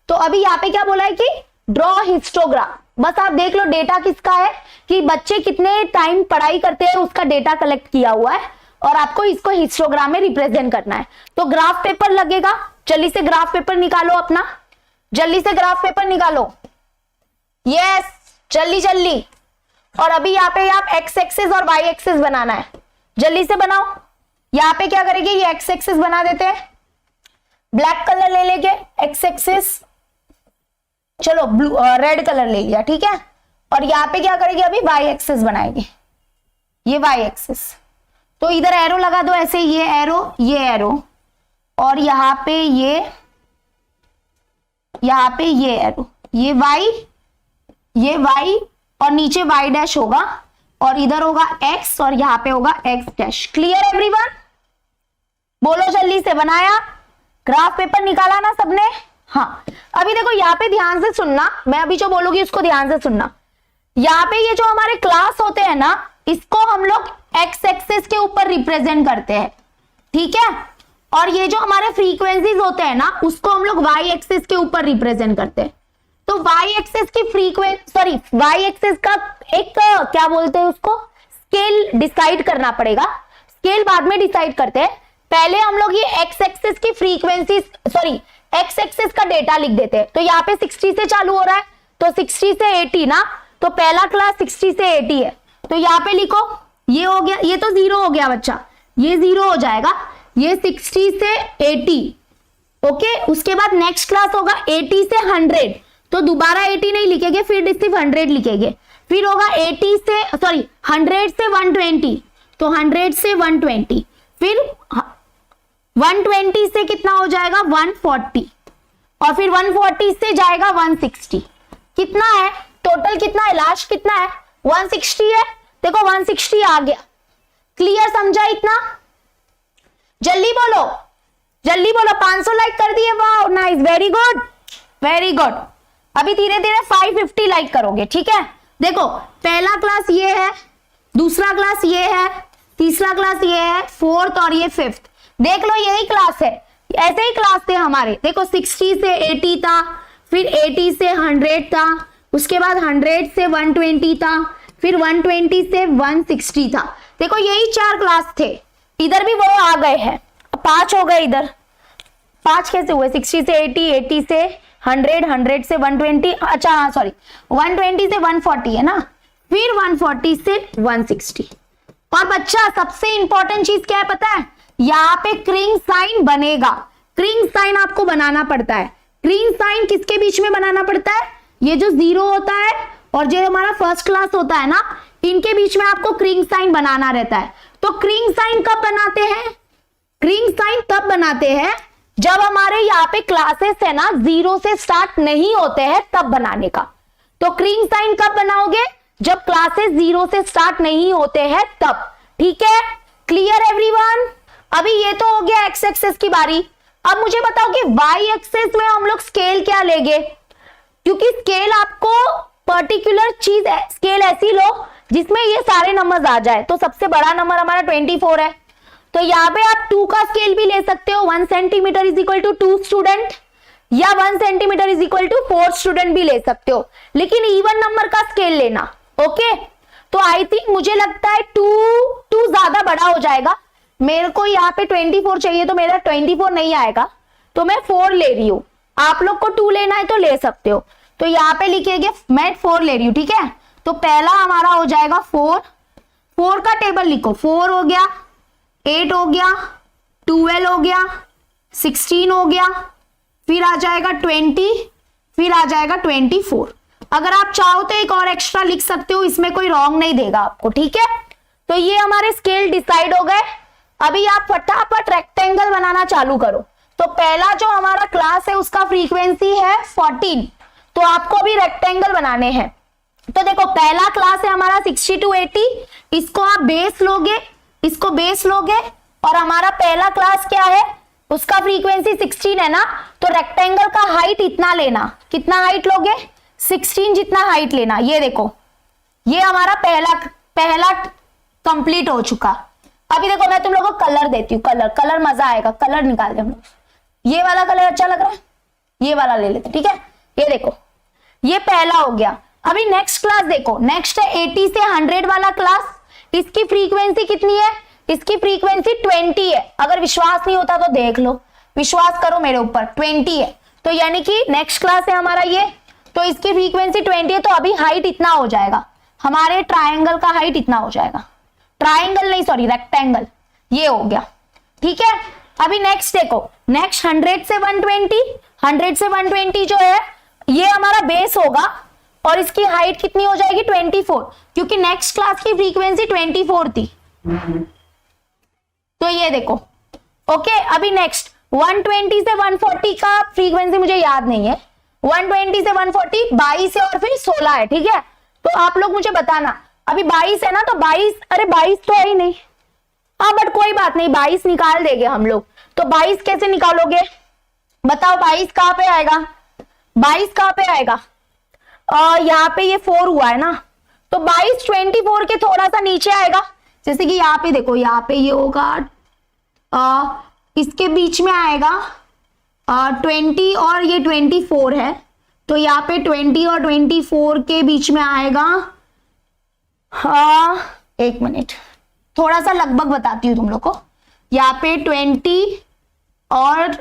[SPEAKER 1] तो अभी यहाँ पे क्या बोला है कि ड्रॉ हिस्टोग्राम। बस आप देख लो डेटा किसका है, कि बच्चे कितने टाइम पढ़ाई करते हैं उसका डेटा कलेक्ट किया हुआ है, और आपको इसको हिस्टोग्राम में रिप्रेजेंट करना है। तो ग्राफ पेपर लगेगा, जल्दी से ग्राफ पेपर निकालो अपना, जल्दी से ग्राफ पेपर निकालो। यस, जल्दी। और अभी यहाँ पे आप एक्स एक्सिस और वाई एक्सिस बनाना है, जल्दी से बनाओ। यहाँ पे क्या करेंगे, ये एक्स एक्सिस बना देते हैं, ब्लैक कलर ले लेंगे एक्स एक्सिस, चलो ब्लू रेड कलर ले लिया। ठीक है, और यहाँ पे क्या करेंगे, अभी वाई एक्सिस बनाएंगे, ये वाई एक्सिस। तो इधर एरो लगा दो ऐसे, ये एरो, और यहाँ पे ये एरो, ये वाई और नीचे वाई डैश होगा, और इधर होगा एक्स और यहाँ पे होगा एक्स डैश। Clear everyone? बोलो जल्दी से, बनाया? ग्राफ पेपर निकाला ना सबने? हाँ, अभी देखो यहाँ पे ध्यान से सुनना, मैं अभी जो बोलूंगी उसको ध्यान से सुनना। यहाँ पे ये जो हमारे क्लास होते हैं ना, इसको हम लोग एक्स एक्सिस के ऊपर रिप्रेजेंट करते हैं। ठीक है, और ये जो हमारे फ्रीक्वेंसीज होते हैं ना, उसको हम लोग वाई एक्सिस के ऊपर रिप्रेजेंट करते हैं। तो वाई एक्सिस की वाई एक्सिस का एक क्या बोलते हैं उसको, स्केल डिसाइड करना पड़ेगा। स्केल बाद में डिसाइड करते हैं, पहले हम लोग ये एक्स एक्सिस की फ्रीक्वेंसी एक्स एक्सिस का डेटा लिख देते हैं। तो यहाँ पे 60 से चालू हो रहा है, तो 60 से 80 ना, तो पहला क्लास 60 से 80 है, तो यहाँ पे लिखो, ये हो गया, ये तो 0 हो गया बच्चा, ये 0 हो जाएगा, ये 60 से 80। ओके, उसके बाद नेक्स्ट क्लास होगा 80 से 100, तो दोबारा 80 नहीं लिखेंगे, फिर सिर्फ 100 लिखेंगे। फिर होगा 100 से 120, तो 100 से 120, फिर 120 से कितना हो जाएगा 140, और फिर 140 से जाएगा 160। कितना है टोटल, कितना है लास्ट, कितना है 160 है। देखो 160 आ गया। क्लियर, समझा इतना? जल्दी बोलो, जल्दी बोलो। 500 लाइक कर दिए, वाह nice, very good very good. अभी धीरे धीरे 550 लाइक करोगे, ठीक है। देखो पहला क्लास ये है, दूसरा क्लास ये है, तीसरा क्लास ये है, फोर्थ और ये फिफ्थ। देख लो यही क्लास है, ऐसे ही क्लास थे हमारे। देखो 60 से 80 था, फिर 80 से 100 था, उसके बाद 100 से 120 था, फिर 120 से 160 था। देखो यही 4 क्लास थे। इधर भी वो आ गए हैं, 5 हो गए इधर। 5 कैसे हुए, 60 से 80, 80 से 100, 100 से 120, अच्छा हाँ सॉरी 120 से 140 है ना, फिर 140 से 160। और बच्चा सबसे इंपॉर्टेंट चीज क्या है पता है, यहाँ पे क्रिंग साइन बनेगा। क्रिंग साइन आपको बनाना पड़ता है। क्रिंग साइन किसके बीच में बनाना पड़ता है, ये जो 0 होता है और जो हमारा फर्स्ट क्लास होता है ना, इनके बीच में आपको क्रिंग साइन बनाना रहता है। तो क्रिंग साइन कब बनाते हैं, क्रिंग साइन तब बनाते हैं जब हमारे यहाँ पे क्लासेस है ना 0 से स्टार्ट नहीं होते हैं, तब बनाने का। तो क्रिंग साइन कब बनाओगे, जब क्लासेस 0 से स्टार्ट नहीं होते हैं तब, ठीक है। Clear everyone? अभी ये तो हो गया एक्स एक्सिस की बारी। अब मुझे बताओ कि वाई एक्सिस में हम लोग स्केल क्या लेंगे, क्योंकि स्केल आपको पर्टिकुलर चीज है, स्केल ऐसी लो जिसमें ये सारे नंबर्स आ जाए। तो सबसे बड़ा नंबर हमारा 24 है, तो यहाँ पे आप 2 का स्केल भी ले सकते हो, 1 centimetre is equal to 2 student, या 1 centimetre is equal to 4 student भी ले सकते हो, लेकिन इवन नंबर का स्केल लेना। ओके, तो आई थिंक मुझे लगता है 2 ज्यादा बड़ा हो जाएगा। मेरे को यहाँ पे 24 चाहिए, तो मेरा 24 नहीं आएगा, तो मैं 4 ले रही हूं। आप लोग को 2 लेना है तो ले सकते हो। तो यहाँ पे लिखेंगे, मैं 4 ले रही हूँ, ठीक है। तो पहला हमारा हो जाएगा 4 का टेबल लिखो, 4 हो गया, 8 हो गया, 12 हो गया, 16 हो गया, फिर आ जाएगा 20, फिर आ जाएगा 24। अगर आप चाहो तो एक और एक्स्ट्रा लिख सकते हो, इसमें कोई रॉन्ग नहीं देगा आपको, ठीक है। तो ये हमारे स्केल डिसाइड हो गए। अभी आप फटाफट रेक्टेंगल बनाना चालू करो। तो पहला जो हमारा क्लास है उसका फ्रीक्वेंसी है 14, तो आपको अभी रेक्टेंगल बनाने हैं। तो देखो पहला क्लास है हमारा 60 to 80, इसको आप बेस लोगे, इसको बेस लोगे, और हमारा पहला क्लास क्या है, उसका फ्रीक्वेंसी 16 है ना, तो रेक्टेंगल का हाइट इतना लेना। कितना हाइट लोगे, 16 जितना हाइट लेना। ये देखो ये हमारा पहला कंप्लीट हो चुका। अभी देखो मैं तुम लोगों को कलर देती हूँ, कलर मजा आएगा, कलर निकालते हम लोग। ये वाला कलर अच्छा लग रहा है, ये वाला ले लेते, ठीक है। ये देखो ये पहला हो गया। अभी नेक्स्ट क्लास देखो, नेक्स्ट है 80 से 100 वाला क्लास। इसकी फ्रीक्वेंसी कितनी है, इसकी फ्रीक्वेंसी 20 है। अगर विश्वास नहीं होता तो देख लो, विश्वास करो मेरे ऊपर, 20 है। तो यानी कि नेक्स्ट क्लास है हमारा ये, तो इसकी फ्रीक्वेंसी 20 है। तो अभी हाइट इतना हो जाएगा, हमारे ट्राइंगल का हाइट इतना हो जाएगा, ट्राइंगल नहीं सॉरी रेक्टेंगल, ये हो गया, ठीक है। अभी नेक्स्ट देखो, नेक्स्ट 100 से 120, 100 से 120 जो है ये हमारा बेस होगा, और इसकी हाइट कितनी हो जाएगी 24, क्योंकि नेक्स्ट क्लास की फ्रीक्वेंसी 24 थी। तो ये देखो ओके। अभी नेक्स्ट 120 से 140 का फ्रीक्वेंसी मुझे याद नहीं है, 120 से 140 22 है और फिर 16 है, ठीक है। तो आप लोग मुझे बताना, अभी 22 है ना, तो 22, अरे 22 तो है ही नहीं, हाँ बट कोई बात नहीं, 22 निकाल देंगे हम लोग। तो 22 कैसे निकालोगे बताओ, 22 कहां पे आएगा, 22 कहां पे आएगा, यहाँ पे ये 4 हुआ है ना, तो 22 24 के थोड़ा सा नीचे आएगा। जैसे कि यहाँ पे देखो, यहाँ पे ये होगा इसके बीच में आएगा 20 और ये 24 है, तो यहाँ पे 20 और 24 के बीच में आएगा, हाँ एक मिनट, थोड़ा सा लगभग बताती हूँ तुम लोग को। यहाँ पे 20 और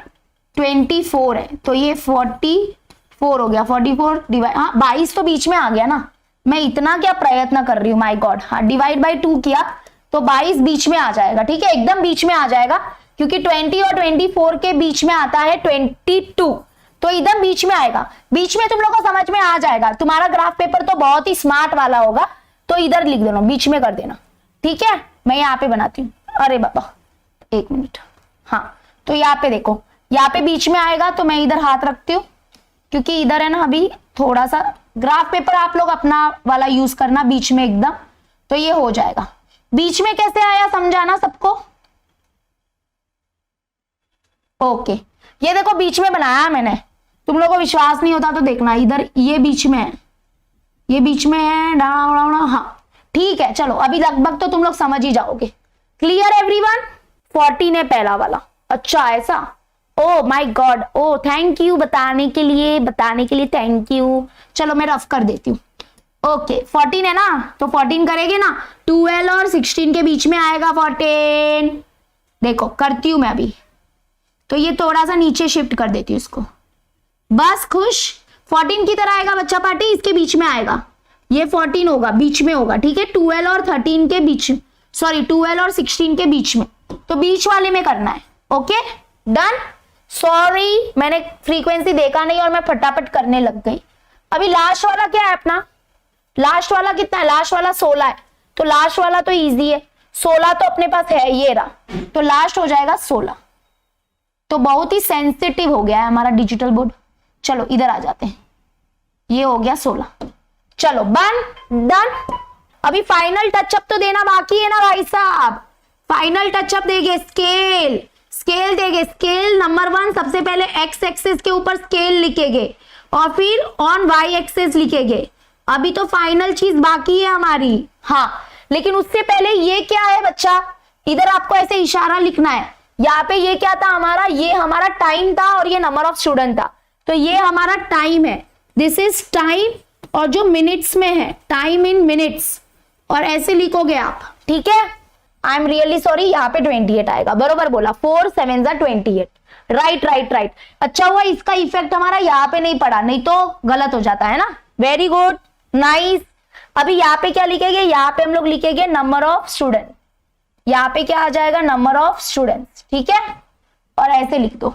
[SPEAKER 1] 24 है, तो ये 44 हो गया, 44 डिवाइड, हाँ 22 तो बीच में आ गया ना, मैं इतना क्या प्रयत्न कर रही हूँ, माय गॉड। हाँ डिवाइड बाई 2 किया तो 22 बीच में आ जाएगा, ठीक है, एकदम बीच में आ जाएगा, क्योंकि 20 और 24 के बीच में आता है 22, तो एकदम बीच में आएगा। बीच में तुम लोग को समझ में आ जाएगा, तुम्हारा ग्राफ पेपर तो बहुत ही स्मार्ट वाला होगा, तो इधर लिख देना, बीच में कर देना, ठीक है। मैं यहाँ पे बनाती हूँ, अरे बाबा एक मिनट, हाँ तो यहाँ पे देखो, यहाँ पे बीच में आएगा, तो मैं इधर हाथ रखती हूँ, क्योंकि इधर है ना, अभी थोड़ा सा ग्राफ पेपर आप लोग अपना वाला यूज करना बीच में एकदम, तो ये हो जाएगा। बीच में कैसे आया समझाना सबको, ओके। ये देखो बीच में बनाया मैंने, तुम लोगों को विश्वास नहीं होता तो देखना, इधर ये बीच में है, ये बीच में है, हाँ ठीक है। चलो अभी लगभग तो तुम लोग समझ ही जाओगे। Clear everyone? 14 है पहला वाला, अच्छा ऐसा, oh my God, oh thank you बताने के लिए थैंक यू। चलो मैं रफ कर देती हूँ, ओके 14 है ना, तो 14 करेंगे ना, 12 और 16 के बीच में आएगा 14। देखो करती हूं मैं अभी, तो ये थोड़ा सा नीचे शिफ्ट कर देती हूँ इसको, बस खुश। 14 की तरह आएगा बच्चा पार्टी, इसके बीच में आएगा, ये 14 होगा, बीच में होगा, ठीक है। 12 और 13 के बीच, सॉरी 12 और 16 के बीच में, तो बीच वाले में करना है, ओके डन। सॉरी मैंने फ्रीक्वेंसी देखा नहीं और मैं फटाफट करने लग गई। अभी लास्ट वाला क्या है अपना, लास्ट वाला कितना है, लास्ट वाला 16 है, तो लास्ट वाला तो इजी है, 16 तो अपने पास है, ये रहा, तो लास्ट हो जाएगा 16। तो बहुत ही सेंसिटिव हो गया है हमारा डिजिटल बोर्ड। चलो इधर आ जाते हैं, ये हो गया 16, चलो डन। अभी फाइनल टचअप तो देना बाकी है ना भाई साहब, फाइनल टचअप देंगे, स्केल देंगे, स्केल नंबर 1 सबसे पहले एक्स एक्सिस के ऊपर स्केल लिखेंगे और फिर ऑन वाई एक्सिस लिखेंगे। अभी तो फाइनल चीज बाकी है हमारी, हाँ लेकिन उससे पहले ये क्या है बच्चा, इधर आपको ऐसे इशारा लिखना है। यहाँ पे ये क्या था हमारा, ये हमारा टाइम था और ये नंबर ऑफ स्टूडेंट था, तो ये हमारा टाइम है, दिस इज टाइम, और जो मिनट्स में है टाइम इन मिनट्स, और ऐसे लिखोगे आप, ठीक है। आई एम रियली सॉरी, यहाँ पे 28 आएगा, बरोबर बोला, 4 7 28, राइट। अच्छा हुआ इसका इफेक्ट हमारा यहाँ पे नहीं पड़ा, नहीं तो गलत हो जाता है ना। Very good, nice. अभी यहाँ पे क्या लिखेंगे, यहाँ पे हम लोग लिखेंगे नंबर ऑफ स्टूडेंट, यहाँ पे क्या आ जाएगा, नंबर ऑफ स्टूडेंट्स, ठीक है, और ऐसे लिख दो।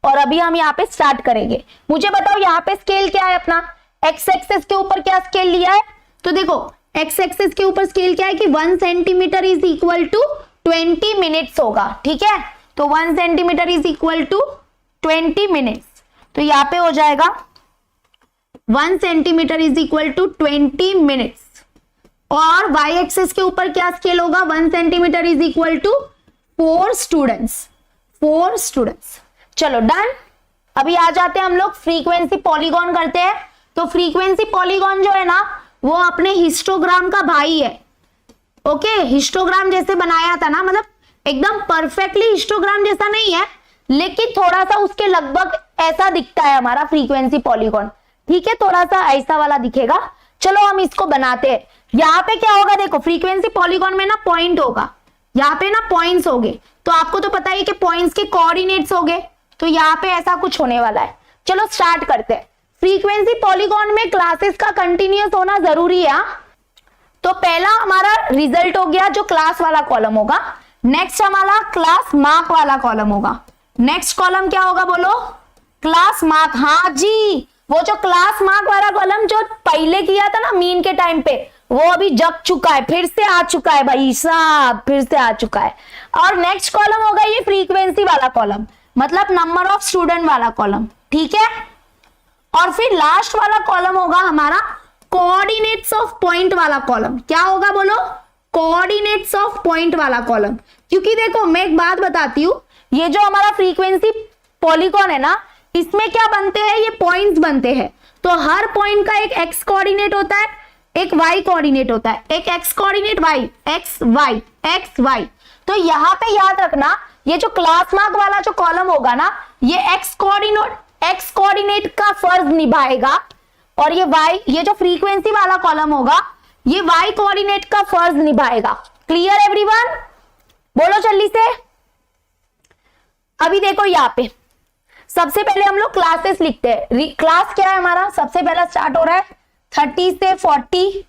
[SPEAKER 1] और अभी हम यहाँ पे स्टार्ट करेंगे। मुझे बताओ यहाँ पे स्केल क्या है अपना, एक्स एक्सिस के ऊपर क्या स्केल लिया है, तो देखो एक्स एक्सिस के ऊपर स्केल क्या है कि 1 centimetre is equal to 20 minutes होगा, ठीक है। तो 1 centimetre is equal to 20 minutes, तो यहाँ पे हो जाएगा 1 centimetre is equal to 20 minutes. और वाई एक्सिस के ऊपर क्या स्केल होगा, 1 centimetre is equal to 4 students. चलो डन। अभी आ जाते हैं हम लोग फ्रीक्वेंसी पॉलीगॉन करते हैं। तो फ्रीक्वेंसी पॉलीगॉन जो है ना, वो अपने हिस्टोग्राम का भाई है, ओके। हिस्टोग्राम जैसे बनाया था ना, मतलब एकदम परफेक्टली हिस्टोग्राम जैसा नहीं है, लेकिन थोड़ा सा उसके लगभग ऐसा दिखता है हमारा फ्रीक्वेंसी पॉलीगॉन, ठीक है, थोड़ा सा ऐसा वाला दिखेगा। चलो हम इसको बनाते हैं। यहाँ पे क्या होगा, देखो फ्रीक्वेंसी पॉलीगॉन में ना पॉइंट होगा, यहाँ पे ना पॉइंट्स होंगे, तो आपको तो पता ही कि पॉइंट्स के कोऑर्डिनेट्स होंगे, तो यहाँ पे ऐसा कुछ होने वाला है। चलो स्टार्ट करते हैं। फ्रीक्वेंसी पॉलीगॉन में क्लासेस का कंटिन्यूअस होना जरूरी है। तो पहला हमारा रिजल्ट हो गया जो क्लास वाला कॉलम होगा, नेक्स्ट हमारा क्लास मार्क वाला कॉलम होगा। नेक्स्ट कॉलम क्या होगा बोलो, क्लास मार्क। हाँ जी, वो जो क्लास मार्क वाला कॉलम जो पहले किया था ना मीन के टाइम पे, वो अभी जग चुका है, फिर से आ चुका है भाई साहब, फिर से आ चुका है। और नेक्स्ट कॉलम होगा ये फ्रीक्वेंसी वाला कॉलम, मतलब नंबर ऑफ स्टूडेंट वाला कॉलम, ठीक है। और फिर लास्ट वाला कॉलम होगा हमारा कोऑर्डिनेट्स ऑफ पॉइंट वाला कॉलम। क्या होगा बोलो, कोऑर्डिनेट्स ऑफ पॉइंट वाला कॉलम। क्योंकि देखो मैं एक बात बताती हूँ, ये जो हमारा फ्रीक्वेंसी पॉलीगॉन है ना, इसमें क्या बनते हैं, ये पॉइंट्स बनते हैं। तो हर पॉइंट का एक एक्स कोऑर्डिनेट होता है, एक वाई कोऑर्डिनेट होता है, एक X coordinate Y, X Y X Y. तो यहाँ पे याद रखना ये जो क्लास मार्क वाला जो कॉलम होगा ना, ये एक्स कोऑर्डिनेट का फर्ज निभाएगा, और ये जो फ्रीक्वेंसी वाला कॉलम होगा ये वाई कोऑर्डिनेट का फर्ज निभाएगा। Clear everyone? बोलो जल्दी से। अभी देखो यहाँ पे सबसे पहले हम लोग क्लासेस लिखते हैं। क्लास क्या है हमारा? सबसे पहला स्टार्ट हो रहा है 30 से 40,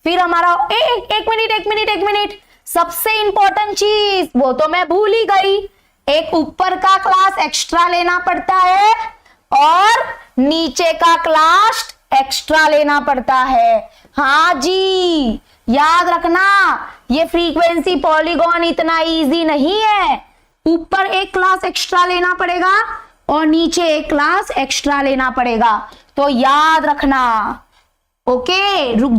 [SPEAKER 1] फिर हमारा एक मिनट, सबसे इंपॉर्टेंट चीज वो तो मैं भूल ही गई, एक ऊपर का क्लास एक्स्ट्रा लेना पड़ता है और नीचे का क्लास एक्स्ट्रा लेना पड़ता है। हाँ जी, याद रखना, ये फ्रीक्वेंसी पॉलीगॉन इतना इजी नहीं है। ऊपर एक क्लास एक्स्ट्रा लेना पड़ेगा और नीचे एक क्लास एक्स्ट्रा लेना पड़ेगा, तो याद रखना। ओके, रुक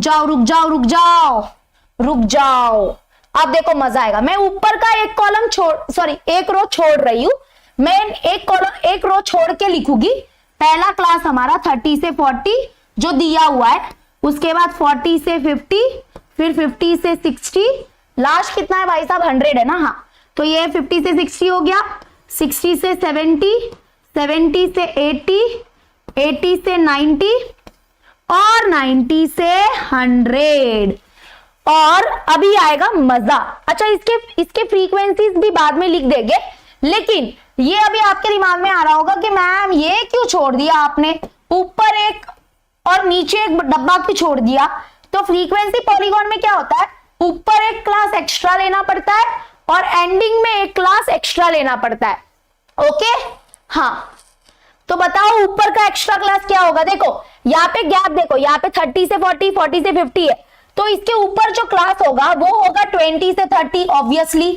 [SPEAKER 1] जाओ। अब देखो मजा आएगा। मैं ऊपर का एक रो छोड़ रही हूं, मैं एक रो छोड़ के लिखूंगी। पहला क्लास हमारा 30 से 40 जो दिया हुआ है, उसके बाद 40 से 50, फिर 50 से 60, लास्ट कितना है भाई साहब? 100 है ना? हाँ, तो ये 50 से 60 हो गया, 60 से 70, 70 से 80, 80 से 90 और 90 से 100। और अभी आएगा मजा। अच्छा, इसके फ्रीक्वेंसीज भी बाद में लिख देंगे, लेकिन ये अभी आपके दिमाग में आ रहा होगा कि मैम ये क्यों छोड़ दिया आपने, ऊपर एक और नीचे एक डब्बा क्यों छोड़ दिया? तो फ्रीक्वेंसी पॉलीगॉन में क्या होता है, ऊपर एक क्लास एक्स्ट्रा लेना पड़ता है और एंडिंग में एक क्लास एक्स्ट्रा लेना पड़ता है। ओके, हाँ, तो बताओ ऊपर का एक्स्ट्रा क्लास क्या होगा? देखो यहाँ पे गैप, देखो यहाँ पे 30 से 40, 40 से 50 है, तो इसके ऊपर जो क्लास होगा वो होगा 20 से 30, ऑब्वियसली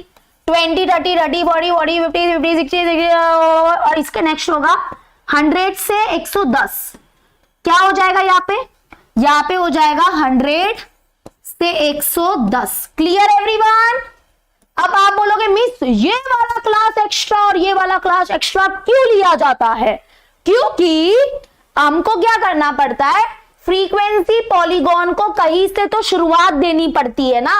[SPEAKER 1] 20, 30, 40, 50, 60, और इसके नेक्स्ट होगा 100 से 110। क्या हो जाएगा यहाँ पे हो जाएगा 100 से 110। Clear everyone? अब आप बोलोगे मिस ये वाला क्लास एक्स्ट्रा और ये वाला क्लास एक्स्ट्रा क्यों लिया जाता है? क्योंकि हमको क्या करना पड़ता है, फ्रीक्वेंसी पॉलीगॉन को कहीं से तो शुरुआत देनी पड़ती है ना,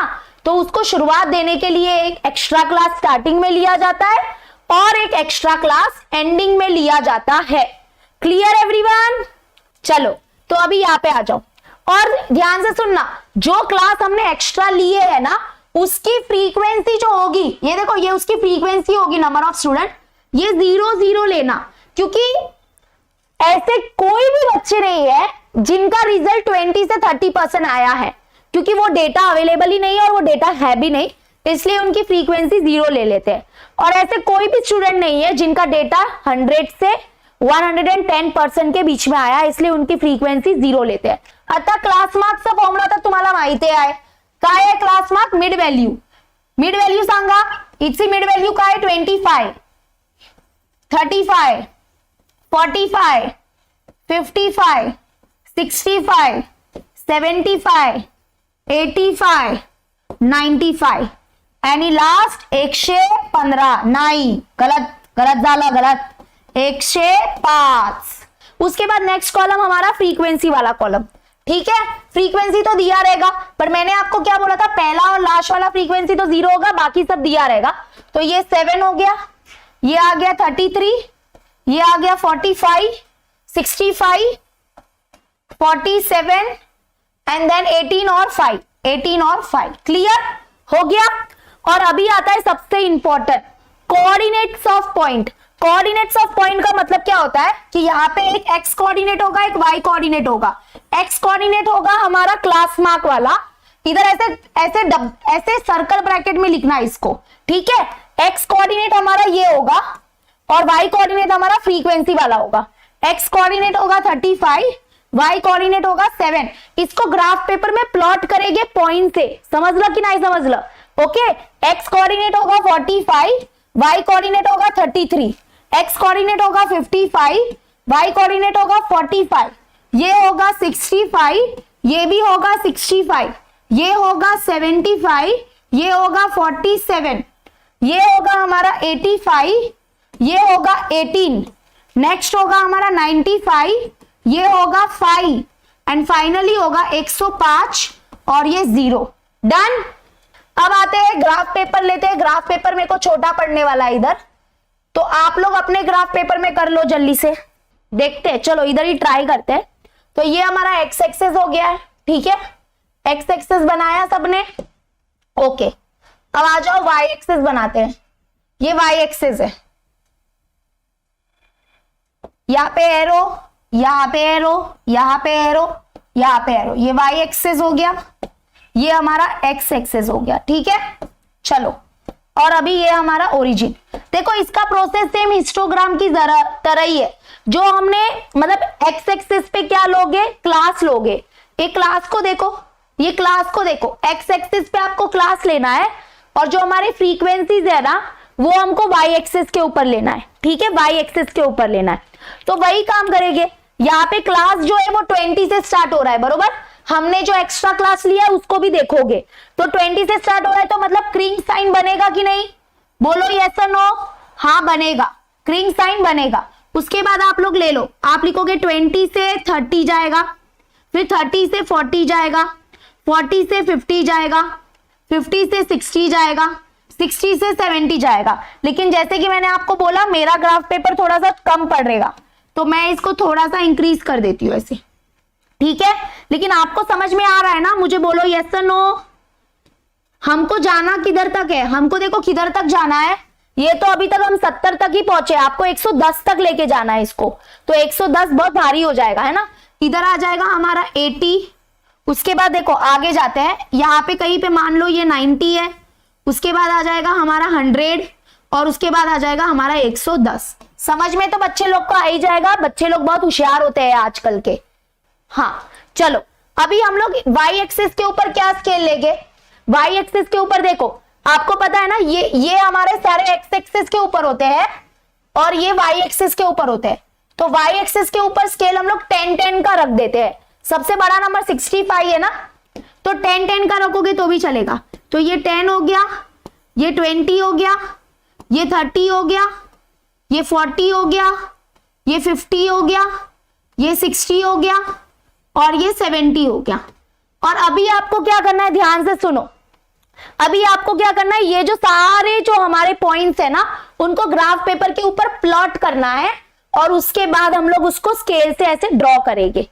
[SPEAKER 1] तो उसको शुरुआत देने के लिए एक एक्स्ट्रा क्लास स्टार्टिंग में लिया जाता है और एक एक्स्ट्रा क्लास एंडिंग में लिया जाता है। Clear everyone? चलो, तो अभी यहाँ पे आ जाओ और ध्यान से सुनना, जो क्लास हमने एक्स्ट्रा लिए है ना, उसकी फ्रीक्वेंसी जो होगी, ये देखो ये उसकी फ्रीक्वेंसी होगी, नंबर ऑफ स्टूडेंट, ये 0 0 लेना, क्योंकि ऐसे कोई भी बच्चे नहीं है जिनका रिजल्ट 20 से 30% आया है, क्योंकि वो डेटा अवेलेबल ही नहीं है और वो डेटा है भी नहीं, इसलिए उनकी फ्रीक्वेंसी 0 ले लेते हैं। और ऐसे कोई भी स्टूडेंट नहीं है जिनका डेटा 100 से 110% के बीच में आया, इसलिए उनकी फ्रीक्वेंसी 0 लेते हैं। आता क्लास मार्कचा फॉर्म्युला तर तुम्हाला माहिती आहे, काय आहे क्लास मार्क? मिड व्हॅल्यू सांगा, इथची मिड व्हॅल्यू काय? 25, 35, 45, 55, 65, 75, 85, 95 आणि लास्ट 115। नाही, गलत झालं, 105। उसके बाद नेक्स्ट कॉलम हमारा फ्रीक्वेंसी वाला कॉलम, ठीक है? फ्रीक्वेंसी तो दिया रहेगा, पर मैंने आपको क्या बोला था, पहला और लास्ट वाला फ्रीक्वेंसी तो 0 होगा, बाकी सब दिया रहेगा। तो ये 7 हो गया, ये आ गया 33, ये आ गया 45, 65, 47 एंड देन 18 और 5। क्लियर हो गया? और अभी आता है सबसे important, coordinates of point. Coordinates of point का मतलब क्या होता है कि यहाँ पे एक एक्स कोऑर्डिनेट होगा, एक वाई कोऑर्डिनेट होगा। एक्स कोऑर्डिनेट होगा हमारा क्लास मार्क वाला, इधर ऐसे सर्कल ब्रैकेट में लिखना है इसको, ठीक है? एक्स कोऑर्डिनेट हमारा ये होगा और वाई कोऑर्डिनेट हमारा फ्रीक्वेंसी वाला होगा। एक्स कोऑर्डिनेट होगा 35, वाई कोऑर्डिनेट होगा 7। इसको ग्राफ पेपर में प्लॉट करेंगे पॉइंट से, समझ लो कि नहीं समझ लो? ओके, एक्स कोऑर्डिनेट होगा 45, वाई कोऑर्डिनेट होगा 33, एक्स कोऑर्डिनेट होगा 55, वाई कोऑर्डिनेट होगा 45, ये होगा 65, ये भी होगा 65, ये होगा 75, ये होगा 47, ये होगा हमारा 85, ये होगा 18, नेक्स्ट होगा हमारा 95, ये होगा 5 एंड फाइनली होगा 105 और ये 0। डन? अब आते हैं ग्राफ पेपर लेते हैं। ग्राफ पेपर मेरे को छोटा पढ़ने वाला है इधर, तो आप लोग अपने ग्राफ पेपर में कर लो जल्दी से, देखते हैं। चलो इधर ही ट्राई करते हैं। तो ये हमारा एक्स एक्सेस हो गया है, ठीक है, एक्स एक्सेस बनाया सबने, ओके। अब आ जाओ वाई एक्सेस बनाते हैं। ये वाई एक्सेस है, यहां पे एरो, यहां पे एरो, यहां पे एरो, यहां पे एरो, ये वाई एक्सेस हो गया, ये हमारा एक्स एक्सेस हो गया, ठीक है। चलो और अभी ये हमारा ओरिजिन। देखो इसका प्रोसेस सेम हिस्टोग्राम की तरह ही है। जो हमने मतलब एक्स एक्सिस पे क्या लोगे, क्लास लोगे। एक क्लास को देखो, ये क्लास को देखो, एक्स एक्सिस पे आपको क्लास लेना है, और जो हमारे फ्रीक्वेंसीज है ना वो हमको वाई एक्सिस के ऊपर लेना है, ठीक है, वाई एक्सिस के ऊपर लेना है। तो वही काम करेंगे। यहाँ पे क्लास जो है वो 20 से स्टार्ट हो रहा है, बरोबर। हमने जो एक्स्ट्रा क्लास लिया है उसको भी देखोगे, तो 20 से स्टार्ट हो रहा है, तो मतलब क्रिंग साइन बनेगा कि नहीं, बोलो यस और नो। हाँ बनेगा, क्रिंग साइन बनेगा। उसके बाद आप लोग ले लो, आप लिखोगे 20 से 30 जाएगा, फिर 30 से 40 जाएगा, 40 से 50 जाएगा, 50 से 60 जाएगा, 60 से 70 जाएगा। लेकिन जैसे कि मैंने आपको बोला मेरा ग्राफ पेपर थोड़ा सा कम पड़ेगा, तो मैं इसको थोड़ा सा इंक्रीज कर देती हूँ ऐसे, ठीक है। लेकिन आपको समझ में आ रहा है ना, मुझे बोलो यस और नो। हमको जाना किधर तक है, हमको देखो किधर तक जाना है। ये तो अभी तक हम 70 तक ही पहुंचे, आपको 110 तक लेके जाना है इसको, तो 110 बहुत भारी हो जाएगा, है ना। इधर आ जाएगा हमारा 80, उसके बाद देखो आगे जाते हैं, यहाँ पे कहीं पे मान लो ये 90 है, उसके बाद आ जाएगा हमारा 100, और उसके बाद आ जाएगा हमारा 110। समझ में तो बच्चे लोग को आ ही जाएगा, बच्चे लोग बहुत होशियार होते हैं आजकल के। हाँ चलो अभी हम लोग वाई एक्सिस के ऊपर क्या स्केल लेंगे। वाई एक्सिस के ऊपर देखो, आपको पता है ना ये हमारे सारे एक्स एक्सिस के ऊपर होते हैं, और ये वाई एक्सिस के ऊपर होते हैं। तो वाई एक्सिस के ऊपर स्केल हम लोग 10-10 का रख देते हैं। सबसे बड़ा नंबर 65 है ना, तो 10-10 का रखोगे तो भी चलेगा। तो ये 10 हो गया, ये 20 हो गया, ये 30 हो गया, ये 40 हो गया, ये 50 हो गया, ये 60 हो गया, और ये 70 हो गया। और अभी आपको क्या करना है, ध्यान से सुनो। अभी आपको क्या करना है, ये जो सारे जो हमारे पॉइंट्स है ना उनको ग्राफ पेपर के ऊपर प्लॉट करना है, और उसके बाद हम लोग उसको स्केल से ऐसे ड्रॉ करेंगे।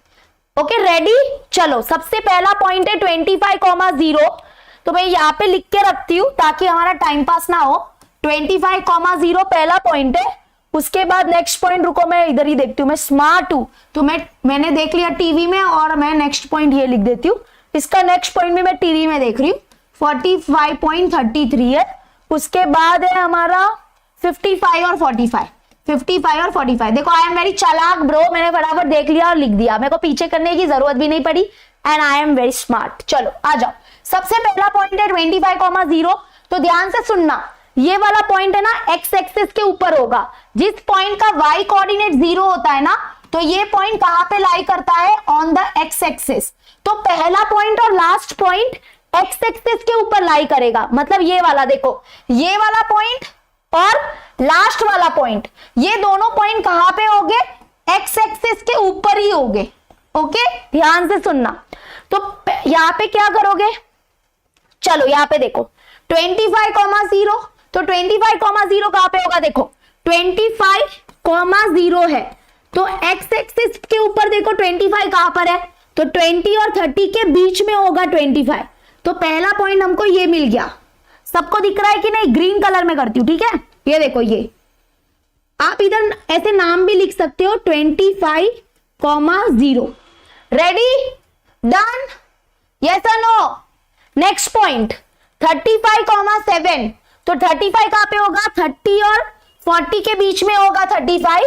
[SPEAKER 1] Okay ready. चलो सबसे पहला पॉइंट है 25,0, तो मैं यहाँ पे लिख के रखती हूँ ताकि हमारा टाइम पास ना हो। 25,0 पहला पॉइंट है। उसके बाद नेक्स्ट पॉइंट, रुको मैं इधर ही देखती हूँ, मैं स्मार्ट हूं तो मैंने देख लिया टीवी में, और मैं नेक्स्ट पॉइंट ये लिख देती हूँ। इसका नेक्स्ट पॉइंट भी मैं टीवी में देख रही हूँ, 45.33 है। उसके बाद है हमारा 55 और 45, 55 और 45। देखो आई एम वेरी चालाक ब्रो, मैंने फटाफट देख लिया और लिख दिया, मेरे को पीछे करने की जरूरत भी नहीं पड़ी, and I am very smart. चलो आ जाओ, सबसे पहला पॉइंट है 25,0। तो ध्यान से सुनना, ये वाला पॉइंट है ना एक्स एक्सिस के ऊपर होगा। जिस पॉइंट का वाई कोऑर्डिनेट 0 होता है ना, तो ये पॉइंट कहां पे लाई करता है, ऑन द एक्स एक्सिस। तो पहला पॉइंट और लास्ट पॉइंट एक्स एक्सिस के ऊपर लाई करेगा, मतलब ये वाला देखो, ये वाला पॉइंट और लास्ट वाला पॉइंट, ये दोनों पॉइंट कहां पे होंगे, एक्स एक्सिस के ऊपर ही होंगे। ओके ध्यान से सुनना। तो यहां पे क्या करोगे, चलो यहां पे देखो 25,0, तो 25,0 कहां पे होगा, देखो 25,0 है, तो एक्स एक्सिस के ऊपर देखो 25 कहां पर है, तो 20 और 30 के बीच में होगा 25। तो पहला पॉइंट हमको ये मिल गया। सबको दिख रहा है कि नहीं, ग्रीन कलर में करती हूँ, ठीक है। ये देखो, ये आप इधर ऐसे नाम भी लिख सकते हो, 25,0। रेडी, डन, यस और नो। नेक्स्ट पॉइंट 35,7, तो 35 कहां पे होगा, 30 और 40 के बीच में होगा 35,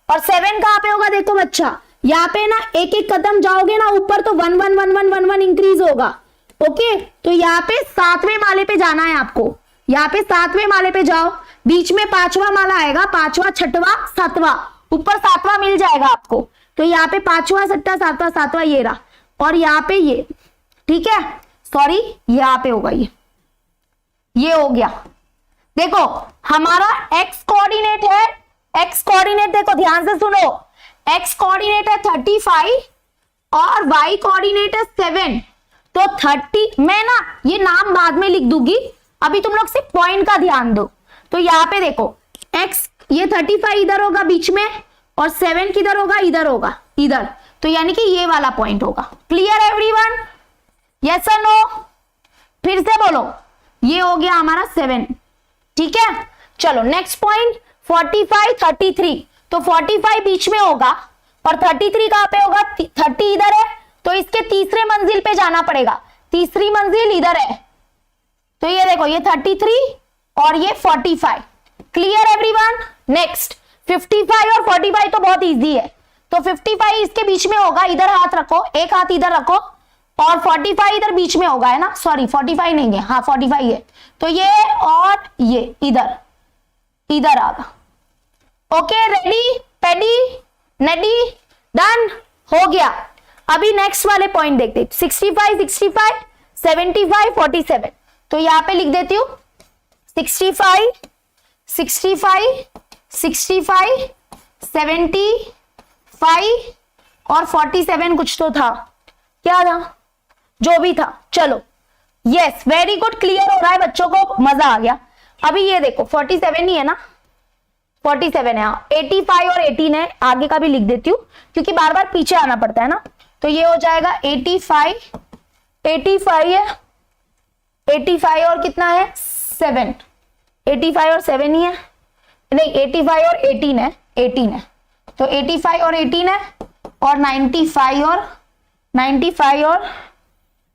[SPEAKER 1] और 7 कहां पे होगा, देखो बच्चा यहाँ पे ना एक एक कदम जाओगे ना ऊपर, तो 1 1 1 1 1 1 इंक्रीज होगा। ओके, तो यहाँ पे 7वें माले पे जाना है आपको, यहाँ पे 7वें माले पे जाओ, बीच में 5वां माला आएगा, 5वां 6वां 7वां, ऊपर 7वां मिल जाएगा आपको। तो यहाँ पे 5वां 6वां 7वां 7वां ये रहा, और यहाँ पे ये, ठीक है, सॉरी यहाँ पे होगा ये हो गया। देखो हमारा एक्स कोऑर्डिनेट है, एक्स कोऑर्डिनेट देखो ध्यान से सुनो, एक्स कोऑर्डिनेट है 35 और वाई कोऑर्डिनेट है 7। तो 30, मैं ना ये नाम बाद में लिख दूंगी, अभी तुम लोग सिर्फ पॉइंट का ध्यान दो। तो यहाँ पे देखो x, ये 35 इधर होगा बीच में, और 7 किधर होगा, इधर होगा, इधर। तो यानी कि ये वाला पॉइंट होगा। Clear everyone? यस और नो? फिर से बोलो। ये हो गया हमारा 7, ठीक है। चलो नेक्स्ट पॉइंट 45, 33। तो 45 बीच में होगा और 33 कहां पे होगा, 30 इधर है, तो इसके तीसरे मंजिल पे जाना पड़ेगा। तीसरी मंजिल इधर है, तो ये देखो ये 33 और ये 45। Clear everyone? नेक्स्ट 55 और 45 तो बहुत इजी है। तो 55 इसके बीच में होगा, इधर हाथ रखो, एक हाथ इधर रखो, और 45 इधर बीच में होगा, है ना, सॉरी 45 नहीं है, हाँ 45 है। तो ये और ये इधर इधर आगा। ओके, रेडी, पेडी, नेडी, डन, हो गया। अभी नेक्स्ट वाले पॉइंट देखते हैं। 65, 65, 75, 47। तो यहां पे लिख देती हूं 65, 65, 65, 75 और 47 कुछ तो था, क्या था, जो भी था। चलो यस, वेरी गुड, क्लियर हो रहा है, बच्चों को मजा आ गया। अभी ये देखो 47 ही है ना, 47 है, हाँ 85 और 18 है। आगे का भी लिख देती हूँ क्योंकि बार बार पीछे आना पड़ता है ना। तो ये हो जाएगा 85, 85 है, 85 और कितना है 7, 85 और 7 ही है, नहीं 85 और 18 है, 18 है। तो 85 और 18 है, और 95 और 95 और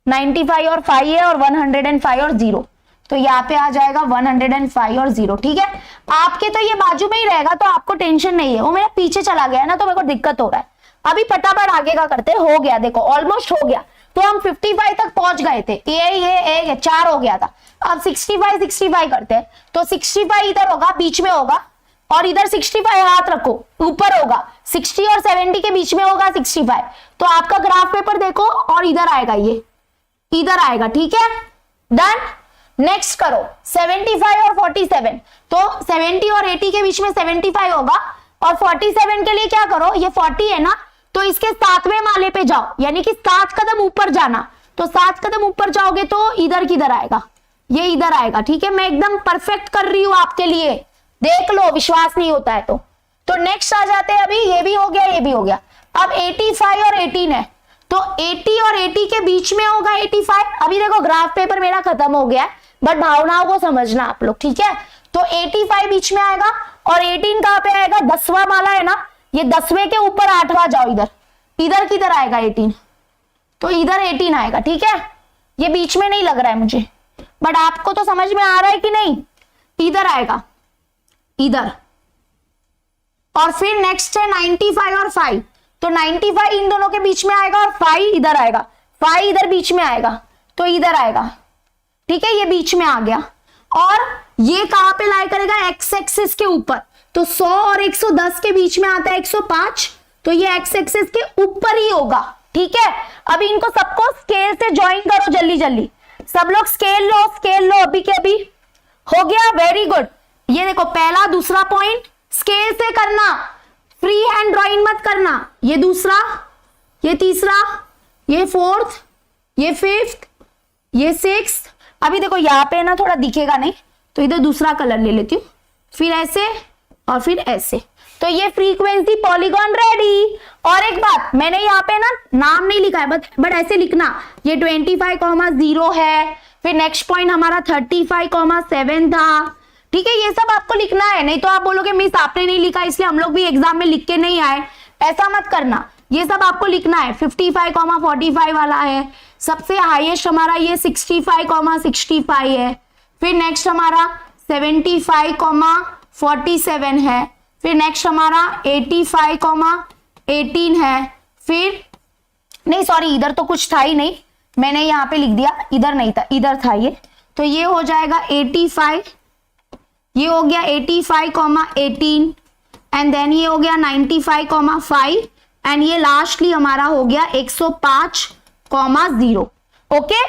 [SPEAKER 1] 95 और 5 है, और 105 और 0। तो यहाँ पे आ जाएगा 105 और 0, ठीक है। आपके तो ये बाजू में ही रहेगा, तो आपको टेंशन नहीं है। वो मेरा पीछे चला गया ना, तो मेरे को दिक्कत हो रहा है। अभी फटाफट आगे का करते, हो गया, देखो ऑलमोस्ट हो गया। तो हम 55 तक पहुंच गए थे, ये 4 हो गया था। अब 65, 65 करते हैं। तो 65 इधर होगा, बीच में होगा, और इधर 65 हाथ रखो, ऊपर होगा। 60 और 70 के बीच में होगा 65। तो आपका ग्राफ पेपर देखो, और इधर आएगा, ये इधर आएगा, ठीक है, डन। नेक्स्ट करो 75 और 47। तो 70 और 80 के बीच में 75 होगा, और 47 के लिए क्या करो, ये 40 है ना, तो इसके 7वें माले पे जाओ, यानी कि 7 कदम ऊपर जाना। तो 7 कदम ऊपर जाओगे तो इधर किधर आएगा, ये इधर आएगा, ठीक है। मैं एकदम परफेक्ट कर रही हूं आपके लिए, देख लो, विश्वास नहीं होता है तो नेक्स्ट आ जाते हैं। अभी ये भी हो गया, ये भी हो गया। अब 85 और 18 है, तो 80 और 80 के बीच में होगा 85। अभी देखो ग्राफ पेपर मेरा खत्म हो गया है, बट भावनाओं को समझना आप लोग, ठीक है। तो 85 बीच में आएगा, और 18 कहां पे आएगा, 10वां माला है ना, ये 10वें के ऊपर 8वां जाओ, इधर इधर किधर आएगा 18, तो इधर 18 आएगा, ठीक है। ये बीच में नहीं लग रहा है मुझे, बट आपको तो समझ में आ रहा है कि नहीं, इधर आएगा, इधर। और फिर नेक्स्ट है 95 और 5। तो 95 इन दोनों के बीच में आएगा, और 5 इधर आएगा, 5 इधर बीच में आएगा, तो इधर आएगा, ठीक है, ये बीच में आ गया। और ये कहां पे लाई करेगा, एक्स एक्सिस के ऊपर। तो 100 और 110 के बीच में आता है 105, तो ये एक्स एक्सिस के ऊपर ही होगा, ठीक है। अभी इनको सबको स्केल से ज्वाइन करो, जल्दी जल्दी सब लोग स्केल लो अभी के अभी। हो गया, वेरी गुड। ये देखो पहला दूसरा पॉइंट स्केल से करना, फ्री हैंड ड्राइंग मत करना। ये दूसरा, ये तीसरा, ये फोर्थ, ये फिफ्थ, ये सिक्स्थ। अभी देखो यहाँ पे ना थोड़ा दिखेगा नहीं, तो इधर दूसरा कलर ले लेती हूँ, फिर ऐसे और फिर ऐसे। तो ये फ्रीक्वेंसी पॉलीगॉन रेडी। और एक बात, मैंने यहाँ पे ना नाम नहीं लिखा है, बट ऐसे लिखना, ये 25,0 है, फिर नेक्स्ट पॉइंट हमारा 35,7 था, ठीक है। ये सब आपको लिखना है, नहीं तो आप बोलोगे मिस आपने नहीं लिखा इसलिए हम लोग भी एग्जाम में लिख के नहीं आए, ऐसा मत करना। ये सब आपको लिखना है। 55,45 वाला है, सबसे हाईएस्ट हमारा ये 65,65 है, फिर नेक्स्ट हमारा 75,47 है, फिर नेक्स्ट हमारा 85,18 है, फिर नहीं सॉरी इधर तो कुछ था ही नहीं, मैंने यहाँ पे लिख दिया, इधर नहीं था, इधर था ये। तो ये हो जाएगा 85, ये हो गया 85,18 एंड देन ये हो गया 95,5 एंड ये लास्टली हमारा हो गया 105,0। ओके,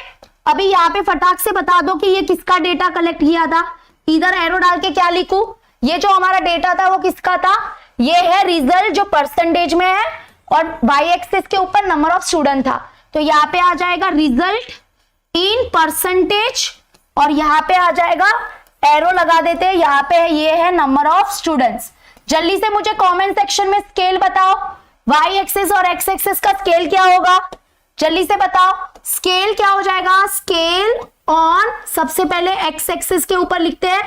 [SPEAKER 1] अभी यहाँ पे फटाक से बता दो कि ये किसका डेटा कलेक्ट किया था। इधर एरो डाल के क्या लिखूं, ये जो हमारा डेटा था वो किसका था, ये है रिजल्ट जो परसेंटेज में है और वाई एक्सिस के ऊपर नंबर ऑफ स्टूडेंट था। तो यहाँ पे आ जाएगा रिजल्ट इन परसेंटेज, और यहां पे आ जाएगा एरो लगा देते हैं, यहां पे ये है नंबर ऑफ स्टूडेंट्स। जल्दी से मुझे कमेंट सेक्शन में स्केल बताओ, वाई एक्सिस और एक्स एक्सिस का स्केल क्या होगा, जल्दी से बताओ। स्केल क्या हो जाएगा, स्केल ऑन, सबसे पहले एक्स एक्सिस के ऊपर लिखते हैं,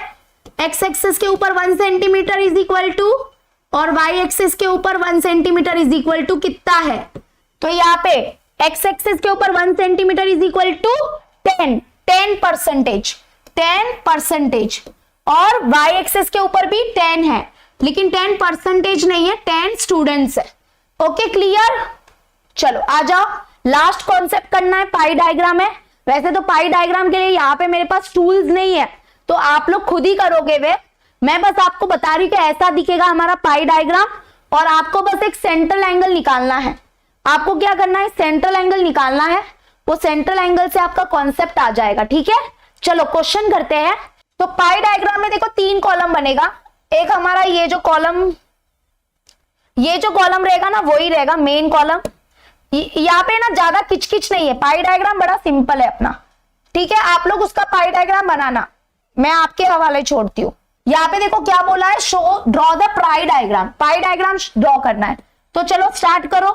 [SPEAKER 1] एक्स एक्सिस के ऊपर 1 सेंटीमीटर इज इक्वल टू, और वाई एक्सिस के ऊपर 1 सेंटीमीटर इज इक्वल टू कितना है, तो यहाँ पे एक्स एक्सिस के ऊपर 1 centimetre is equal to 10 percentage, और वाई एक्सिस के ऊपर भी 10 है, लेकिन 10 परसेंटेज नहीं है, 10 स्टूडेंट्स है। ओके क्लियर, चलो आ जाओ, लास्ट कॉन्सेप्ट करना है, पाई डायग्राम है। वैसे तो पाई डायग्राम के लिए यहाँ पे मेरे पास टूल्स नहीं है, तो आप लोग खुद ही करोगे वे, मैं बस आपको बता रही हूँ कि ऐसा दिखेगा हमारा पाई डायग्राम, और आपको बस एक सेंट्रल एंगल निकालना है। आपको क्या करना है, सेंट्रल एंगल निकालना है, वो सेंट्रल एंगल से आपका कॉन्सेप्ट आ जाएगा। ठीक है, चलो क्वेश्चन करते हैं। तो पाई डायग्राम में देखो 3 कॉलम बनेगा, एक हमारा ये जो कॉलम रहेगा ना, वही रहेगा मेन कॉलम। यहाँ पे ना ज्यादा किचकिच नहीं है, पाई डायग्राम बड़ा सिंपल है अपना। ठीक है, आप लोग उसका पाई डायग्राम बनाना, मैं आपके हवाले छोड़ती हूँ। यहाँ पे देखो क्या बोला है, show draw the pi diagram, pi diagram draw करना है। तो चलो स्टार्ट करो।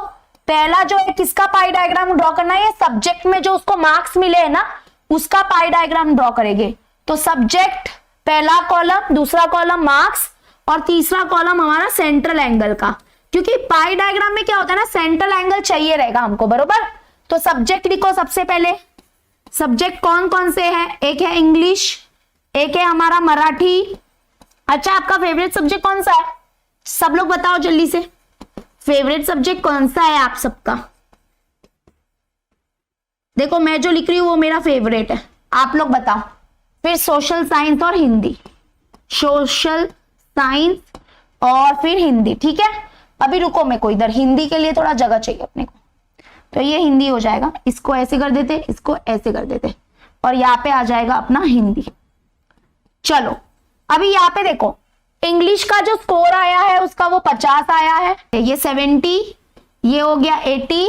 [SPEAKER 1] पहला जो है किसका पाई डायग्राम ड्रॉ करना है, सब्जेक्ट में जो उसको मार्क्स मिले है ना, उसका पाई डायग्राम ड्रॉ करेंगे। तो सब्जेक्ट पहला कॉलम, दूसरा कॉलम मार्क्स, और तीसरा कॉलम हमारा सेंट्रल एंगल का, क्योंकि पाई डायग्राम में क्या होता है ना, सेंट्रल एंगल चाहिए रहेगा हमको, बरोबर। तो सब्जेक्ट लिखो सबसे पहले, सब्जेक्ट कौन कौन से हैं, एक है इंग्लिश, एक है हमारा मराठी। अच्छा, आपका फेवरेट सब्जेक्ट कौन सा है, सब लोग बताओ जल्दी से, फेवरेट सब्जेक्ट कौन सा है आप सबका। देखो मैं जो लिख रही हूं वो मेरा फेवरेट है, आप लोग बताओ। फिर सोशल साइंस और हिंदी, सोशल साइंस और फिर हिंदी। ठीक है, अभी रुको, मेरे को इधर हिंदी के लिए थोड़ा जगह चाहिए अपने को, तो ये हिंदी हो जाएगा, इसको ऐसे कर देते, इसको ऐसे कर देते, और यहाँ पे आ जाएगा अपना हिंदी। चलो अभी यहाँ पे देखो, इंग्लिश का जो स्कोर आया है उसका वो 50 आया है, ये 70, ये हो गया 80,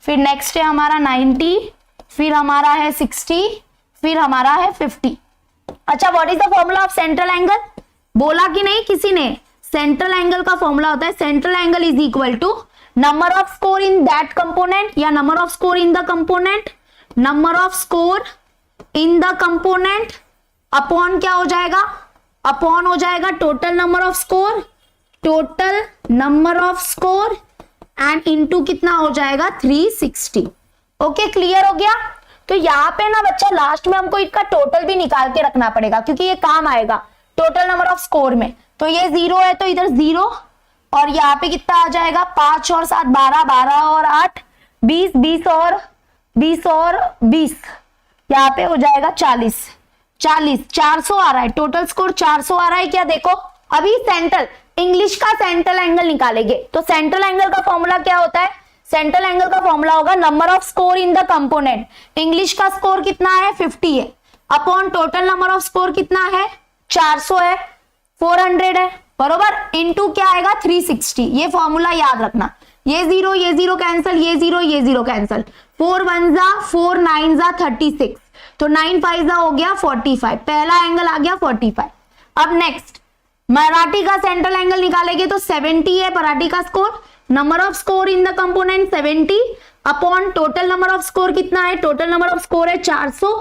[SPEAKER 1] फिर नेक्स्ट है हमारा 90, फिर हमारा है 60, फिर हमारा है 50। अच्छा, what is the formula of central angle, बोला कि नहीं किसी ने, सेंट्रल एंगल का फॉर्मूला होता है, central angle is equal to number of score in that component, या number of score in the component, number of score in the component upon क्या हो जाएगा, अपॉन हो जाएगा total number of score, total number of score, and into कितना हो जाएगा 360। Okay clear हो गया। तो यहाँ पे ना बच्चा लास्ट में हमको इसका टोटल भी निकाल के रखना पड़ेगा, क्योंकि ये काम आएगा टोटल नंबर ऑफ स्कोर में। तो ये 0 है तो इधर 0, और यहाँ पे कितना आ जाएगा, 5 और 7 12, 12 और 8 20, 20 और 20, यहाँ पे हो जाएगा 40, 400 आ रहा है, टोटल स्कोर 400 आ रहा है क्या। देखो अभी सेंट्रल इंग्लिश का सेंट्रल एंगल निकालेंगे, तो सेंट्रल एंगल का फॉर्मूला क्या होता है, सेंट्रल एंगल का फॉर्मूला होगा number of score in the component. English का स्कोर कितना है 50 है, upon total number of score कितना है 400 है, 400 है, बरोबर, इनटू क्या आएगा 360। ये फॉर्मूला याद रखना, ये 0 कैंसिल, ये 0 कैंसिल, 4 1 जा 4 9 जा 36, तो 9 5 जा हो गया 45, पहला एंगल आ गया 45। अब नेक्स्ट मराठी का सेंट्रल एंगल निकालेंगे तो 70 है मराठी का score, number of score in the component 70 upon total number of score कितना है, टोटल नंबर ऑफ स्कोर है 400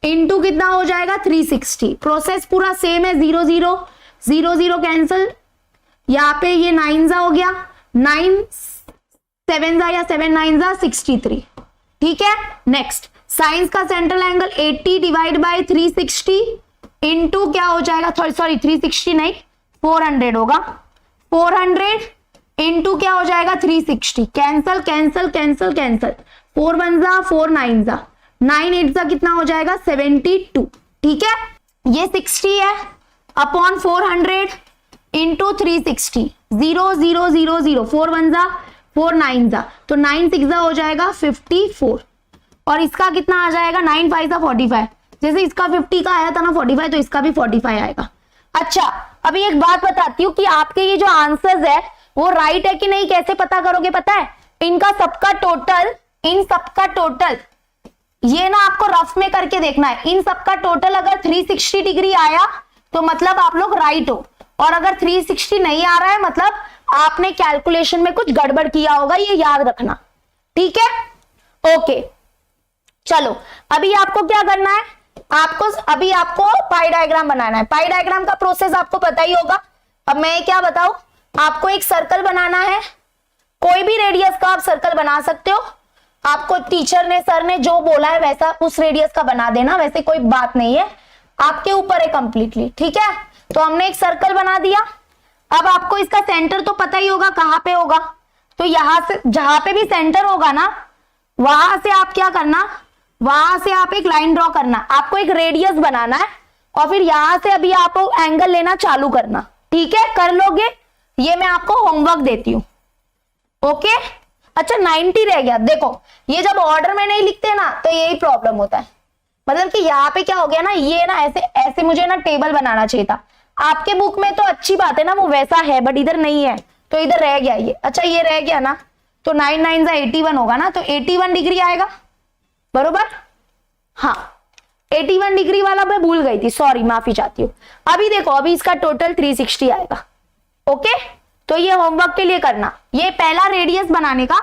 [SPEAKER 1] इनटू कितना हो जाएगा 360। प्रोसेस पूरा सेम है, 0 कैंसिल, यहाँ पे ये 9 जा हो गया, 9 7 जा या 7 9 जा 63। ठीक है, नेक्स्ट साइंस का central angle 80 divide by 360 into क्या हो जाएगा, सॉरी 360 नहीं 400 होगा, 400 इनटू क्या हो जाएगा 360, कैंसल कैंसल कैंसल कैंसल, 4 1 जा 4 9 जा 9 8 जा कितना हो जाएगा 72। ठीक है, ये 60 है अपॉन 400 इंटू 360, 0 4 1 जा 4 9 जा, तो 9 6 जा हो जाएगा 54, और इसका कितना आ जाएगा 9 5 जा 45, जैसे इसका 50 का आया था ना 45, तो इसका भी 45 आएगा। अच्छा, अभी एक बात बताती हूँ कि आपके ये जो आंसर्स है वो राइट है कि नहीं, कैसे पता करोगे पता है, इनका सबका टोटल, इन सबका टोटल ये ना आपको रफ में करके देखना है। इन सबका टोटल अगर 360 डिग्री आया तो मतलब आप लोग राइट हो, और अगर 360 नहीं आ रहा है मतलब आपने कैलकुलेशन में कुछ गड़बड़ किया होगा, ये याद रखना, ठीक है। ओके चलो, अभी आपको क्या करना है, अभी आपको पाई डायग्राम बनाना है। पाई डायग्राम का प्रोसेस आपको पता ही होगा। अब मैं क्या बताऊं, आपको एक सर्कल बनाना है, कोई भी रेडियस का आप सर्कल बना सकते हो। आपको टीचर ने, सर ने जो बोला है वैसा उस रेडियस का बना देना, वैसे कोई बात नहीं है, आपके ऊपर है कंप्लीटली, ठीक है। तो हमने एक सर्कल बना दिया। अब आपको इसका सेंटर तो पता ही होगा कहां पे होगा, तो यहां से जहां पे भी सेंटर होगा ना, वहां से आप क्या करना, वहां से आप एक लाइन ड्रॉ करना, आपको एक रेडियस बनाना है, और फिर यहां से अभी आप एंगल लेना चालू करना, ठीक है। कर लोगे, ये मैं आपको होमवर्क देती हूं, ओके। अच्छा 90 रह गया, देखो ये जब ऑर्डर में नहीं लिखते ना तो यही प्रॉब्लम होता है, मतलब कि यहाँ पे क्या हो गया ना, ये ना ऐसे ऐसे मुझे ना टेबल बनाना चाहिए था। आपके बुक में तो अच्छी बात है ना, वो वैसा है, बट इधर नहीं है तो इधर रह गया ये। अच्छा ये रह गया ना, तो 9 9 81 होगा ना, तो 81 डिग्री आएगा, बरोबर। हाँ 81 डिग्री वाला मैं भूल गई थी, सॉरी, माफी चाहती हूँ। अभी देखो, अभी इसका टोटल 360 आएगा, ओके। तो ये होमवर्क के लिए करना, ये पहला रेडियस बनाने का।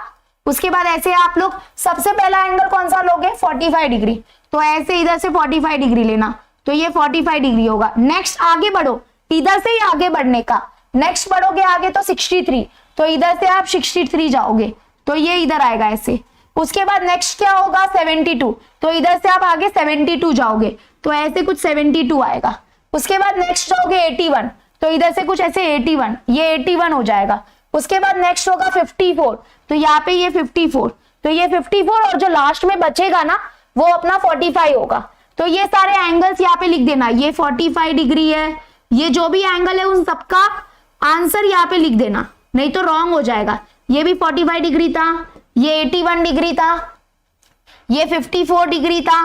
[SPEAKER 1] उसके बाद ऐसे आप लोग सबसे पहला एंगल कौन सा लोगे, 45 डिग्री, तो ऐसे इधर से 45 डिग्री लेना, तो ये 45 डिग्री होगा। नेक्स्ट आगे बढ़ो, इधर से ही आगे बढ़ने का, नेक्स्ट बढ़ोगे आगे तो 63, तो इधर से आप 63 जाओगे, तो ये इधर आएगा ऐसे। उसके बाद नेक्स्ट क्या होगा 72, तो इधर से आप आगे 72 जाओगे, तो ऐसे कुछ 72 आएगा। उसके बाद नेक्स्ट जाओगे 81, तो इधर से कुछ ऐसे 81, ये 81 हो जाएगा। उसके बाद नेक्स्ट होगा 54, तो यहाँ पे ये 54, तो ये 54, और जो लास्ट में बचेगा ना वो अपना 45 होगा। तो ये सारे एंगल्स यहाँ पे लिख देना, ये 45 डिग्री है, ये जो भी एंगल है उन सबका आंसर यहाँ पे लिख देना, नहीं तो रॉन्ग हो जाएगा। ये भी 45 डिग्री था, ये 81 डिग्री था, ये 54 डिग्री था।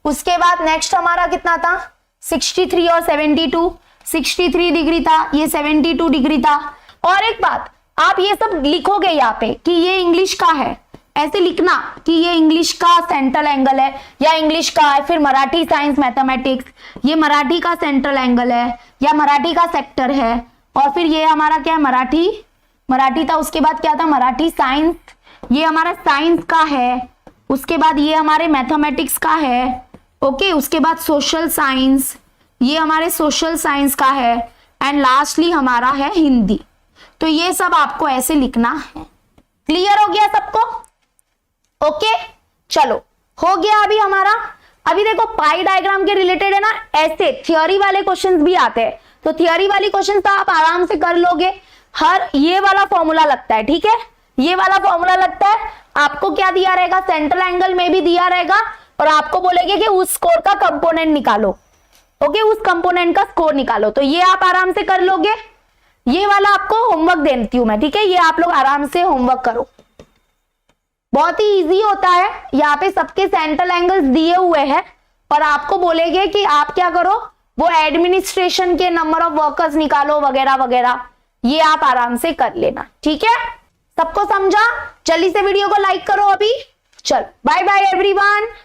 [SPEAKER 1] उसके बाद नेक्स्ट हमारा कितना था, 63 और 72, 63 डिग्री था, ये 72 डिग्री था। और एक बात, आप ये सब लिखोगे यहाँ पे कि ये इंग्लिश का है, ऐसे लिखना कि ये इंग्लिश का सेंट्रल एंगल है, या इंग्लिश का है, फिर मराठी साइंस मैथमेटिक्स, ये मराठी का सेंट्रल एंगल है या मराठी का सेक्टर है, और फिर ये हमारा क्या है, मराठी था। उसके बाद क्या था, मराठी साइंस, ये हमारा साइंस का है। उसके बाद ये हमारे मैथमेटिक्स का है, ओके। उसके बाद सोशल साइंस, ये हमारे सोशल साइंस का है, एंड लास्टली हमारा है हिंदी। तो ये सब आपको ऐसे लिखना है। क्लियर हो गया सबको, ओके। चलो हो गया अभी हमारा। अभी देखो पाई डायग्राम के रिलेटेड है ना, ऐसे थियोरी वाले क्वेश्चंस भी आते हैं, तो थियोरी वाली क्वेश्चंस तो आप आराम से कर लोगे। हर ये वाला फॉर्मूला लगता है, ठीक है, ये वाला फॉर्मूला लगता है। आपको क्या दिया रहेगा, सेंट्रल एंगल में भी दिया रहेगा, और आपको बोलेंगे कि उस स्कोर का कंपोनेंट निकालो, ओके, उस कंपोनेंट का स्कोर निकालो। तो ये आप आराम से कर लोगे। ये वाला आपको होमवर्क देती हूं मैं, ठीक है, ये आप लोग आराम से होमवर्क करो, बहुत ही इजी होता है। यहाँ पे सबके सेंट्रल एंगल्स दिए हुए हैं, और आपको बोलेंगे कि आप क्या करो, वो एडमिनिस्ट्रेशन के नंबर ऑफ वर्कर्स निकालो वगैरह वगैरह, ये आप आराम से कर लेना, ठीक है। सबको समझा? जल्दी से वीडियो को लाइक करो अभी। चल बाय बाय एवरीवन।